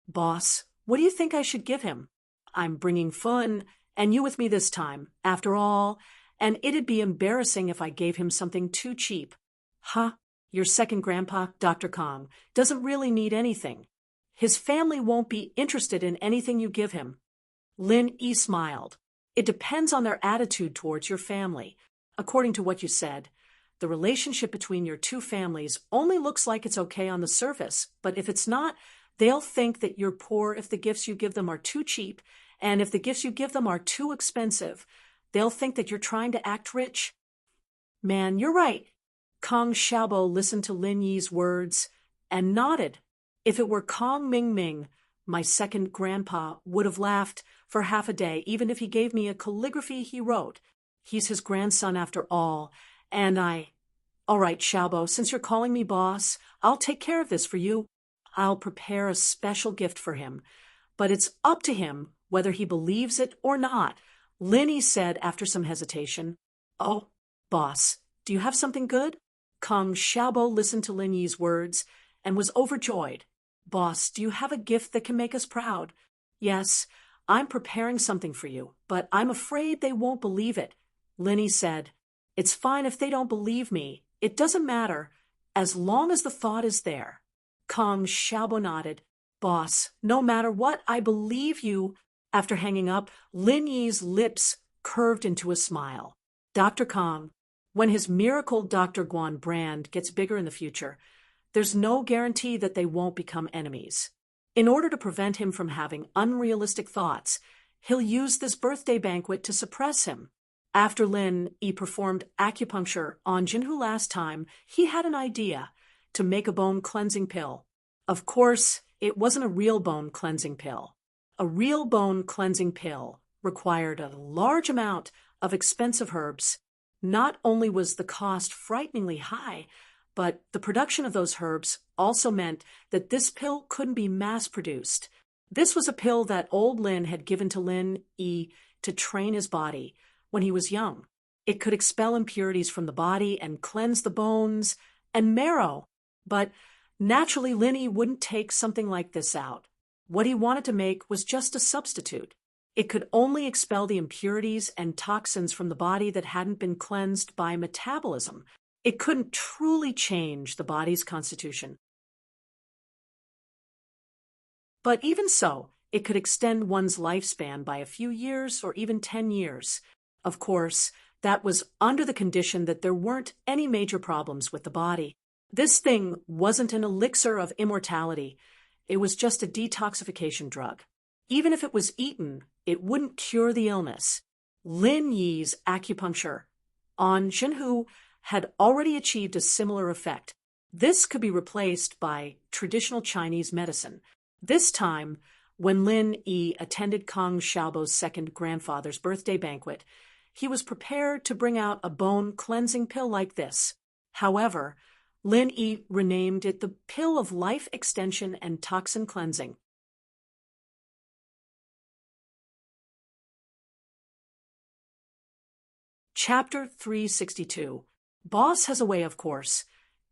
Boss, what do you think I should give him? I'm bringing fun, and you with me this time, after all, and it'd be embarrassing if I gave him something too cheap. Huh? Your second grandpa, Dr. Kong, doesn't really need anything. His family won't be interested in anything you give him. Lin Yi smiled. It depends on their attitude towards your family. According to what you said, the relationship between your two families only looks like it's okay on the surface, but if it's not, they'll think that you're poor if the gifts you give them are too cheap, and if the gifts you give them are too expensive, they'll think that you're trying to act rich. Man, you're right. Kong Xiaobo listened to Lin Yi's words and nodded. If it were Kong Ming, my second grandpa would have laughed for half a day, even if he gave me a calligraphy he wrote. He's his grandson after all, and All right, Xiaobo, since you're calling me boss, I'll take care of this for you. I'll prepare a special gift for him, but it's up to him whether he believes it or not. Lin Yi said after some hesitation. Oh, boss, do you have something good? Kong Xiaobo listened to Lin Yi's words and was overjoyed. Boss, do you have a gift that can make us proud? Yes, I'm preparing something for you, but I'm afraid they won't believe it. Lin Yi said, It's fine if they don't believe me. It doesn't matter, as long as the thought is there. Kong Xiaobo nodded. Boss, no matter what, I believe you. After hanging up, Lin Yi's lips curved into a smile. Dr. Kong, when his miracle Dr. Guan brand gets bigger in the future, there's no guarantee that they won't become enemies. In order to prevent him from having unrealistic thoughts, he'll use this birthday banquet to suppress him. After Lin Yi performed acupuncture on Jinhu last time, he had an idea to make a bone cleansing pill. Of course, it wasn't a real bone cleansing pill. A real bone cleansing pill required a large amount of expensive herbs. Not only was the cost frighteningly high, but the production of those herbs also meant that this pill couldn't be mass-produced. This was a pill that old Lin had given to Lin Yi to train his body when he was young. It could expel impurities from the body and cleanse the bones and marrow. But naturally, Lin Yi wouldn't take something like this out. What he wanted to make was just a substitute. It could only expel the impurities and toxins from the body that hadn't been cleansed by metabolism. It couldn't truly change the body's constitution. But even so, it could extend one's lifespan by a few years or even 10 years. Of course, that was under the condition that there weren't any major problems with the body. This thing wasn't an elixir of immortality. It was just a detoxification drug. Even if it was eaten, it wouldn't cure the illness. Lin Yi's acupuncture on Zhenhu had already achieved a similar effect. This could be replaced by traditional Chinese medicine. This time, when Lin Yi attended Kang Xiaobo's second grandfather's birthday banquet, he was prepared to bring out a bone-cleansing pill like this. However, Lin Yi renamed it the Pill of Life Extension and Toxin Cleansing. Chapter 362. Boss has a way, of course.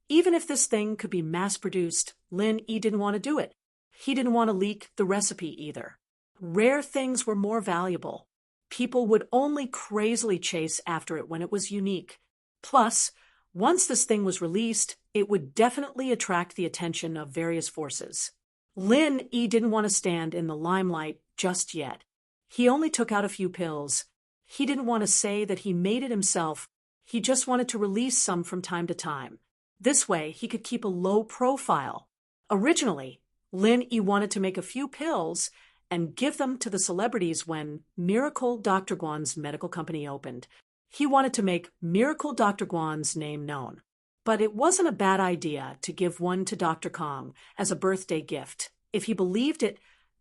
Even if this thing could be mass-produced, Lin Yi didn't want to do it. He didn't want to leak the recipe either. Rare things were more valuable. People would only crazily chase after it when it was unique. Plus, once this thing was released, it would definitely attract the attention of various forces. Lin Yi didn't want to stand in the limelight just yet. He only took out a few pills. He didn't want to say that he made it himself. He just wanted to release some from time to time. This way, he could keep a low profile. Originally, Lin Yi wanted to make a few pills and give them to the celebrities when Miracle Dr. Guan's medical company opened. He wanted to make Miracle Dr. Guan's name known. But it wasn't a bad idea to give one to Dr. Kong as a birthday gift. If he believed it,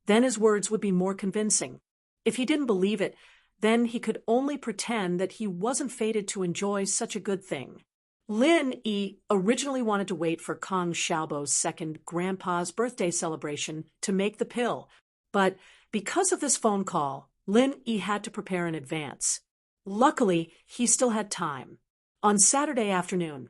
then his words would be more convincing. If he didn't believe it, then he could only pretend that he wasn't fated to enjoy such a good thing. Lin Yi originally wanted to wait for Kang Xiaobo's second grandpa's birthday celebration to make the pill, but because of this phone call, Lin Yi had to prepare in advance. Luckily, he still had time. On Saturday afternoon,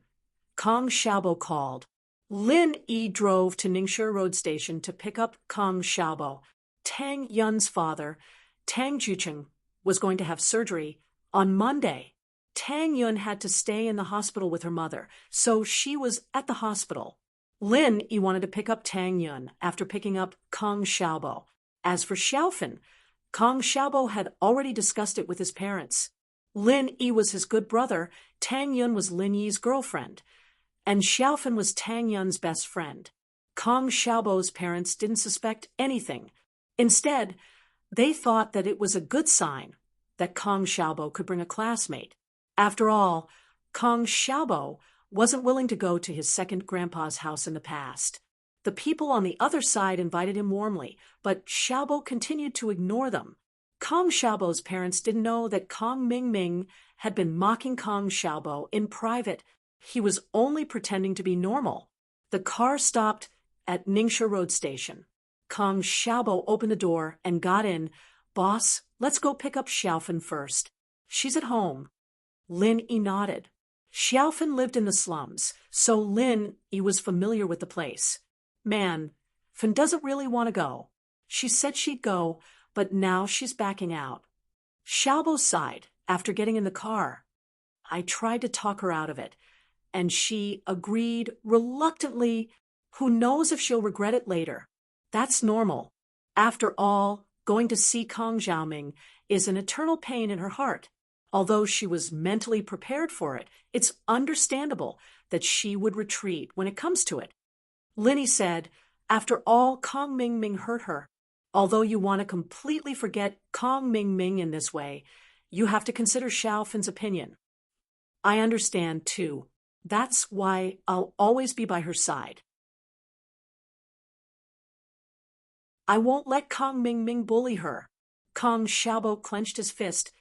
Kang Xiaobo called. Lin Yi drove to Ningshi Road Station to pick up Kang Xiaobo. Tang Yun's father, Tang Jucheng, was going to have surgery on Monday. Tang Yun had to stay in the hospital with her mother, so she was at the hospital. Lin Yi wanted to pick up Tang Yun after picking up Kang Xiaobo. As for Xiaofan, Kang Xiaobo had already discussed it with his parents. Lin Yi was his good brother, Tang Yun was Lin Yi's girlfriend, and Xiaofan was Tang Yun's best friend. Kang Xiaobo's parents didn't suspect anything. Instead, they thought that it was a good sign that Kang Xiaobo could bring a classmate. After all, Kang Xiaobo wasn't willing to go to his second grandpa's house in the past. The people on the other side invited him warmly, but Xiaobo continued to ignore them. Kang Xiaobo's parents didn't know that Kang Mingming had been mocking Kang Xiaobo in private. He was only pretending to be normal. The car stopped at Ningshi Road Station. Kang Xiaobo opened the door and got in. "Boss, let's go pick up Xiaofan first. She's at home." Lin Yi nodded. Xiaofan lived in the slums, so Lin Yi was familiar with the place. Man, Fan doesn't really want to go. She said she'd go, but now she's backing out. Xiaobo sighed after getting in the car. I tried to talk her out of it, and she agreed reluctantly. Who knows if she'll regret it later? That's normal. After all, going to see Kang Xiaoming is an eternal pain in her heart. Although she was mentally prepared for it, it's understandable that she would retreat when it comes to it. Lin Yi said, "After all, Kang Mingming hurt her. Although you want to completely forget Kang Mingming in this way, you have to consider Xiaofan's opinion. I understand, too. That's why I'll always be by her side. I won't let Kang Mingming bully her." Kang Xiaobo clenched his fist.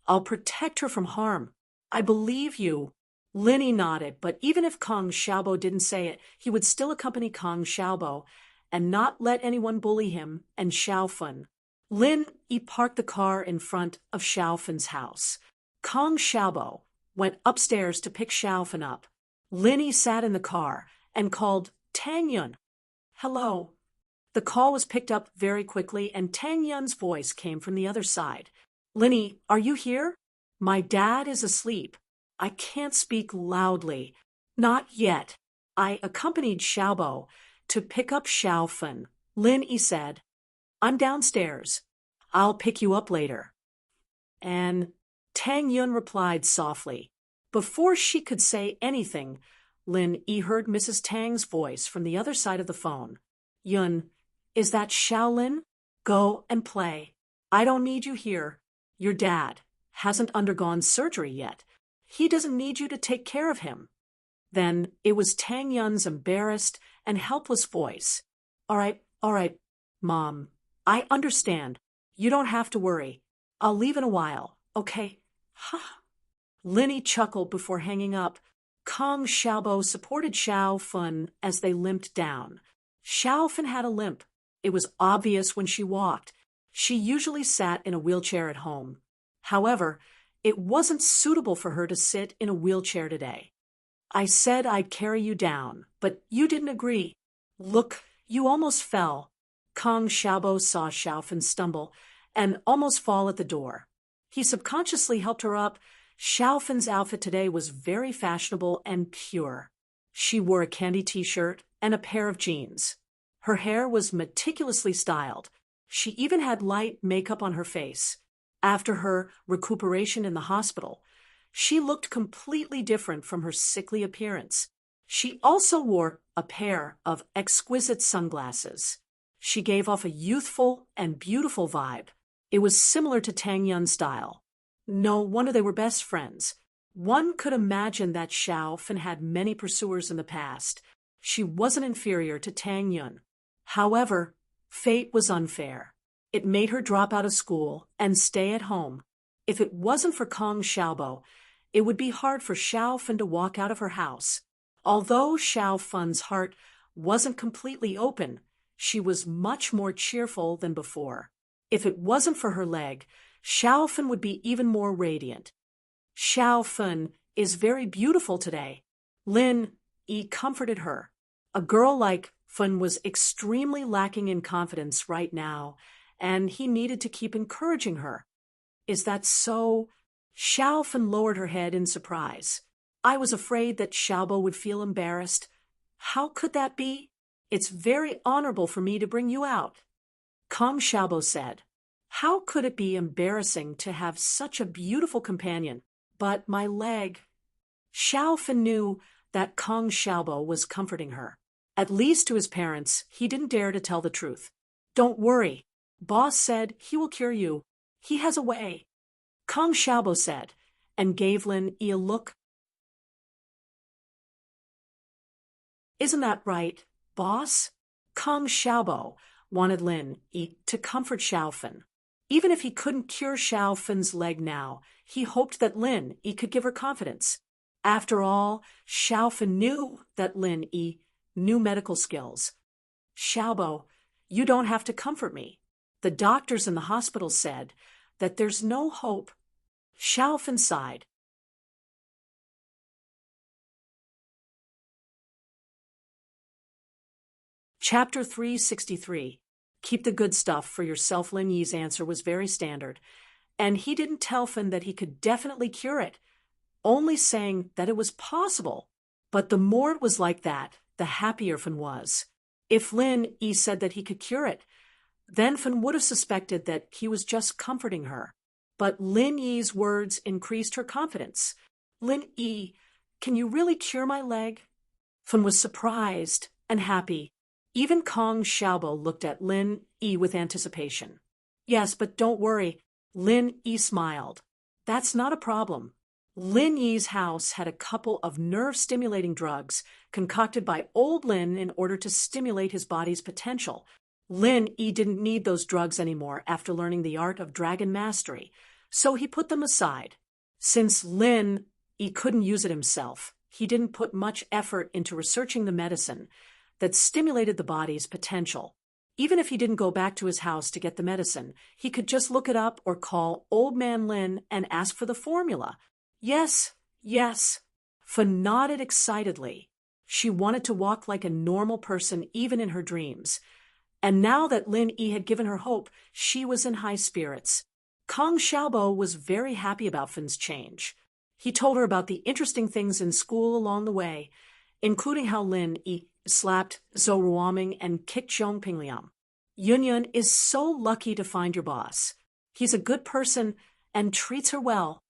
"I'll protect her from harm. I believe you." Lin Yi nodded, but even if Kang Xiaobo didn't say it, he would still accompany Kang Xiaobo, and not let anyone bully him and Xiaofun. Lin Yi parked the car in front of Xiaofun's house. Kong Xiaobo went upstairs to pick Xiaofun up. Lin Yi sat in the car and called Tang Yun. Hello. The call was picked up very quickly and Tang Yun's voice came from the other side. Lin Yi, are you here? My dad is asleep. I can't speak loudly. Not yet. I accompanied Xiaobo to pick up Xiaofun. Lin Yi said, I'm downstairs. I'll pick you up later. And Tang Yun replied softly. Before she could say anything, Lin Yi heard Mrs. Tang's voice from the other side of the phone. Yun, is that Xiaolin? Go and play. I don't need you here. Your dad hasn't undergone surgery yet. He doesn't need you to take care of him. Then it was Tang Yun's embarrassed and helpless voice. All right, Mom. I understand. You don't have to worry. I'll leave in a while, okay? Lin Yi chuckled before hanging up. Kong Xiaobo supported Xiaofun as they limped down. Xiaofun had a limp. It was obvious when she walked. She usually sat in a wheelchair at home. However, it wasn't suitable for her to sit in a wheelchair today. I said I'd carry you down, but you didn't agree. Look, you almost fell. Kong Xiaobo saw Xiaofun stumble and almost fall at the door. He subconsciously helped her up. Xiaofun's outfit today was very fashionable and pure. She wore a candy t-shirt and a pair of jeans. Her hair was meticulously styled. She even had light makeup on her face. After her recuperation in the hospital, she looked completely different from her sickly appearance. She also wore a pair of exquisite sunglasses. She gave off a youthful and beautiful vibe. It was similar to Tang Yun's style. No wonder they were best friends. One could imagine that Xiaofun had many pursuers in the past. She wasn't inferior to Tang Yun. However, fate was unfair. It made her drop out of school and stay at home. If it wasn't for Kong Xiaobo, it would be hard for Xiaofun to walk out of her house. Although Xiaofun's heart wasn't completely open, she was much more cheerful than before. If it wasn't for her leg, Xiaofun would be even more radiant. Xiaofun is very beautiful today. Lin Yi comforted her. A girl like Fun was extremely lacking in confidence right now, and he needed to keep encouraging her. Is that so? Xiaofun lowered her head in surprise. I was afraid that Xiaobo would feel embarrassed. How could that be? It's very honorable for me to bring you out. Kong Xiaobo said. How could it be embarrassing to have such a beautiful companion? But my leg. Xiaofun knew that Kong Xiaobo was comforting her. At least to his parents, he didn't dare to tell the truth. Don't worry. Boss said he will cure you. He has a way. Kong Xiaobo said, and gave Lin Yi a look. Isn't that right, boss? Kong Xiaobo wanted Lin Yi to comfort Xiaofun. Even if he couldn't cure Xiaofun's leg now, he hoped that Lin Yi could give her confidence. After all, Xiaofun knew that Lin Yi knew medical skills. Xiaobo, you don't have to comfort me. The doctors in the hospital said that there's no hope. Xiaofun sighed. Chapter 363. Keep the good stuff for yourself. Lin Yi's answer was very standard, and he didn't tell Fun that he could definitely cure it, only saying that it was possible. But the more it was like that, the happier Fun was. If Lin Yi said that he could cure it, then Fun would have suspected that he was just comforting her. But Lin Yi's words increased her confidence. Lin Yi, can you really cure my leg? Fun was surprised and happy. Even Kong Xiaobo looked at Lin Yi with anticipation. Yes, but don't worry. Lin Yi smiled. That's not a problem. Lin Yi's house had a couple of nerve-stimulating drugs concocted by old Lin in order to stimulate his body's potential. Lin Yi didn't need those drugs anymore after learning the art of dragon mastery, so he put them aside. Since Lin Yi couldn't use it himself, he didn't put much effort into researching the medicine. that stimulated the body's potential. Even if he didn't go back to his house to get the medicine, he could just look it up or call Old Man Lin and ask for the formula. Yes, yes. Fen nodded excitedly. She wanted to walk like a normal person even in her dreams. And now that Lin Yi had given her hope, she was in high spirits. Kong Xiaobo was very happy about Fen's change. He told her about the interesting things in school along the way, including how Lin Yi slapped Zhou Ruoming and kicked Zhong Pingliang. Yun is so lucky to find your boss. He's a good person and treats her well.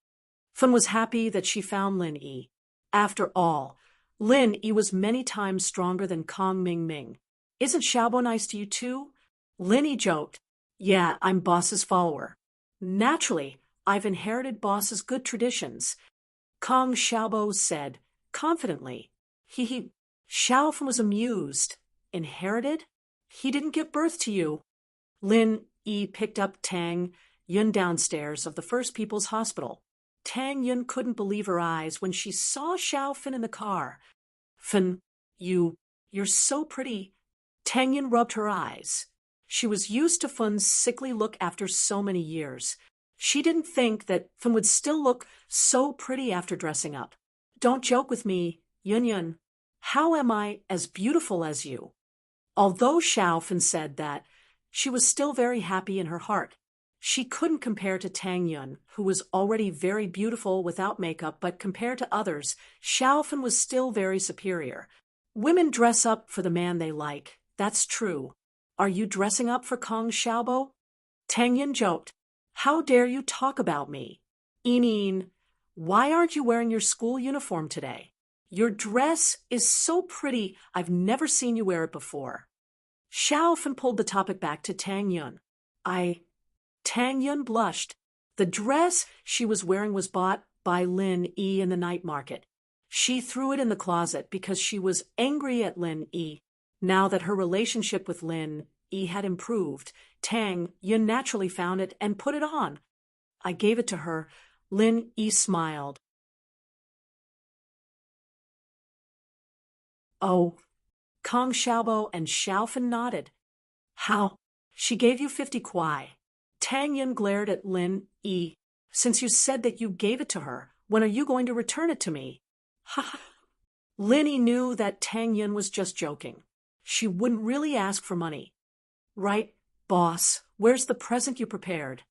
Fen was happy that she found Lin Yi. After all, Lin Yi was many times stronger than Kong Mingming. Isn't Xiaobo nice to you too? Lin Yi joked. Yeah, I'm boss's follower. Naturally, I've inherited boss's good traditions. Kong Xiaobo said, confidently. Xiaofen was amused. Inherited? He didn't give birth to you. Lin Yi picked up Tang Yun downstairs of the First People's Hospital. Tang Yun couldn't believe her eyes when she saw Xiaofen in the car. Fen, you're so pretty. Tang Yun rubbed her eyes. She was used to Fen's sickly look after so many years. She didn't think that Fen would still look so pretty after dressing up. Don't joke with me, Yun. How am I as beautiful as you? Although Xiaofen said that, she was still very happy in her heart. She couldn't compare to Tang Yun, who was already very beautiful without makeup, but compared to others, Xiaofen was still very superior. Women dress up for the man they like. That's true. Are you dressing up for Kong Xiaobo? Tang Yun joked. How dare you talk about me? Yinyin, why aren't you wearing your school uniform today? Your dress is so pretty, I've never seen you wear it before. Xiaofen pulled the topic back to Tang Yun. Tang Yun blushed. The dress she was wearing was bought by Lin Yi in the night market. She threw it in the closet because she was angry at Lin Yi. Now that her relationship with Lin Yi had improved, Tang Yun naturally found it and put it on. I gave it to her. Lin Yi smiled. Oh. Kong Xiaobo and Xiaofen nodded. How? She gave you 50 kuai. Tang Yun glared at Lin Yi. Since you said that you gave it to her, when are you going to return it to me? Ha! Lin Yi knew that Tang Yun was just joking. She wouldn't really ask for money. Right, boss, where's the present you prepared?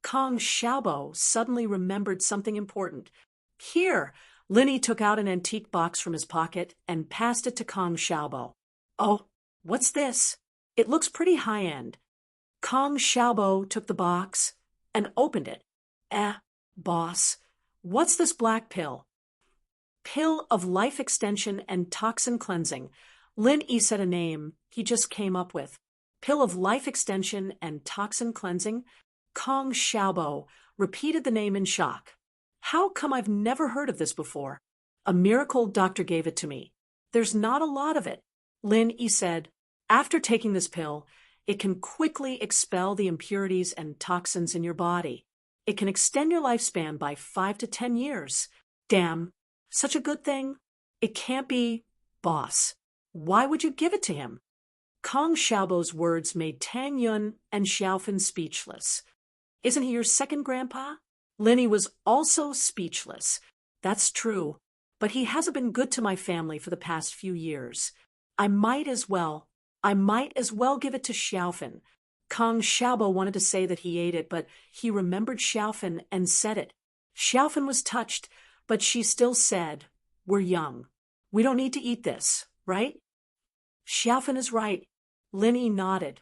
Kong Xiaobo suddenly remembered something important. Here! Lin Yi took out an antique box from his pocket and passed it to Kong Xiaobo. Oh, what's this? It looks pretty high-end. Kong Xiaobo took the box and opened it. Boss, what's this black pill? Pill of life extension and toxin cleansing. Lin Yi said a name he just came up with. Pill of life extension and toxin cleansing? Kong Xiaobo repeated the name in shock. How come I've never heard of this before? A miracle doctor gave it to me. There's not a lot of it. Lin Yi said, after taking this pill, it can quickly expel the impurities and toxins in your body. It can extend your lifespan by 5 to 10 years. Damn, such a good thing? It can't be, boss. Why would you give it to him? Kong Xiaobo's words made Tang Yun and Xiaofen speechless. Isn't he your second grandpa? Lin Yi was also speechless. That's true, but he hasn't been good to my family for the past few years. I might as well give it to Xiaofen. Kong Xiaobo wanted to say that he ate it, but he remembered Xiaofen and said it. Xiaofen was touched, but she still said, we're young. We don't need to eat this, right? Xiaofen is right. Lin Yi nodded.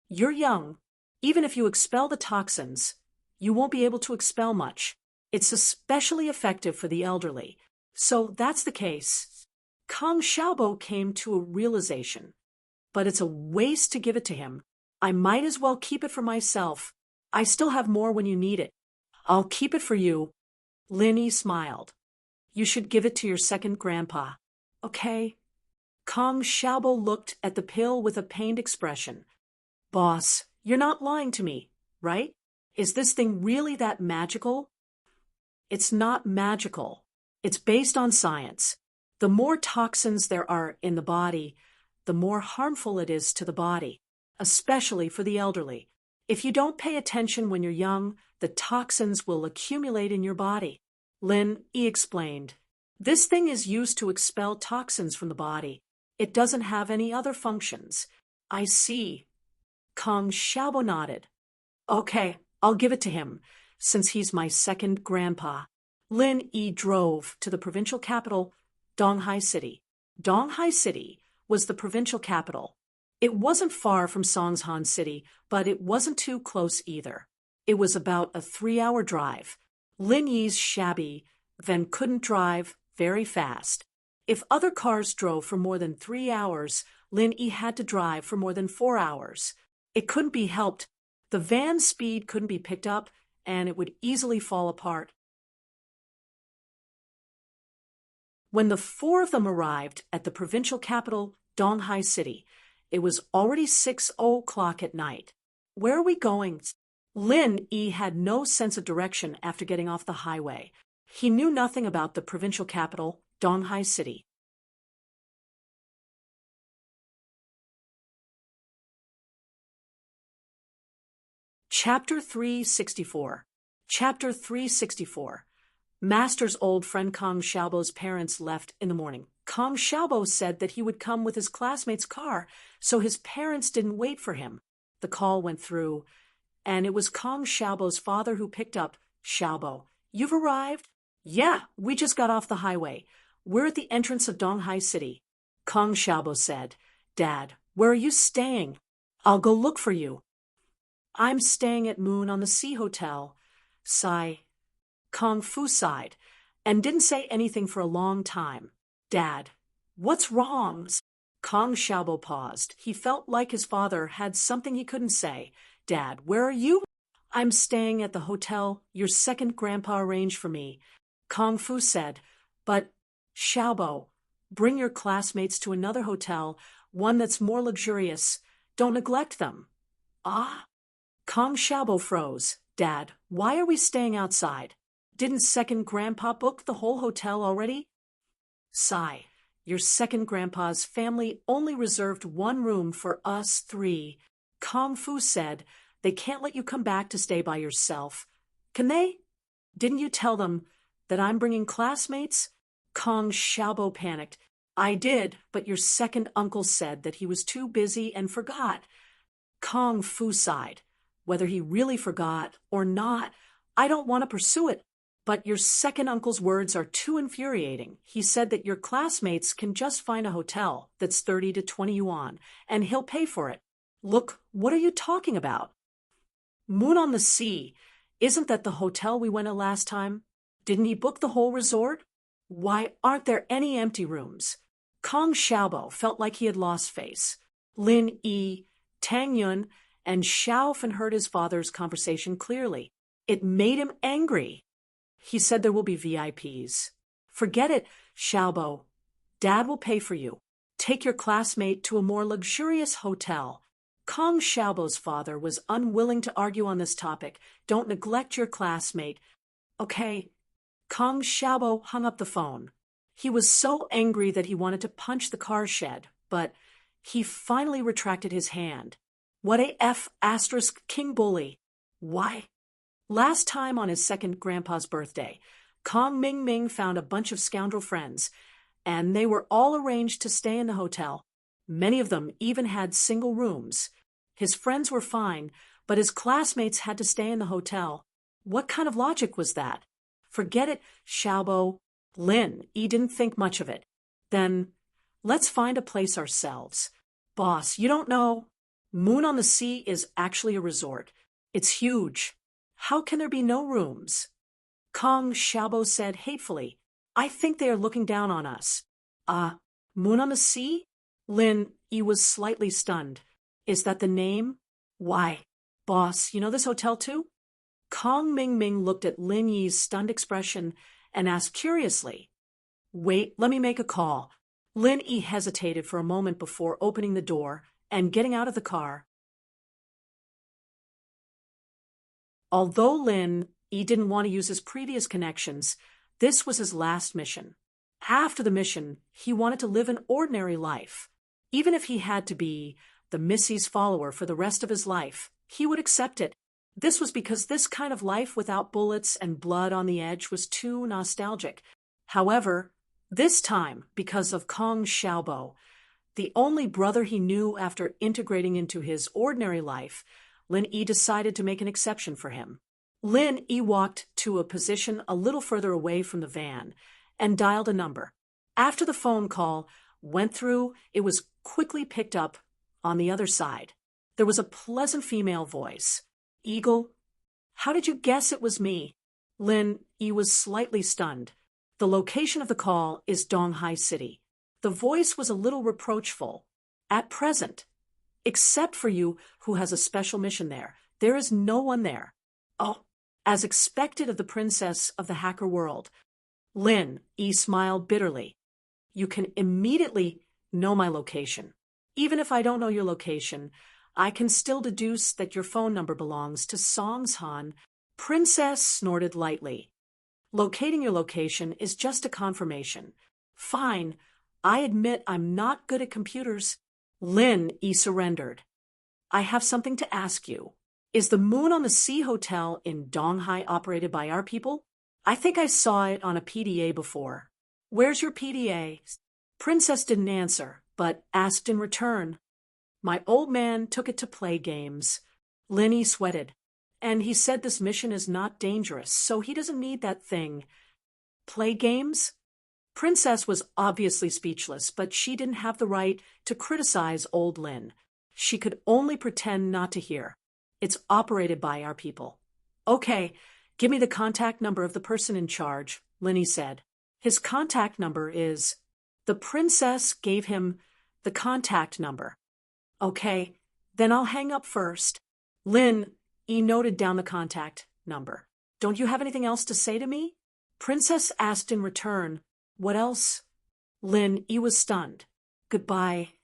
You're young. Even if you expel the toxins, you won't be able to expel much. It's especially effective for the elderly. So that's the case. Kong Xiaobo came to a realization. But it's a waste to give it to him. I might as well keep it for myself. I still have more when you need it. I'll keep it for you. Lin Yi smiled. You should give it to your second grandpa. Okay? Kong Xiaobo looked at the pill with a pained expression. Boss, you're not lying to me, right? Is this thing really that magical? It's not magical. It's based on science. The more toxins there are in the body, the more harmful it is to the body, especially for the elderly. If you don't pay attention when you're young, the toxins will accumulate in your body. Lin Yi explained. This thing is used to expel toxins from the body. It doesn't have any other functions. I see. Kong Xiaobo nodded. Okay, I'll give it to him, since he's my second grandpa. Lin Yi drove to the provincial capital, Donghai City. Donghai City was the provincial capital. It wasn't far from Songshan City, but it wasn't too close either. It was about a 3-hour drive. Lin Yi's shabby then couldn't drive very fast. If other cars drove for more than 3 hours, Lin Yi had to drive for more than 4 hours. It couldn't be helped. The van's speed couldn't be picked up, and it would easily fall apart. When the 4 of them arrived at the provincial capital, Donghai City, it was already 6:00 at night. Where are we going? Lin Yi had no sense of direction after getting off the highway. He knew nothing about the provincial capital, Donghai City. Chapter 364. Chapter 364. Master's old friend Kong Xiaobo's parents left in the morning. Kong Xiaobo said that he would come with his classmate's car, so his parents didn't wait for him. The call went through, and it was Kong Xiaobo's father who picked up. Xiaobo, you've arrived? Yeah, we just got off the highway. We're at the entrance of Donghai City. Kong Xiaobo said, Dad, where are you staying? I'll go look for you. I'm staying at Moon on the Sea Hotel. Sigh. Kong Fu sighed, and didn't say anything for a long time. Dad, what's wrong? Kong Xiaobo paused. He felt like his father had something he couldn't say. Dad, where are you? I'm staying at the hotel your second grandpa arranged for me. Kong Fu said, but, Xiaobo, bring your classmates to another hotel, one that's more luxurious. Don't neglect them. Ah? Kong Xiaobo froze. Dad, why are we staying outside? Didn't second grandpa book the whole hotel already? Sigh. Your second grandpa's family only reserved 1 room for us 3. Kong Fu said, they can't let you come back to stay by yourself. Can they? Didn't you tell them that I'm bringing classmates? Kong Xiaobo panicked. I did, but your second uncle said that he was too busy and forgot. Kong Fu sighed. Whether he really forgot or not, I don't want to pursue it. But your second uncle's words are too infuriating. He said that your classmates can just find a hotel that's 30 to 20 yuan, and he'll pay for it. Look, what are you talking about? Moon on the Sea. Isn't that the hotel we went to last time? Didn't he book the whole resort? Why aren't there any empty rooms? Kong Xiaobo felt like he had lost face. Lin Yi, Tang Yun, and Xiao Fan heard his father's conversation clearly. It made him angry. He said there will be VIPs. Forget it, Xiaobo. Dad will pay for you. Take your classmate to a more luxurious hotel. Kong Xiaobo's father was unwilling to argue on this topic. Don't neglect your classmate. Okay. Kong Xiaobo hung up the phone. He was so angry that he wanted to punch the car shed, but he finally retracted his hand. What a **king bully. Why? Last time on his second grandpa's birthday, Kong Ming Ming found a bunch of scoundrel friends, and they were all arranged to stay in the hotel. Many of them even had single rooms. His friends were fine, but his classmates had to stay in the hotel. What kind of logic was that? Forget it, Xiaobo. Lin Yi didn't think much of it. Then, let's find a place ourselves. Boss, you don't know. Moon on the Sea is actually a resort. It's huge. How can there be no rooms? Kong Xiaobo said hatefully. I think they are looking down on us. Moon on the Sea? Lin Yi was slightly stunned. Is that the name? Why? Boss, you know this hotel too? Kong Ming Ming looked at Lin Yi's stunned expression and asked curiously. Wait, let me make a call. Lin Yi hesitated for a moment before opening the door and getting out of the car. Although Lin Yi didn't want to use his previous connections, this was his last mission. After the mission, he wanted to live an ordinary life. Even if he had to be the Missy's follower for the rest of his life, he would accept it. This was because this kind of life without bullets and blood on the edge was too nostalgic. However, this time, because of Kong Xiaobo, the only brother he knew after integrating into his ordinary life, Lin Yi decided to make an exception for him. Lin Yi walked to a position a little further away from the van and dialed a number. After the phone call went through, it was quickly picked up on the other side. There was a pleasant female voice. "Eagle, how did you guess it was me?" Lin Yi was slightly stunned. "The location of the call is Donghai City." The voice was a little reproachful. "At present, except for you who has a special mission there is no one there." "Oh," as expected of the princess of the hacker world. Lin Yi smiled bitterly. "You can immediately know my location. Even if I don't know your location, I can still deduce that your phone number belongs to Song's Han." Princess snorted lightly. "Locating your location is just a confirmation." "Fine, I admit I'm not good at computers." Lin Yi surrendered. "I have something to ask you. Is the Moon on the Sea Hotel in Donghai operated by our people? I think I saw it on a PDA before." "Where's your PDA?" Princess didn't answer, but asked in return. "My old man took it to play games." Lin Yi sweated. "And he said this mission is not dangerous, so he doesn't need that thing." "Play games?" Princess was obviously speechless, but she didn't have the right to criticize old Lin. She could only pretend not to hear. "It's operated by our people." "Okay, give me the contact number of the person in charge," Lin Yi said. "His contact number is—" The princess gave him the contact number. "Okay, then I'll hang up first." Lin Yi noted down the contact number. "Don't you have anything else to say to me?" Princess asked in return. "What else?" Lin Yi was stunned. "Goodbye."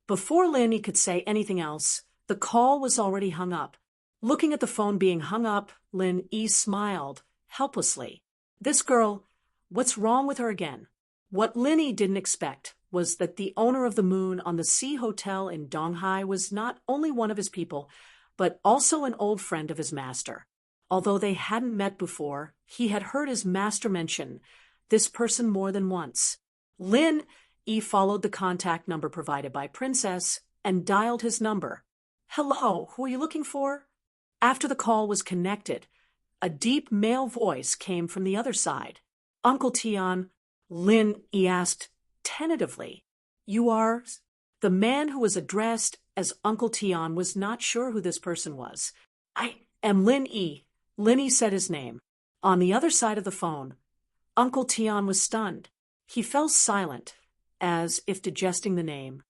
Before Lin Yi could say anything else, the call was already hung up. Looking at the phone being hung up, Lin Yi smiled helplessly. This girl, what's wrong with her again? What Lin Yi didn't expect was that the owner of the Moon on the Sea Hotel in Donghai was not only one of his people, but also an old friend of his master. Although they hadn't met before, he had heard his master mention this person more than once. Lin Yi followed the contact number provided by Princess and dialed his number. "Hello, who are you looking for?" After the call was connected, a deep male voice came from the other side. "Uncle Tian," Lin Yi asked tentatively. "You are—" The man who was addressed as Uncle Tian was not sure who this person was. "I am Lin Yi." Lin Yi said his name. On the other side of the phone, Uncle Tian was stunned. He fell silent, as if digesting the name.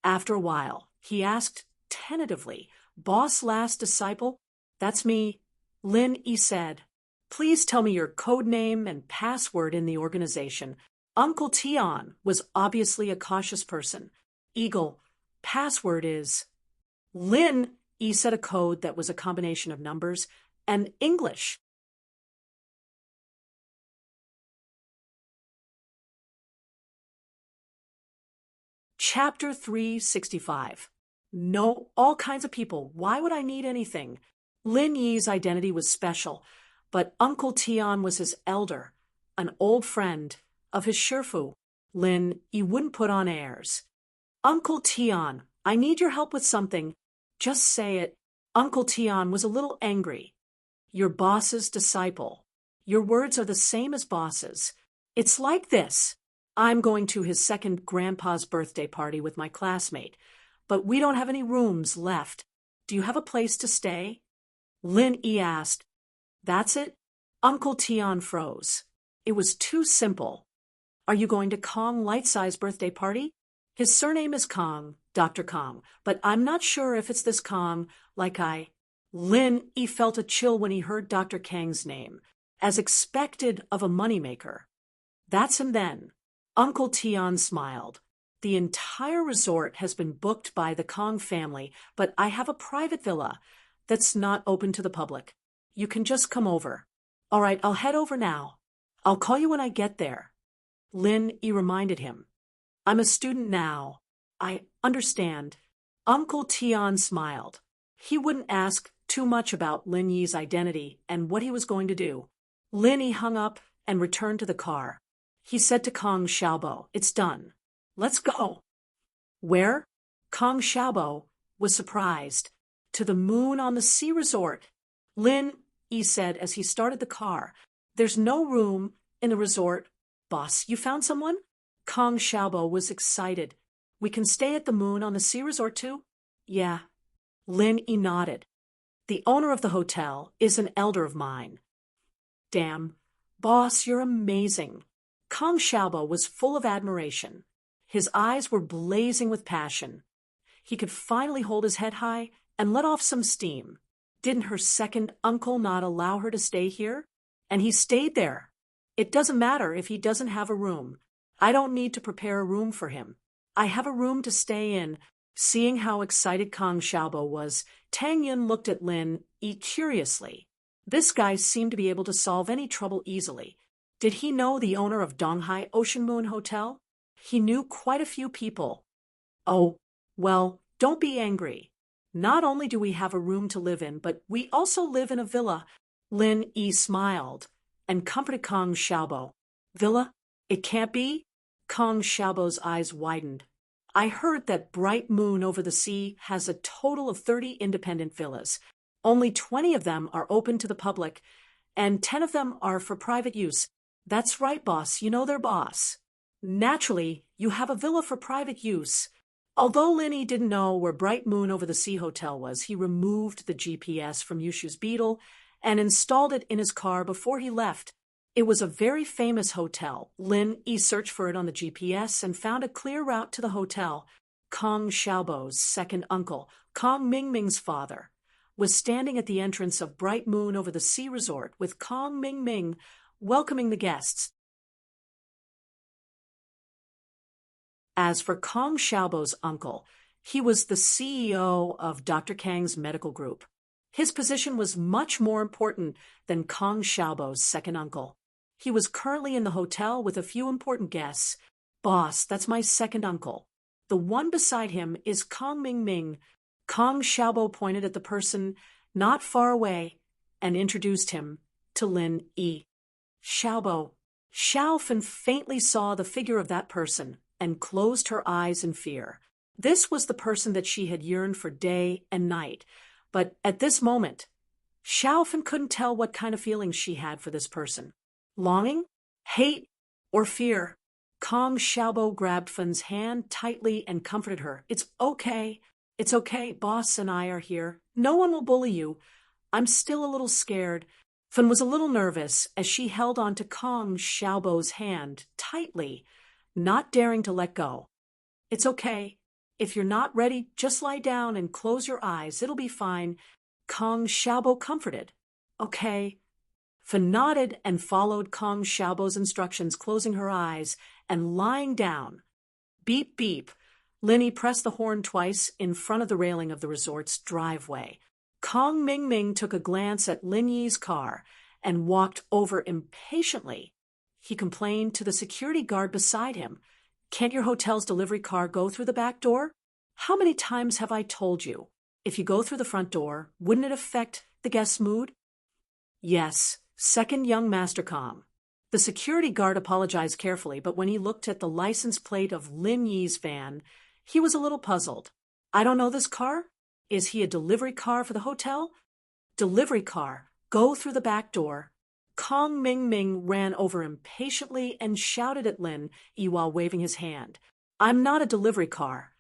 After a while, he asked tentatively, "Boss last disciple?" "That's me," Lin Yi said. "Please tell me your code name and password in the organization." Uncle Tian was obviously a cautious person. "Eagle, password is—" Lin Yi said a code that was a combination of numbers and English. Chapter 365. No, all kinds of people. Why would I need anything? Lin Yi's identity was special, but Uncle Tian was his elder, an old friend of his Shifu. Lin Yi wouldn't put on airs. "Uncle Tian, I need your help with something." "Just say it." Uncle Tian was a little angry. "Your boss's disciple. Your words are the same as boss's. It's like this. I'm going to his second grandpa's birthday party with my classmate, but we don't have any rooms left. Do you have a place to stay?" Lin Yi asked. "That's it?" Uncle Tian froze. It was too simple. "Are you going to Kong Light-Size birthday party?" "His surname is Kong, Dr. Kong, but I'm not sure if it's this Kong, like I—" Lin Yi felt a chill when he heard Dr. Kang's name, as expected of a moneymaker. "That's him then." Uncle Tian smiled. "The entire resort has been booked by the Kong family, but I have a private villa that's not open to the public. You can just come over." "All right, I'll head over now. I'll call you when I get there." Lin Yi reminded him. I'm a student now. I understand. Uncle Tian smiled. He wouldn't ask too much about Lin Yi's identity and what he was going to do. Lin Yi hung up and returned to the car. He said to Kong Xiaobo, "It's done. Let's go." Where? Kong Xiaobo was surprised. To the moon on the sea resort. Lin Yi said as he started the car. There's no room in the resort. Boss, you found someone? Kong Xiaobo was excited. We can stay at the moon on the sea resort too? Yeah. Lin Yi nodded. The owner of the hotel is an elder of mine. Damn. Boss, you're amazing. Kong Xiaobo was full of admiration. His eyes were blazing with passion. He could finally hold his head high and let off some steam. Didn't her second uncle not allow her to stay here? And he stayed there. It doesn't matter if he doesn't have a room. I don't need to prepare a room for him. I have a room to stay in. Seeing how excited Kong Xiaobo was, Tang Yun looked at Lin Yi curiously. This guy seemed to be able to solve any trouble easily. Did he know the owner of Donghai Ocean Moon Hotel? He knew quite a few people. Oh, well, don't be angry. Not only do we have a room to live in, but we also live in a villa. Lin Yi smiled and comforted Kong Xiaobo. Villa? It can't be? Kong Xiaobo's eyes widened. I heard that Bright Moon over the sea has a total of 30 independent villas. Only 20 of them are open to the public, and 10 of them are for private use. That's right, boss. You know their boss. Naturally, you have a villa for private use. Although Lin Yi didn't know where Bright Moon over the sea hotel was, he removed the GPS from Yushu's Beetle and installed it in his car before he left. It was a very famous hotel. Lin Yi searched for it on the GPS and found a clear route to the hotel. Kong Xiaobo's second uncle, Kong Mingming's father, was standing at the entrance of Bright Moon over the sea resort with Kong Mingming welcoming the guests. As for Kong Xiaobo's uncle, he was the CEO of Dr. Kang's medical group. His position was much more important than Kong Xiaobo's second uncle. He was currently in the hotel with a few important guests. Boss, that's my second uncle. The one beside him is Kong Mingming. Kong Xiaobo pointed at the person not far away and introduced him to Lin Yi. Xiaobo. Xiaofan faintly saw the figure of that person and closed her eyes in fear. This was the person that she had yearned for day and night. But at this moment, Xiaofan couldn't tell what kind of feelings she had for this person. Longing? Hate? Or fear? Kong Xiaobo grabbed Fan's hand tightly and comforted her. It's okay. It's okay. Boss and I are here. No one will bully you. I'm still a little scared. Fan was a little nervous as she held on to Kong Xiaobo's hand tightly, not daring to let go. It's okay. If you're not ready, just lie down and close your eyes. It'll be fine. Kong Xiaobo comforted. Okay. Fan nodded and followed Kong Xiaobo's instructions, closing her eyes and lying down. Beep, beep. Lin Yi pressed the horn twice in front of the railing of the resort's driveway. Kong Mingming took a glance at Lin Yi's car and walked over impatiently. He complained to the security guard beside him. Can't your hotel's delivery car go through the back door? How many times have I told you? If you go through the front door, wouldn't it affect the guest's mood? Yes, second young Master Kong. The security guard apologized carefully, but when he looked at the license plate of Lin Yi's van, he was a little puzzled. I don't know this car? Is he a delivery car for the hotel? Delivery car. Go through the back door. Kong Mingming ran over impatiently and shouted at Lin Yi while waving his hand. I'm not a delivery car.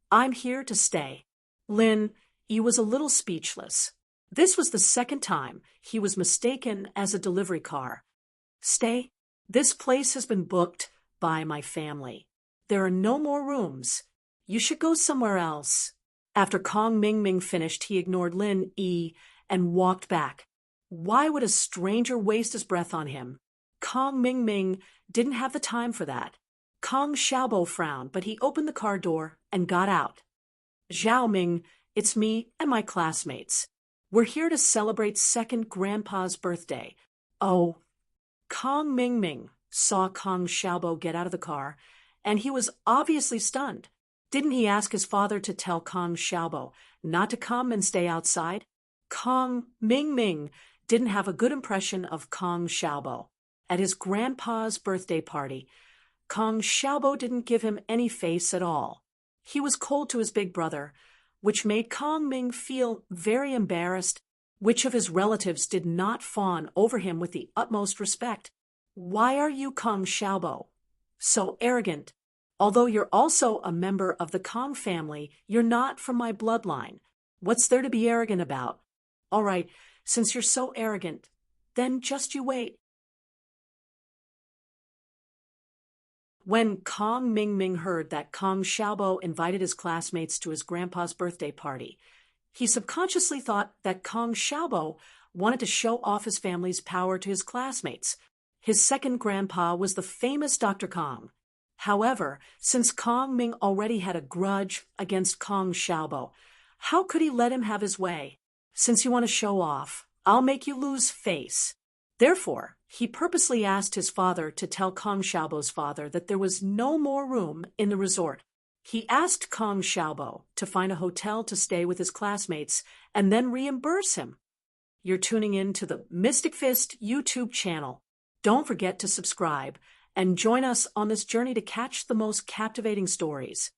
I'm here to stay. Lin Yi was a little speechless. This was the second time he was mistaken as a delivery car. Stay? This place has been booked by my family. There are no more rooms. You should go somewhere else. After Kong Mingming finished, he ignored Lin Yi and walked back. Why would a stranger waste his breath on him? Kong Mingming didn't have the time for that. Kong Xiaobo frowned, but he opened the car door and got out. Zhao Ming, it's me and my classmates. We're here to celebrate second grandpa's birthday. Oh. Kong Mingming saw Kong Xiaobo get out of the car, and he was obviously stunned. Didn't he ask his father to tell Kong Xiaobo not to come and stay outside? Kong Ming didn't have a good impression of Kong Xiaobo. At his grandpa's birthday party, Kong Xiaobo didn't give him any face at all. He was cold to his big brother, which made Kong Ming feel very embarrassed. Which of his relatives did not fawn over him with the utmost respect? Why are you, Kong Xiaobo, so arrogant? Although you're also a member of the Kong family, you're not from my bloodline. What's there to be arrogant about? All right, since you're so arrogant, then just you wait. When Kong Ming heard that Kong Xiaobo invited his classmates to his grandpa's birthday party, he subconsciously thought that Kong Xiaobo wanted to show off his family's power to his classmates. His second grandpa was the famous Dr. Kong. However, since Kong Ming already had a grudge against Kong Xiaobo, how could he let him have his way? Since you want to show off, I'll make you lose face. Therefore, he purposely asked his father to tell Kong Xiaobo's father that there was no more room in the resort. He asked Kong Xiaobo to find a hotel to stay with his classmates and then reimburse him. You're tuning in to the Mystic Fist YouTube channel. Don't forget to subscribe and join us on this journey to catch the most captivating stories.